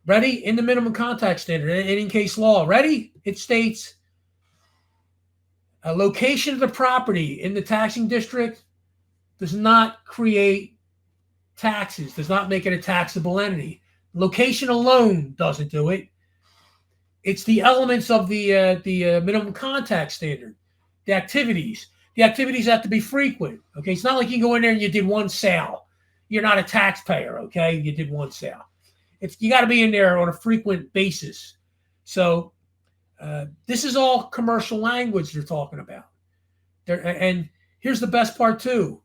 ready, in the minimum contact standard, and in case law, ready, it states a location of the property in the taxing district does not create taxes, does not make it a taxable entity. Location alone doesn't do it. It's the elements of the minimum contact standard, the activities. The activities have to be frequent. Okay, it's not like you go in there and you did one sale. You're not a taxpayer. Okay, you did one sale. You got to be in there on a frequent basis. So this is all commercial language they're talking about. And here's the best part too.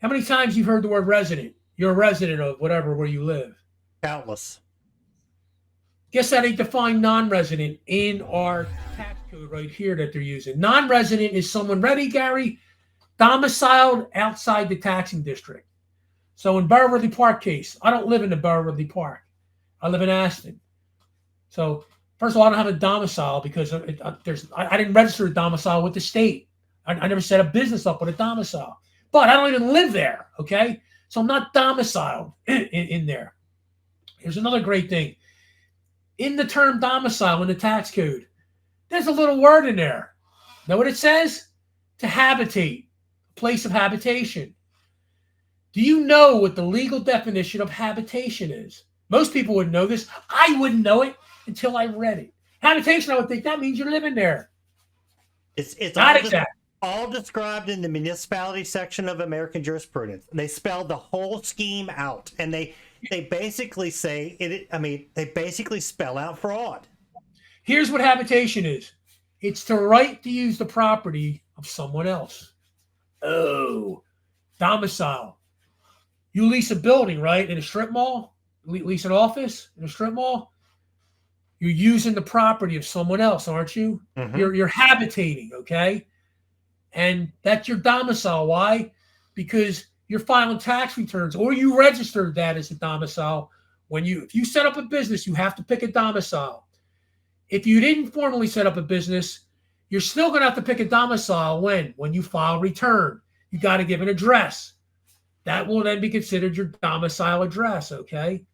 How many times you've heard the word resident? You're a resident of whatever where you live. Countless. Guess that ain't defined non-resident in our tax code right here that they're using. Non-resident is someone, ready, Gary, domiciled outside the taxing district. So in Burworthy Park case, I don't live in the Burworthy Park. I live in Aston. So first of all, I don't have a domicile because I didn't register a domicile with the state. I never set a business up with a domicile. But I don't even live there, okay? So I'm not domiciled in there. Here's another great thing. In the term domicile in the tax code, there's a little word in there. Know what it says? To habitate, a place of habitation. Do you know what the legal definition of habitation is? Most people wouldn't know this. I wouldn't know it until I read it. Habitation, I would think that means you're living there. It's not exact. All described in the municipality section of American jurisprudence. They spell the whole scheme out, and they basically say it. I mean, they basically spell out fraud. Here's what habitation is. It's the right to use the property of someone else. Oh, domicile. You lease a building, right, in a strip mall? Lease an office in a strip mall? You're using the property of someone else, aren't you? Mm-hmm. You're habitating, okay? And that's your domicile. Why? Because you're filing tax returns, or you registered that as a domicile. If you set up a business, you have to pick a domicile. If you didn't formally set up a business, you're still going to have to pick a domicile when you file return. You got to give an address. That will then be considered your domicile address, okay?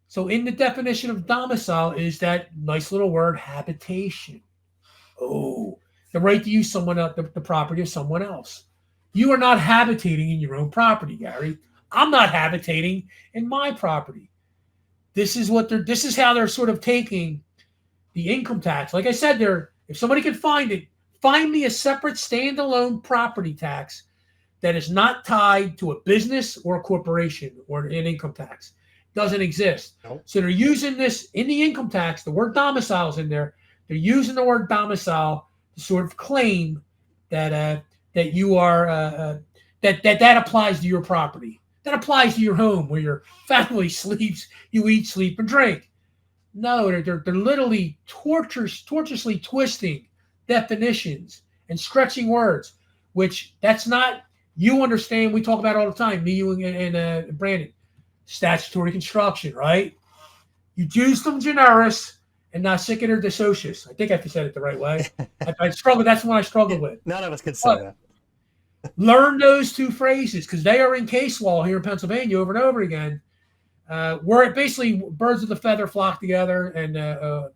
So in the definition of domicile is that nice little word, habitation. Oh, the right to use the property of someone else. You are not habitating in your own property, Gary. I'm not habitating in my property. This is how they're sort of taking the income tax. Like I said, if somebody can find it, find me a separate standalone property tax that is not tied to a business or a corporation or an income tax. Doesn't exist. Nope. So they're using this in the income tax. The word domicile is in there. They're using the word domicile to sort of claim that you are that applies to your property. That applies to your home where your family sleeps, you eat, sleep, and drink. No, they're literally tortuously twisting definitions and stretching words, which that's not. You understand, we talk about it all the time, me, you, and Brandon. Statutory construction, right? You use them generis and not sequitur de socius. I think I said it the right way. I struggle. That's what I struggle with. None of us can say that. Learn those two phrases because they are in case law here in Pennsylvania over and over again, where it basically birds of the feather flock together, and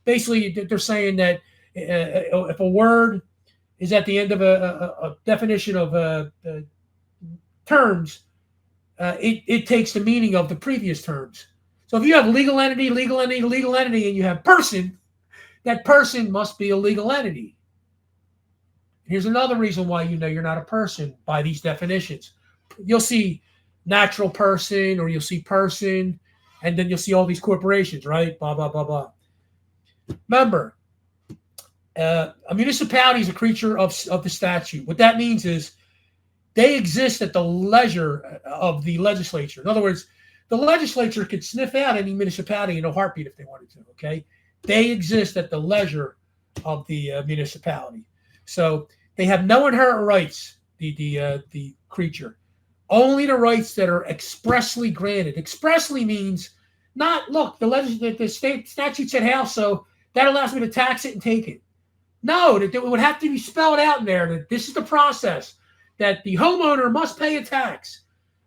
basically they're saying that if a word is at the end of a definition of terms, it takes the meaning of the previous terms. So if you have legal entity, and you have person, that person must be a legal entity. Here's another reason why you know you're not a person by these definitions. You'll see natural person, or you'll see person, and then you'll see all these corporations, right? Blah, blah, blah, blah. Remember, a municipality is a creature of the statute. What that means is they exist at the leisure of the legislature. In other words, the legislature could sniff out any municipality in a heartbeat if they wanted to, okay? They exist at the leisure of the municipality. So they have no inherent rights, the creature. Only the rights that are expressly granted. Expressly means not, look, the state statute said how, so that allows me to tax it and take it. No, that it would have to be spelled out in there that this is the process, that the homeowner must pay a tax,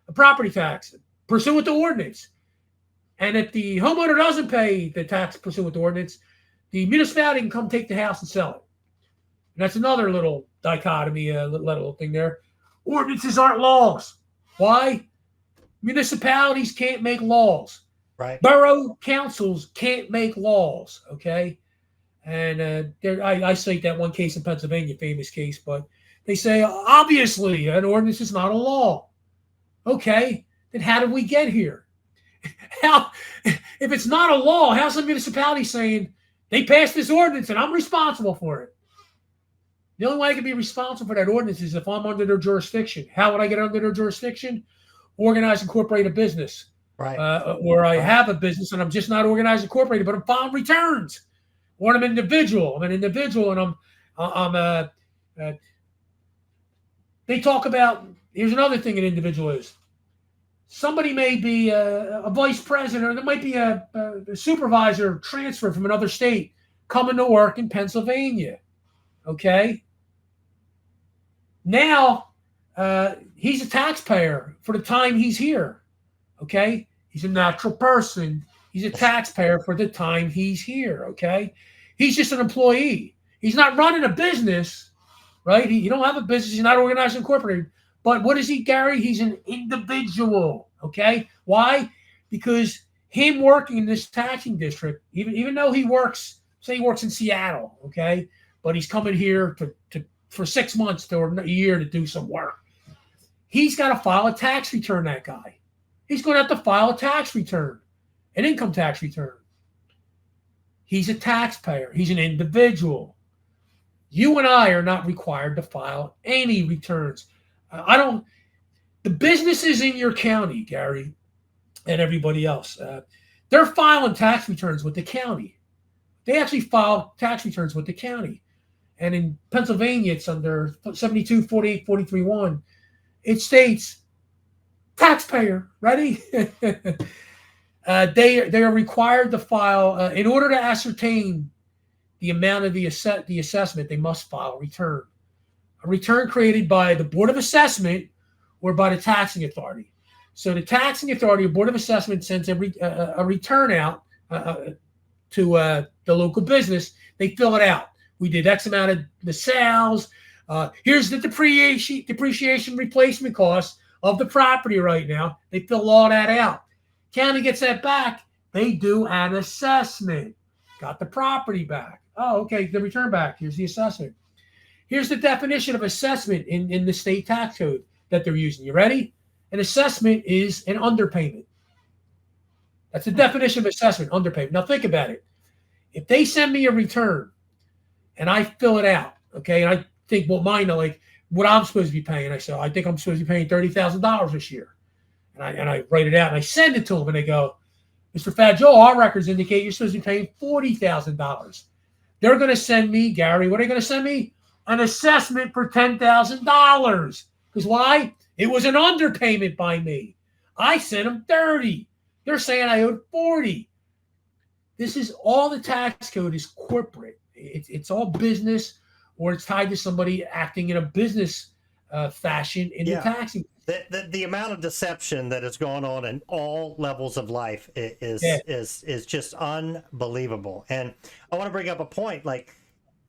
a property tax, pursuant to ordinance. And if the homeowner doesn't pay the tax pursuant to ordinance, the municipality can come take the house and sell it. And that's another little dichotomy, little thing there. Ordinances aren't laws. Why? Municipalities can't make laws. Right. Borough councils can't make laws. Okay. And I cite that one case in Pennsylvania, famous case, but they say, obviously, an ordinance is not a law. Okay. Then how did we get here? How, if it's not a law, how's the municipality saying they passed this ordinance and I'm responsible for it? The only way I can be responsible for that ordinance is if I'm under their jurisdiction. How would I get under their jurisdiction? Organize, incorporate a business. Right. Or I have a business and I'm just not organized, incorporated, but I'm filing returns. Or I'm an individual. I'm an individual, and they talk about. Here's another thing an individual is. Somebody may be a vice president, or there might be a supervisor transferred from another state coming to work in Pennsylvania. Okay. Now he's a taxpayer for the time he's here. Okay. He's a natural person. He's a taxpayer for the time he's here. Okay. He's just an employee. He's not running a business, right? You don't have a business. He's not organized and incorporated. But what is he, Gary? He's an individual. Okay. Why? Because him working in this taxing district, even though he works, say he works in Seattle, okay, but he's coming here for 6 months to a year to do some work. He's got to file a tax return, that guy. He's going to have to file a tax return, an income tax return. He's a taxpayer. He's an individual. You and I are not required to file any returns. The businesses in your county, Gary, and everybody else, they're filing tax returns with the county. They actually file tax returns with the county. And in Pennsylvania, it's under 72, 48, 43-1. It states, taxpayer, ready? They are required to file, in order to ascertain the amount of the assessment, they must file a return. A return created by the Board of Assessment or by the taxing authority. So the taxing authority or Board of Assessment sends a return out to the local business. They fill it out. We did X amount of the sales. Here's the depreciation replacement cost of the property right now. They fill all that out. County gets that back. They do an assessment. Got the property back. Oh, okay, the return back. Here's the assessment. Here's the definition of assessment in the state tax code that they're using. You ready? An assessment is an underpayment. That's the definition of assessment, underpayment. Now think about it. If they send me a return and I fill it out, okay, and I think, well, mine are like what I'm supposed to be paying. I say, I think I'm supposed to be paying $30,000 this year. And I write it out and I send it to them and they go, Mr. Fadjoe, our records indicate you're supposed to be paying $40,000. They're going to send me, Gary, what are they going to send me? An assessment for $10,000. Because why? It was an underpayment by me. I sent them 30. They're saying I owed 40. This is all the tax code is corporate. It's all business, or it's tied to somebody acting in a business fashion in the taxing. The amount of deception that is going on in all levels of life is just unbelievable. And I want to bring up a point, like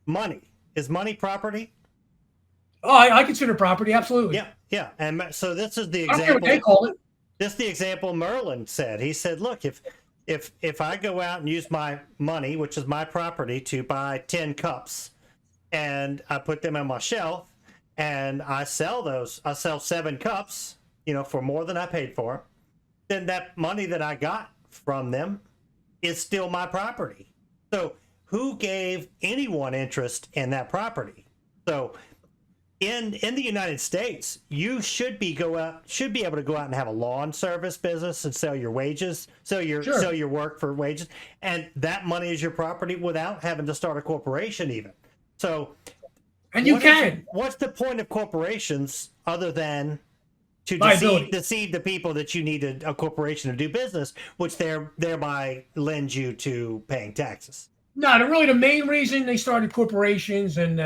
money. Is money property? Oh, I consider property, absolutely. Yeah. And so this is the I don't example. care what they call it. This is the example Merlin said. He said, look, if I go out and use my money, which is my property, to buy 10 cups, and I put them on my shelf, and I sell 7 cups, for more than I paid for, then that money that I got from them is still my property. So who gave anyone interest in that property? So in the United States, you should be able to go out and have a lawn service business and sell your wages, sell your work for wages, and that money is your property without having to start a corporation even. So, and you can. What's the point of corporations other than to deceive the people that you need a corporation to do business, which thereby lends you to paying taxes? No, the main reason they started corporations, and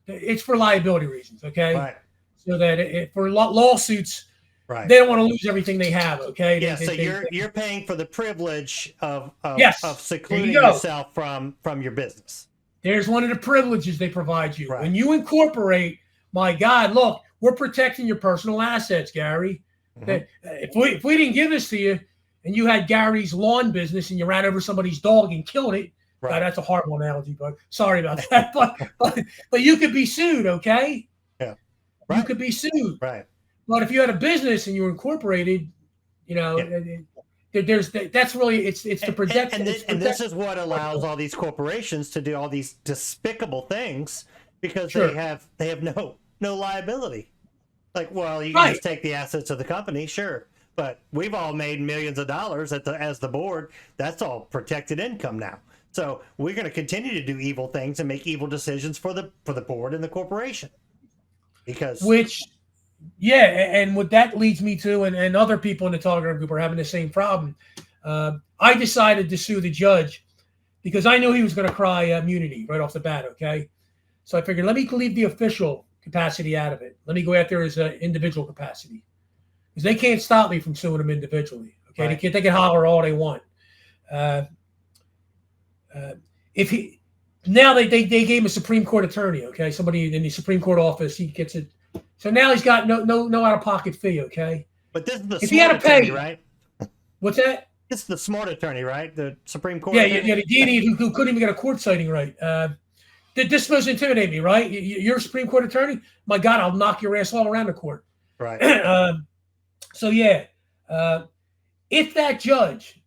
it's for liability reasons, okay? Right. So that for lawsuits, Right. they don't want to lose everything they have, okay? Yeah. So you're paying for the privilege of yes, secluding there you go. yourself from your business. There's one of the privileges they provide you. Right. When you incorporate, my God, look, we're protecting your personal assets, Gary. That if we didn't give this to you, and you had Gary's lawn business and you ran over somebody's dog and killed it, Right. God, that's a horrible analogy, but sorry about that. but you could be sued, okay? Yeah. Right. You could be sued. Right. But if you had a business and you were incorporated, you know, that's really it's to protect. And this is what allows all these corporations to do all these despicable things, because they have no liability. Like, well, you can just take the assets of the company, sure, but we've all made millions of dollars as the board. That's all protected income now. So we're going to continue to do evil things and make evil decisions for the board and the corporation. Because and what that leads me to, and other people in the Telegram group are having the same problem. I decided to sue the judge because I knew he was going to cry immunity right off the bat. Okay, so I figured, let me leave the official capacity out of it. Let me go after his individual capacity, because they can't stop me from suing him individually. Okay, right. They can holler all they want. If he now they gave him a Supreme Court attorney. Okay, somebody in the Supreme Court office, he gets it. So now he's got no out of pocket fee. Okay, but this is the if he had to pay, right? What's that? It's the smart attorney, right? The Supreme Court. Yeah, the D&E who couldn't even get a court citing right. This supposed to intimidate me, right? You're a Supreme Court attorney. My God, I'll knock your ass all around the court. Right. If that judge,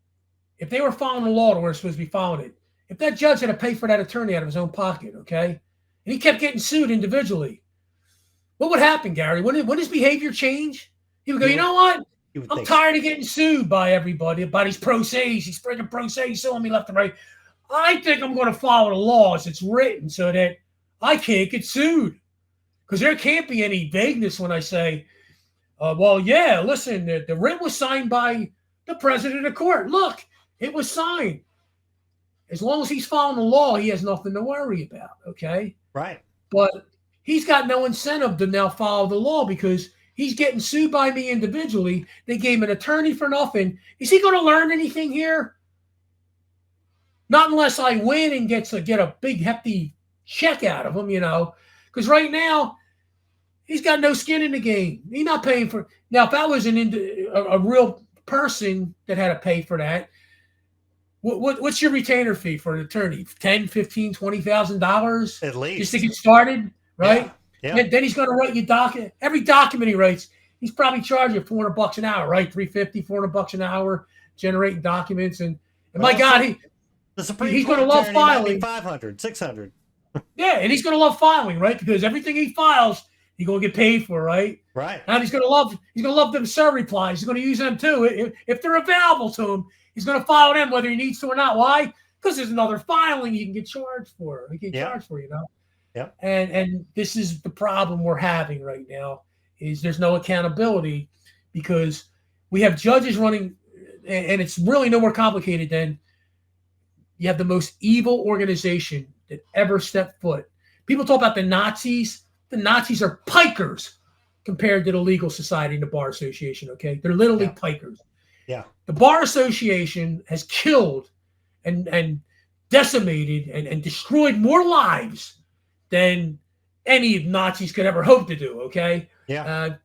if they were following the law, we're supposed to be following it. If that judge had to pay for that attorney out of his own pocket, okay, and he kept getting sued individually, what would happen, Gary? Would his behavior change? He would go, you know what? I'm tired of getting sued by everybody, by these pro se's. He's freaking pro se's suing me left and right. I think I'm going to follow the law as it's written so that I can't get sued. Because there can't be any vagueness when I say, listen, the writ was signed by the president of the court. Look, it was signed. As long as he's following the law, he has nothing to worry about, okay? Right. But he's got no incentive to now follow the law because he's getting sued by me individually. They gave him an attorney for nothing. Is he going to learn anything here? Not unless I win and get a big hefty check out of him, you know. Because right now, he's got no skin in the game. He's not paying for. Now, if I was a real person that had to pay for that, what's your retainer fee for an attorney? $10,000, $15,000, $20,000 at least, just to get started, right? Yeah. And then he's going to write you document. Every document he writes, he's probably charging $400 an hour, right? $350, $400 an hour, generating documents, and my God, he's going to love filing. 500, 600. Yeah, and he's going to love filing, right? Because everything he files, he's going to get paid for, right? Right. And he's going to love them SIR replies. He's going to use them too. If they're available to him, he's going to file them whether he needs to or not. Why? Because there's another filing he can get charged for. Charged for, you know. Yeah. And this is the problem we're having right now is there's no accountability because we have judges running, and it's really no more complicated than you have the most evil organization that ever stepped foot. People talk about the Nazis. The Nazis are pikers compared to the legal society and the Bar Association, okay? They're literally pikers. Yeah. The Bar Association has killed and decimated and destroyed more lives than any Nazis could ever hope to do, okay? Yeah.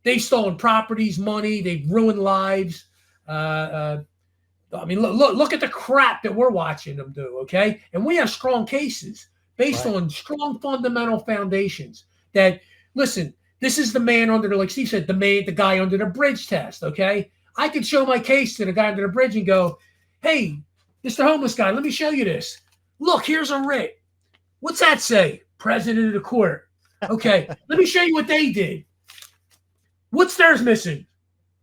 They've stolen properties, money. They've ruined lives. I mean, look at the crap that we're watching them do, okay? And we have strong cases based on strong fundamental foundations that, listen, this is the man under the, like Steve said, the guy under the bridge test, okay? I could show my case to the guy under the bridge and go, hey, Mr. Homeless Guy, let me show you this. Look, here's a writ. What's that say? President of the court. Okay, let me show you what they did. What's theirs missing?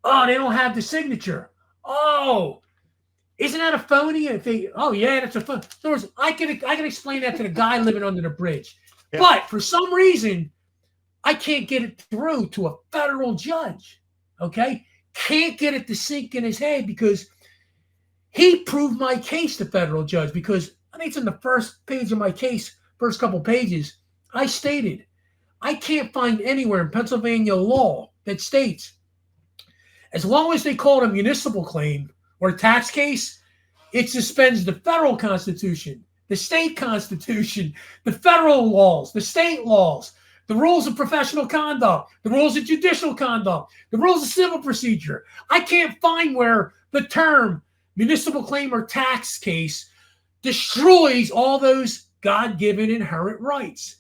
Oh, they don't have the signature. Oh, isn't that a phony? Oh, yeah, that's a phony. In other words, I can explain that to the guy living under the bridge. Yeah. But for some reason, I can't get it through to a federal judge, okay? Can't get it to sink in his head because he proved my case to federal judge because I think it's in the first page of my case, first couple pages. I stated, I can't find anywhere in Pennsylvania law that states, as long as they call it a municipal claim or a tax case, it suspends the federal constitution, the state constitution, the federal laws, the state laws, the rules of professional conduct, the rules of judicial conduct, the rules of civil procedure. I can't find where the term municipal claim or tax case destroys all those God-given inherent rights.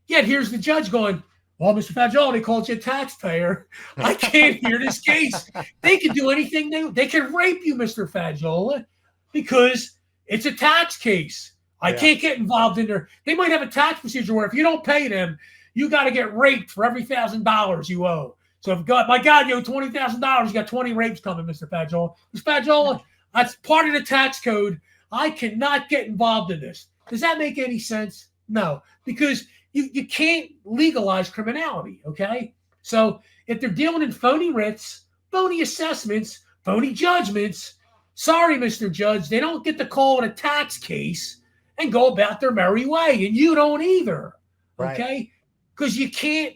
Yet here's the judge going, well, Mr. Fagioli, they called you a taxpayer. I can't hear this case. They can do anything. They can rape you, Mr. Fagioli, because it's a tax case. I can't get involved in there. They might have a tax procedure where if you don't pay them, you got to get raped for every $1,000 you owe. So if my God, you owe $20,000, you got 20 rapes coming, Mr. Fagioli. Mr. Fagioli, that's part of the tax code. I cannot get involved in this. Does that make any sense? No, because you can't legalize criminality, okay? So if they're dealing in phony writs, phony assessments, phony judgments, sorry, Mr. Judge, they don't get to call it a tax case and go about their merry way, and you don't either, okay? Because you can't,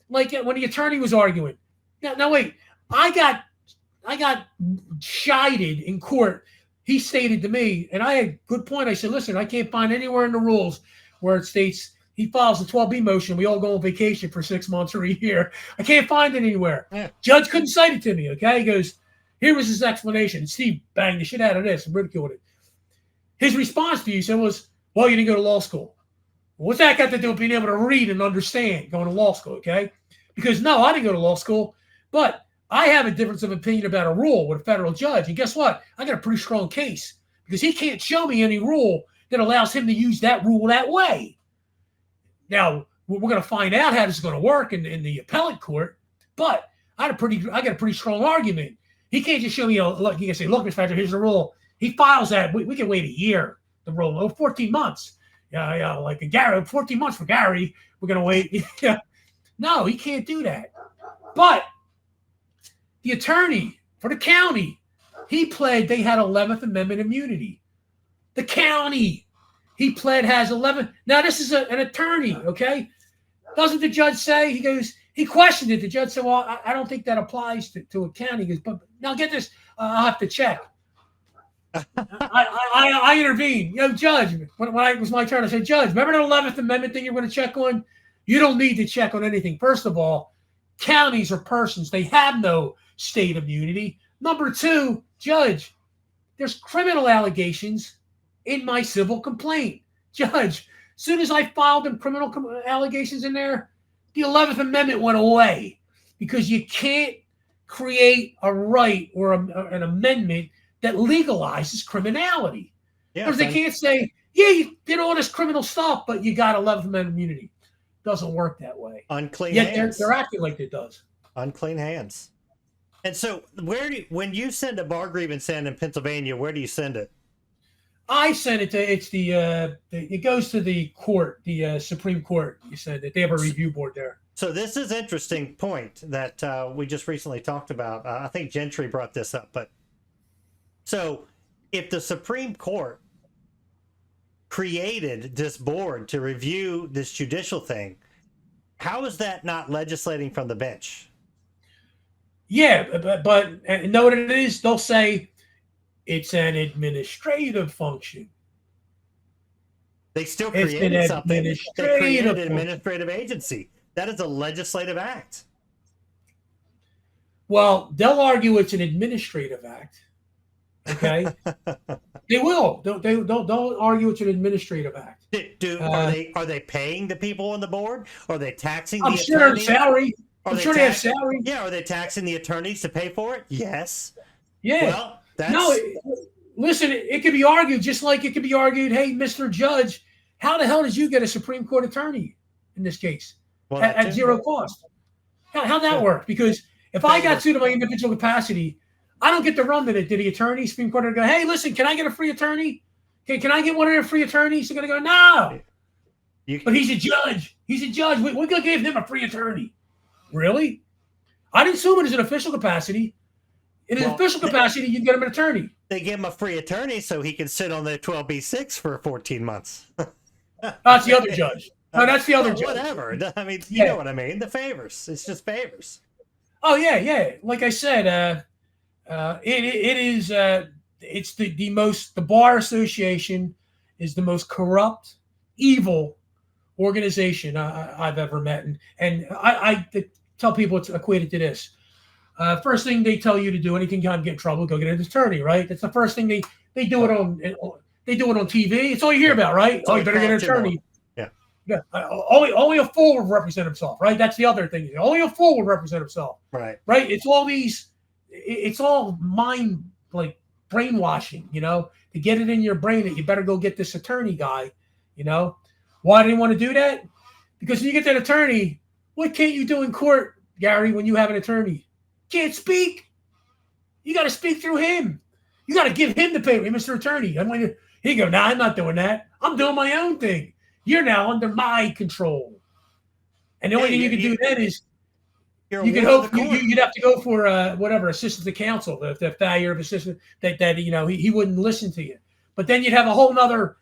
like when the attorney was arguing. Now wait, I got chided in court. He stated to me, and I had a good point. I said, listen, I can't find anywhere in the rules where it states he files a 12B motion, we all go on vacation for 6 months or a year. I can't find it anywhere. Yeah. Judge couldn't cite it to me, okay? He goes, here was his explanation. Steve banged the shit out of this and ridiculed it. His response to you said was, well, you didn't go to law school. What's that got to do with being able to read and understand going to law school, okay? Because no, I didn't go to law school, but I have a difference of opinion about a rule with a federal judge. And guess what? I got a pretty strong case because he can't show me any rule that allows him to use that rule that way. Now, we're going to find out how this is going to work in the appellate court, but I got a pretty strong argument. He can't just show me, look, he can say, look, Mr. Factor, here's the rule. He files that. We can wait a year, the rule, 14 months. Yeah, like Gary, 14 months for Gary. We're going to wait. No, he can't do that. But the attorney for the county, he pled they had 11th Amendment immunity. The county, he pled has 11. Now, this is an attorney, okay? Doesn't the judge say? He goes, he questioned it. The judge said, well, I don't think that applies to a county. He goes, but now get this, I'll have to check. I intervened. Judge, when it was my turn, I said, Judge, remember the 11th Amendment thing you're going to check on? You don't need to check on anything. First of all, counties are persons. They have no state immunity. Number two, Judge, there's criminal allegations in my civil complaint. Judge, as soon as I filed them criminal allegations in there, the 11th Amendment went away because you can't create a right or an amendment that legalizes criminality. Yeah, because they can't say, yeah, you did all this criminal stuff, but you got 11th Amendment immunity. Doesn't work that way. Unclean hands. They're acting like it does. Unclean hands. And so when you send a bar grievance in Pennsylvania, where do you send it? I send it to, it goes to the court, the Supreme Court. You said that they have a review board there. So this is an interesting point that we just recently talked about. I think Gentry brought this up, but so if the Supreme Court created this board to review this judicial thing, how is that not legislating from the bench? Yeah, but and know what it is? They'll say it's an administrative function. They still created something. They created an administrative agency. That is a legislative act. Well, they'll argue it's an administrative act. Okay, they will. They'll argue it's an administrative act. Are they paying the people on the board? Are they taxing? I'm sure they're salary. I'm sure they have salary. Yeah, are they taxing the attorneys to pay for it? Yes. Yeah. Well, listen. It could be argued just like it could be argued. Hey, Mr. Judge, how the hell did you get a Supreme Court attorney in this case at zero cost? How'd that work? Because if I got sued in my individual capacity, I don't get to run to the attorney, Supreme Court, and go, hey, listen, can I get a free attorney? Can I get one of their free attorneys? They're going to go, no. But he's a judge. He's a judge. We're going to give him a free attorney. Really? I didn't sue him as an official capacity. In his official capacity, you can get him an attorney. They give him a free attorney so he can sit on the 12B6 for 14 months. That's the other judge. No, that's the other judge. Whatever. I mean, you know what I mean. The favors. It's just favors. Oh, yeah. Like I said, it is, it's the Bar Association is the most corrupt, evil organization I've ever met. And I tell people it's equated to this. First thing they tell you to do, anything you get in trouble, go get an attorney, right? That's the first thing they do it on. They do it on TV. It's all you hear about, right? Oh, you better get an attorney. Yeah. Only a fool would represent himself, right? That's the other thing. Only a fool would represent himself. Right. It's all mind, like brainwashing, to get it in your brain that you better go get this attorney guy, Why do you want to do that? Because when you get that attorney, what can't you do in court, Gary, when you have an attorney? Can't speak. You got to speak through him. You got to give him the paper, Mr. Attorney. He go, I'm not doing that. I'm doing my own thing. You're now under my control. And the only thing you can do then is you can hope you'd have to go for assistant to counsel, the failure of assistant that he wouldn't listen to you. But then you'd have a whole other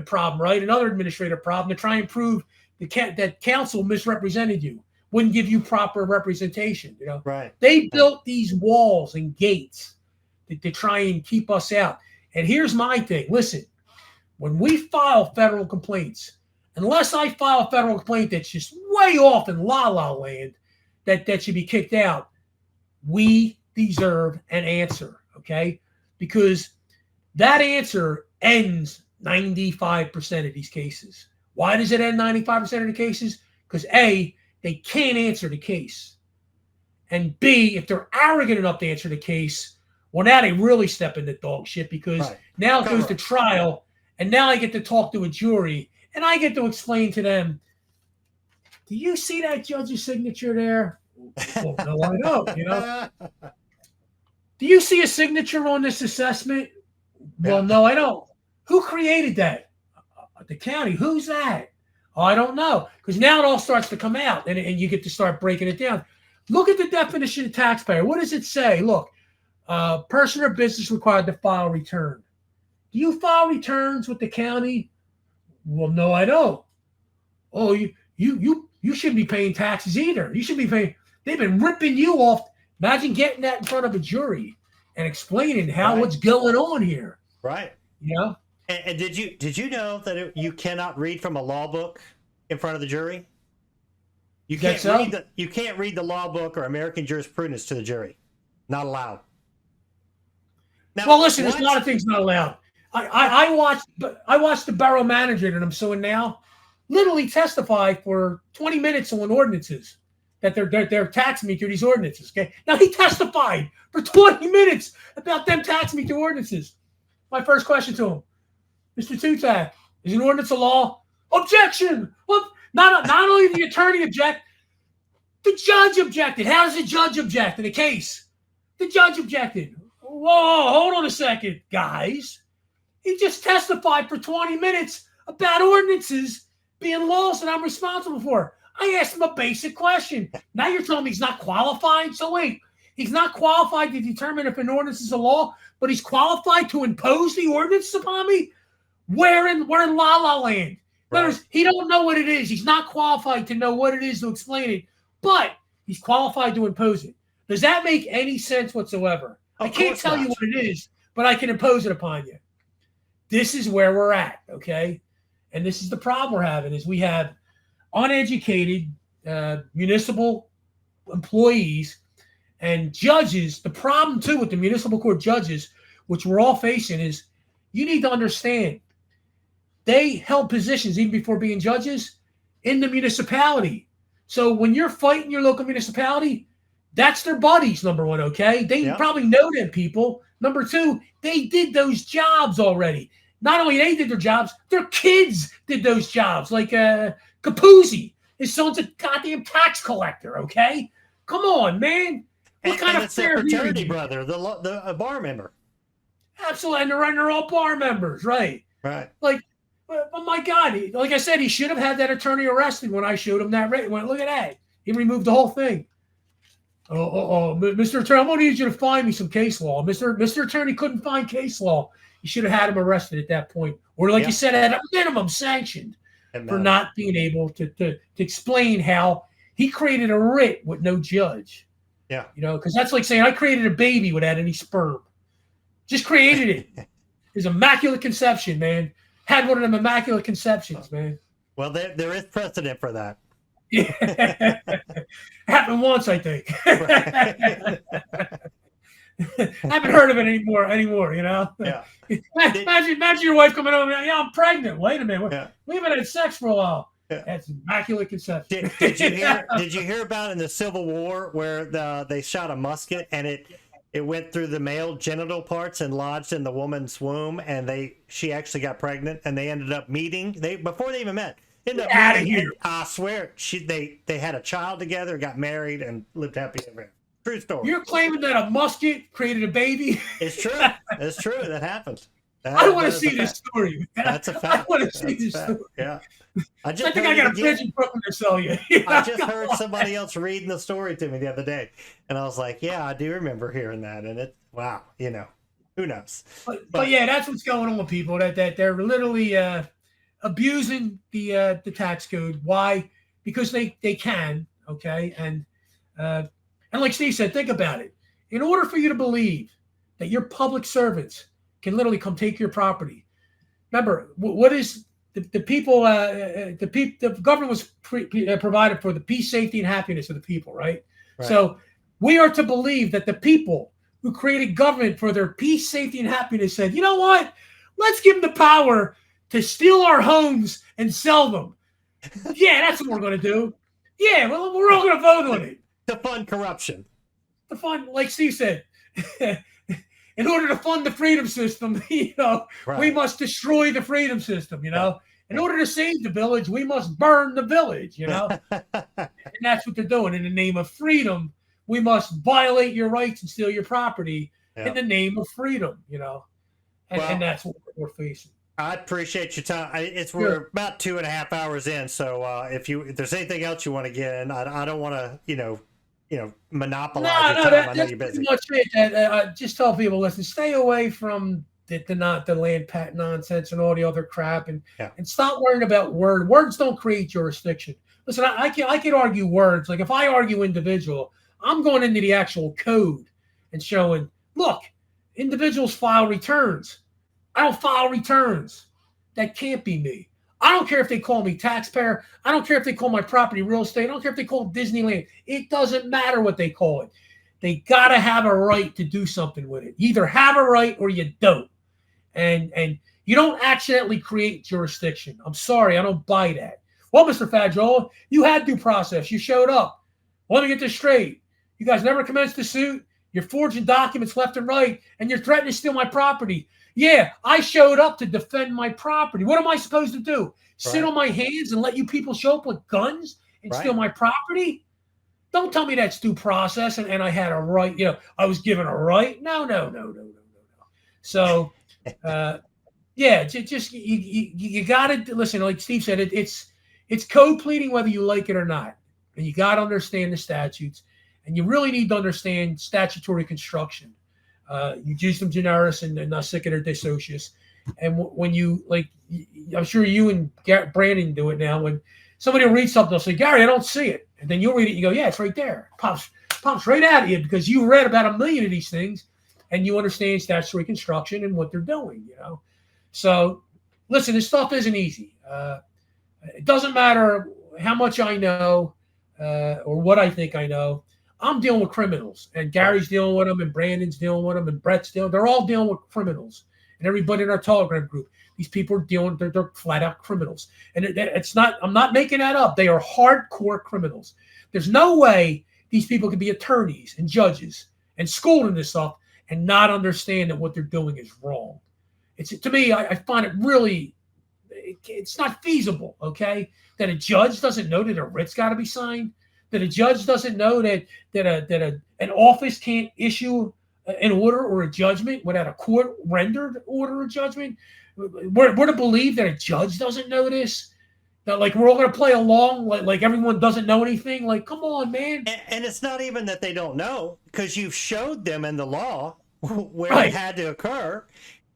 problem, right? Another administrative problem to try and prove that counsel misrepresented you, wouldn't give you proper representation. Right? They built these walls and gates to try and keep us out. And here's my thing. Listen. When we file federal complaints, unless I file a federal complaint that's just way off in la-la land, that should be kicked out, we deserve an answer, okay? Because that answer ends 95% of these cases. Why does it end 95% of the cases? Because A, they can't answer the case. And B, if they're arrogant enough to answer the case, well, now they really step into dog shit because now it goes to trial. And now I get to talk to a jury, and I get to explain to them, do you see that judge's signature there? Well, no, I don't, Do you see a signature on this assessment? Well, no, I don't. Who created that? The county. Who's that? Oh, I don't know. Because now it all starts to come out, and you get to start breaking it down. Look at the definition of taxpayer. What does it say? Look, person or business required to file return. Do you file returns with the county? Well, no, I don't. Oh, you shouldn't be paying taxes either. You should be paying. They've been ripping you off. Imagine getting that in front of a jury and explaining what's going on here. Right. And did you know that you cannot read from a law book in front of the jury? You can't read the law book or American jurisprudence to the jury. Not allowed. Now, well, listen, there's a lot of things not allowed. I watched the borough manager that I'm suing now literally testify for 20 minutes on ordinances that they're taxing me through these ordinances. Okay, now he testified for 20 minutes about them taxing me through ordinances. My first question to him, Mr. Tutak, is an ordinance a law? Objection. Well, not only the attorney object, the judge objected. How does the judge object in a case? The judge objected. Whoa, hold on a second, guys. He just testified for 20 minutes about ordinances being laws that I'm responsible for. I asked him a basic question. Now you're telling me he's not qualified? So wait, he's not qualified to determine if an ordinance is a law, but he's qualified to impose the ordinance upon me? We're in la-la land. In other words, he don't know what it is. He's not qualified to know what it is to explain it, but he's qualified to impose it. Does that make any sense whatsoever? I can't tell you what it is, but I can impose it upon you. This is where we're at, okay? And this is the problem we're having is we have uneducated municipal employees and judges. The problem, too, with the municipal court judges, which we're all facing, is you need to understand they held positions even before being judges in the municipality. So when you're fighting your local municipality, that's their buddies, number one, okay? They probably know them people. Number two, they did those jobs already. Not only they did their jobs, their kids did those jobs. Like Capuzzi, his son's a goddamn tax collector, okay? Come on, man. What kind of fair fraternity brother, the bar member. Absolutely, and they're all bar members, right? Right. Like, oh my God, like I said, he should have had that attorney arrested when I showed him that rate. Went, look at that. He removed the whole thing. Mr. Attorney, I'm going to need you to find me some case law. Mr. Attorney couldn't find case law. You should have had him arrested at that point. Or like you said, at a minimum sanctioned for not being able to explain how he created a writ with no judge. Yeah. Because that's like saying I created a baby without any sperm. Just created it. His immaculate conception, man. Had one of them immaculate conceptions, man. Well, there is precedent for that. Yeah. Happened once, I think. Haven't heard of it anymore, Yeah. Imagine your wife coming over, yeah, I'm pregnant. Wait a minute. We haven't had sex for a while. Yeah. That's immaculate conception. Did you hear about in the Civil War where they shot a musket and it went through the male genital parts and lodged in the woman's womb, and she actually got pregnant, and they ended up meeting before they even met. Out of here! I swear, they had a child together, got married, and lived happy ever after. True story. You're claiming that a musket created a baby? It's true. It's true. That happened. I want to see this story. That's a fact. I want to see this story. Yeah. I think I got a bridge in Brooklyn to sell you. I just heard somebody else reading the story to me the other day, and I was like, yeah, I do remember hearing that, and wow, who knows? But yeah, that's what's going on with people, that they're literally abusing the tax code. Why? Because they can, okay? And like Steve said, think about it. In order for you to believe that your public servants can literally come take your property, remember, what is the people? The government was provided for the peace, safety, and happiness of the people, right? So we are to believe that the people who created government for their peace, safety, and happiness said, you know what? Let's give them the power to steal our homes and sell them. Yeah, that's what we're going to do. Yeah, well, we're all going to vote on it. To fund corruption. To fund, like Steve said, in order to fund the freedom system, we must destroy the freedom system, In order to save the village, we must burn the village, And that's what they're doing. In the name of freedom, we must violate your rights and steal your property in the name of freedom, And that's what we're facing. I appreciate your time. We're about 2.5 hours in, so if there's anything else you want to get in, I don't want to monopolize your time. I know you're busy. Pretty much it. I just tell people, listen, stay away from the land pat nonsense and all the other crap, and stop worrying about words. Words don't create jurisdiction. Listen, I can argue words. Like if I argue individual, I'm going into the actual code and showing, look, individuals file returns. I don't file returns. That can't be me. I don't care if they call me taxpayer. I don't care if they call my property real estate. I don't care if they call it Disneyland. It doesn't matter what they call it. They got to have a right to do something with it. You either have a right or you don't. And you don't accidentally create jurisdiction. I'm sorry, I don't buy that. Well, Mr. Fadjola, you had due process. You showed up. Let me get this straight. You guys never commenced the suit. You're forging documents left and right, and you're threatening to steal my property. Yeah, I showed up to defend my property. What am I supposed to do? Sit on my hands and let you people show up with guns and steal my property? Don't tell me that's due process and I had a right. I was given a right. No. So, just you got to listen. Like Steve said, it's code pleading whether you like it or not, and you got to understand the statutes, and you really need to understand statutory construction. You use them generis and not sic et dissocius. And when you I'm sure you and Brandon do it now. When somebody will read something, they'll say, "Gary, I don't see it," and then you'll read it. And you go, "Yeah, it's right there." Pops right out of you because you read about a million of these things, and you understand statutory construction and what they're doing. So listen, this stuff isn't easy. It doesn't matter how much I know or what I think I know. I'm dealing with criminals, and Gary's dealing with them, and Brandon's dealing with them, and Brett's dealing. They're all dealing with criminals, and everybody in our Telegram group. These people are dealing. They're flat out criminals, and it's not. I'm not making that up. They are hardcore criminals. There's no way these people can be attorneys and judges and schooled in this stuff and not understand that what they're doing is wrong. To me, I find it really. It's not feasible. Okay, that a judge doesn't know that a writ's got to be signed. That a judge doesn't know that an office can't issue an order or a judgment without a court rendered order or judgment. We're to believe that a judge doesn't know this. That like we're all gonna play along, like everyone doesn't know anything. Like, come on, man. And it's not even that they don't know, because you've showed them in the law where it Right. had to occur,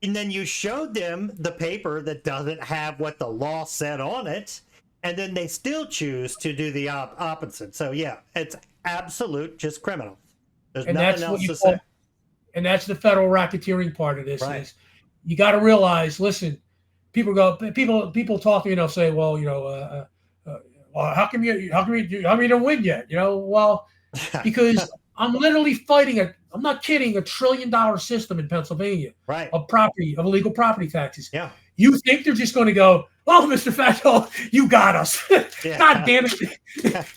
and then you showed them the paper that doesn't have what the law said on it, and then they still choose to do the opposite. So yeah, it's absolute just criminal. There's And nothing that's what else you to call, say. and that's the federal racketeering part of this. Right. Is you got to realize. Listen, people talk to me, say, well, well, how come you don't win yet? Well, because I'm literally fighting I'm not kidding, $1 trillion system in Pennsylvania Right. of illegal property taxes. Yeah. You think they're just going to go, oh, Mr. Fatso, you got us. Yeah. God damn it.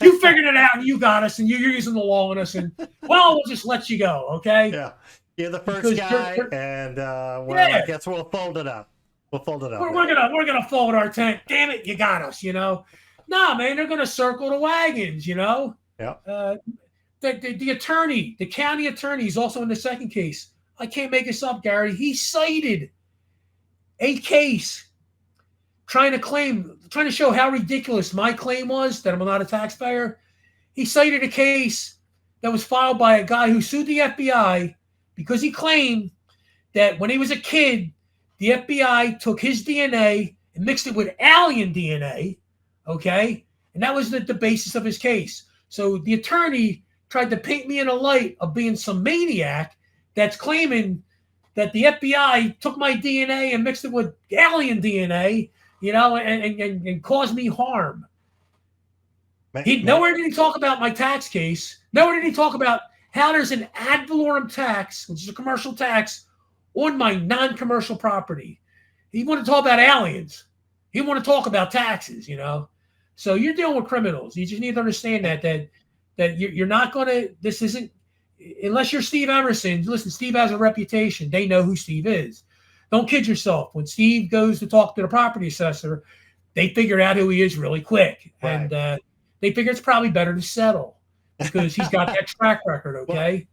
You figured it out and you got us and you're using the law on us. And, well, we'll just let you go, okay? Yeah. You're the first Because guy, and well, I guess we'll fold it up. We're gonna fold our tent. Damn it, you got us. Nah, man, they're gonna circle the wagons. Yeah. The attorney, the county attorney, is also in the second case. I can't make this up, Gary. He cited a case trying to show how ridiculous my claim was that I'm not a taxpayer. He cited a case that was filed by a guy who sued the FBI because he claimed that when he was a kid, the FBI took his DNA and mixed it with alien DNA, okay? And that was the basis of his case. So the attorney tried to paint me in a light of being some maniac that's claiming that the FBI took my DNA and mixed it with alien DNA, and caused me harm. Nowhere did he talk about my tax case. Nowhere did he talk about how there's an ad valorem tax, which is a commercial tax, on my non-commercial property. He wanted to talk about aliens. He wanted to talk about taxes, So you're dealing with criminals. You just need to understand that you're not going to, this isn't, unless you're Steve Emerson. Listen, Steve has a reputation. They know who Steve is. Don't kid yourself. When Steve goes to talk to the property assessor, they figure out who he is really quick. Right. And they figure it's probably better to settle because he's got that track record, okay?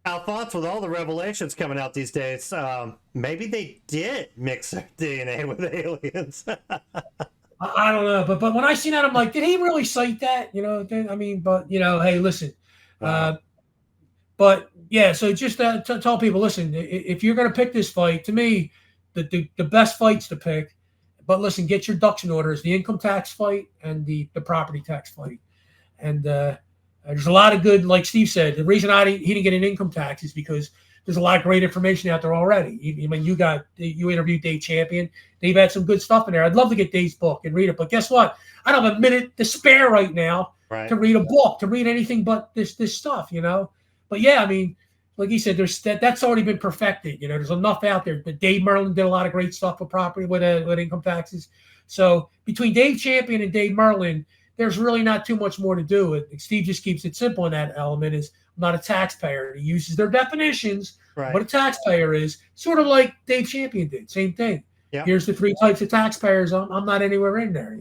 Well, Alphonse, with all the revelations coming out these days, maybe they did mix their DNA with aliens. I don't know, but when I seen that, I'm like, did he really cite that? Hey, listen. But yeah, so just to tell people, listen, if you're going to pick this fight, to me, the best fights to pick, but listen, get your ducks in order, is the income tax fight and the property tax fight. And there's a lot of good, like Steve said, the reason he didn't get an income tax is because there's a lot of great information out there already. You interviewed Dave Champion. Dave had some good stuff in there. I'd love to get Dave's book and read it, but guess what? I don't have a minute to spare right now to read a book, to read anything but this stuff, But yeah, like he said, that's already been perfected. There's enough out there. But Dave Merlin did a lot of great stuff with property, with income taxes. So between Dave Champion and Dave Merlin, there's really not too much more to do. Steve just keeps it simple in that element. Is I'm not a taxpayer. He uses their definitions. Right. What a taxpayer is, sort of like Dave Champion did. Same thing. Yep. Here's the 3 types of taxpayers. I'm not anywhere in there.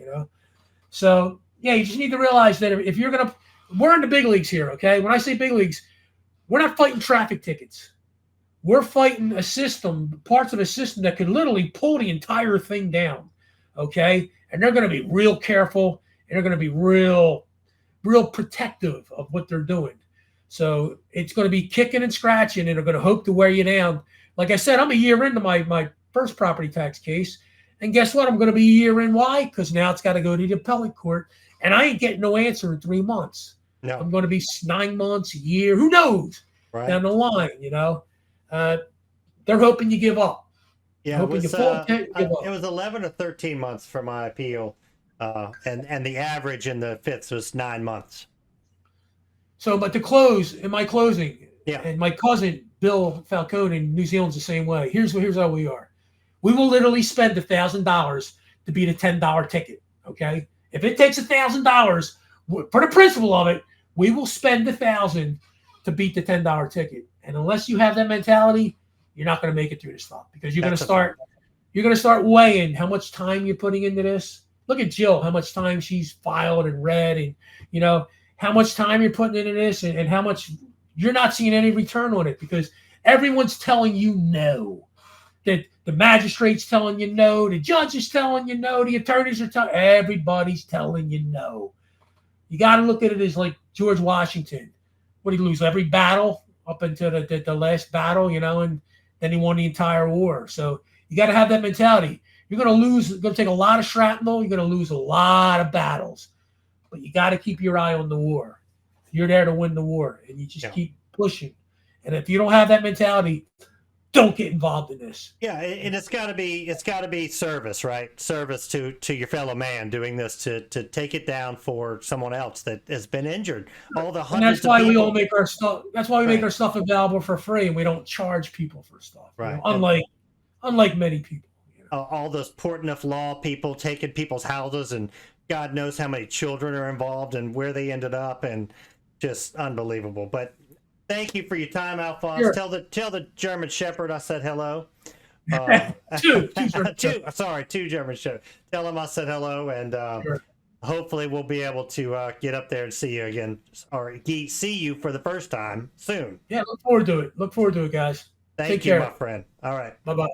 So yeah, you just need to realize that if you're gonna, we're in the big leagues here. Okay, when I say big leagues, we're not fighting traffic tickets. We're fighting a system, parts of a system that could literally pull the entire thing down. Okay, and they're going to be real careful. And they're going to be real protective of what they're doing. So it's going to be kicking and scratching, and they're going to hope to wear you down. Like I said, I'm a year into my first property tax case. And guess what? I'm going to be a year in. Why? Because now it's got to go to the appellate court. And I ain't getting no answer in 3 months. No. I'm going to be 9 months, a year. Who knows? Right. Down the line, They're hoping you give up. Yeah, it was 11 or 13 months for my appeal. And the average in the fifths was 9 months. So, but to close, in my closing, yeah, and my cousin Bill Falcone in New Zealand's the same way. Here's how we are. We will literally spend $1,000 to beat a $10 ticket. Okay, if it takes $1,000 for the principle of it, we will spend $1,000 to beat the $10 ticket. And unless you have that mentality, you're not going to make it through this stuff because you're going to start weighing how much time you're putting into this. Look at Jill, how much time she's filed and read, and how much time you're putting into this, and how much you're not seeing any return on it because everyone's telling you no. the magistrate's telling you no, the judge is telling you no, the attorneys are telling, everybody's telling you no. You got to look at it as like George Washington. What did he lose? Every battle up until the last battle, and then he won the entire war. So you got to have that mentality. You're going to lose. It's going to take a lot of shrapnel. You're going to lose a lot of battles. But you got to keep your eye on the war. You're there to win the war, and you just keep pushing. And if you don't have that mentality, don't get involved in this. Yeah, and it's got to be service, right? Service to your fellow man, doing this to take it down for someone else that has been injured. All the hundreds. And that's why we all make our stuff. That's why we make our stuff available for free, and we don't charge people for stuff. Right. Unlike many people. All those Portneuf law people taking people's houses, and God knows how many children are involved and where they ended up, and just unbelievable. But thank you for your time, Alphonse. Sure. Tell the German Shepherd I said hello. Two German Shepherds. Tell them I said hello, and sure. Hopefully we'll be able to get up there and see you again, or see you for the first time soon. Yeah, look forward to it. Look forward to it, guys. Thank you, my friend. All right. Bye-bye.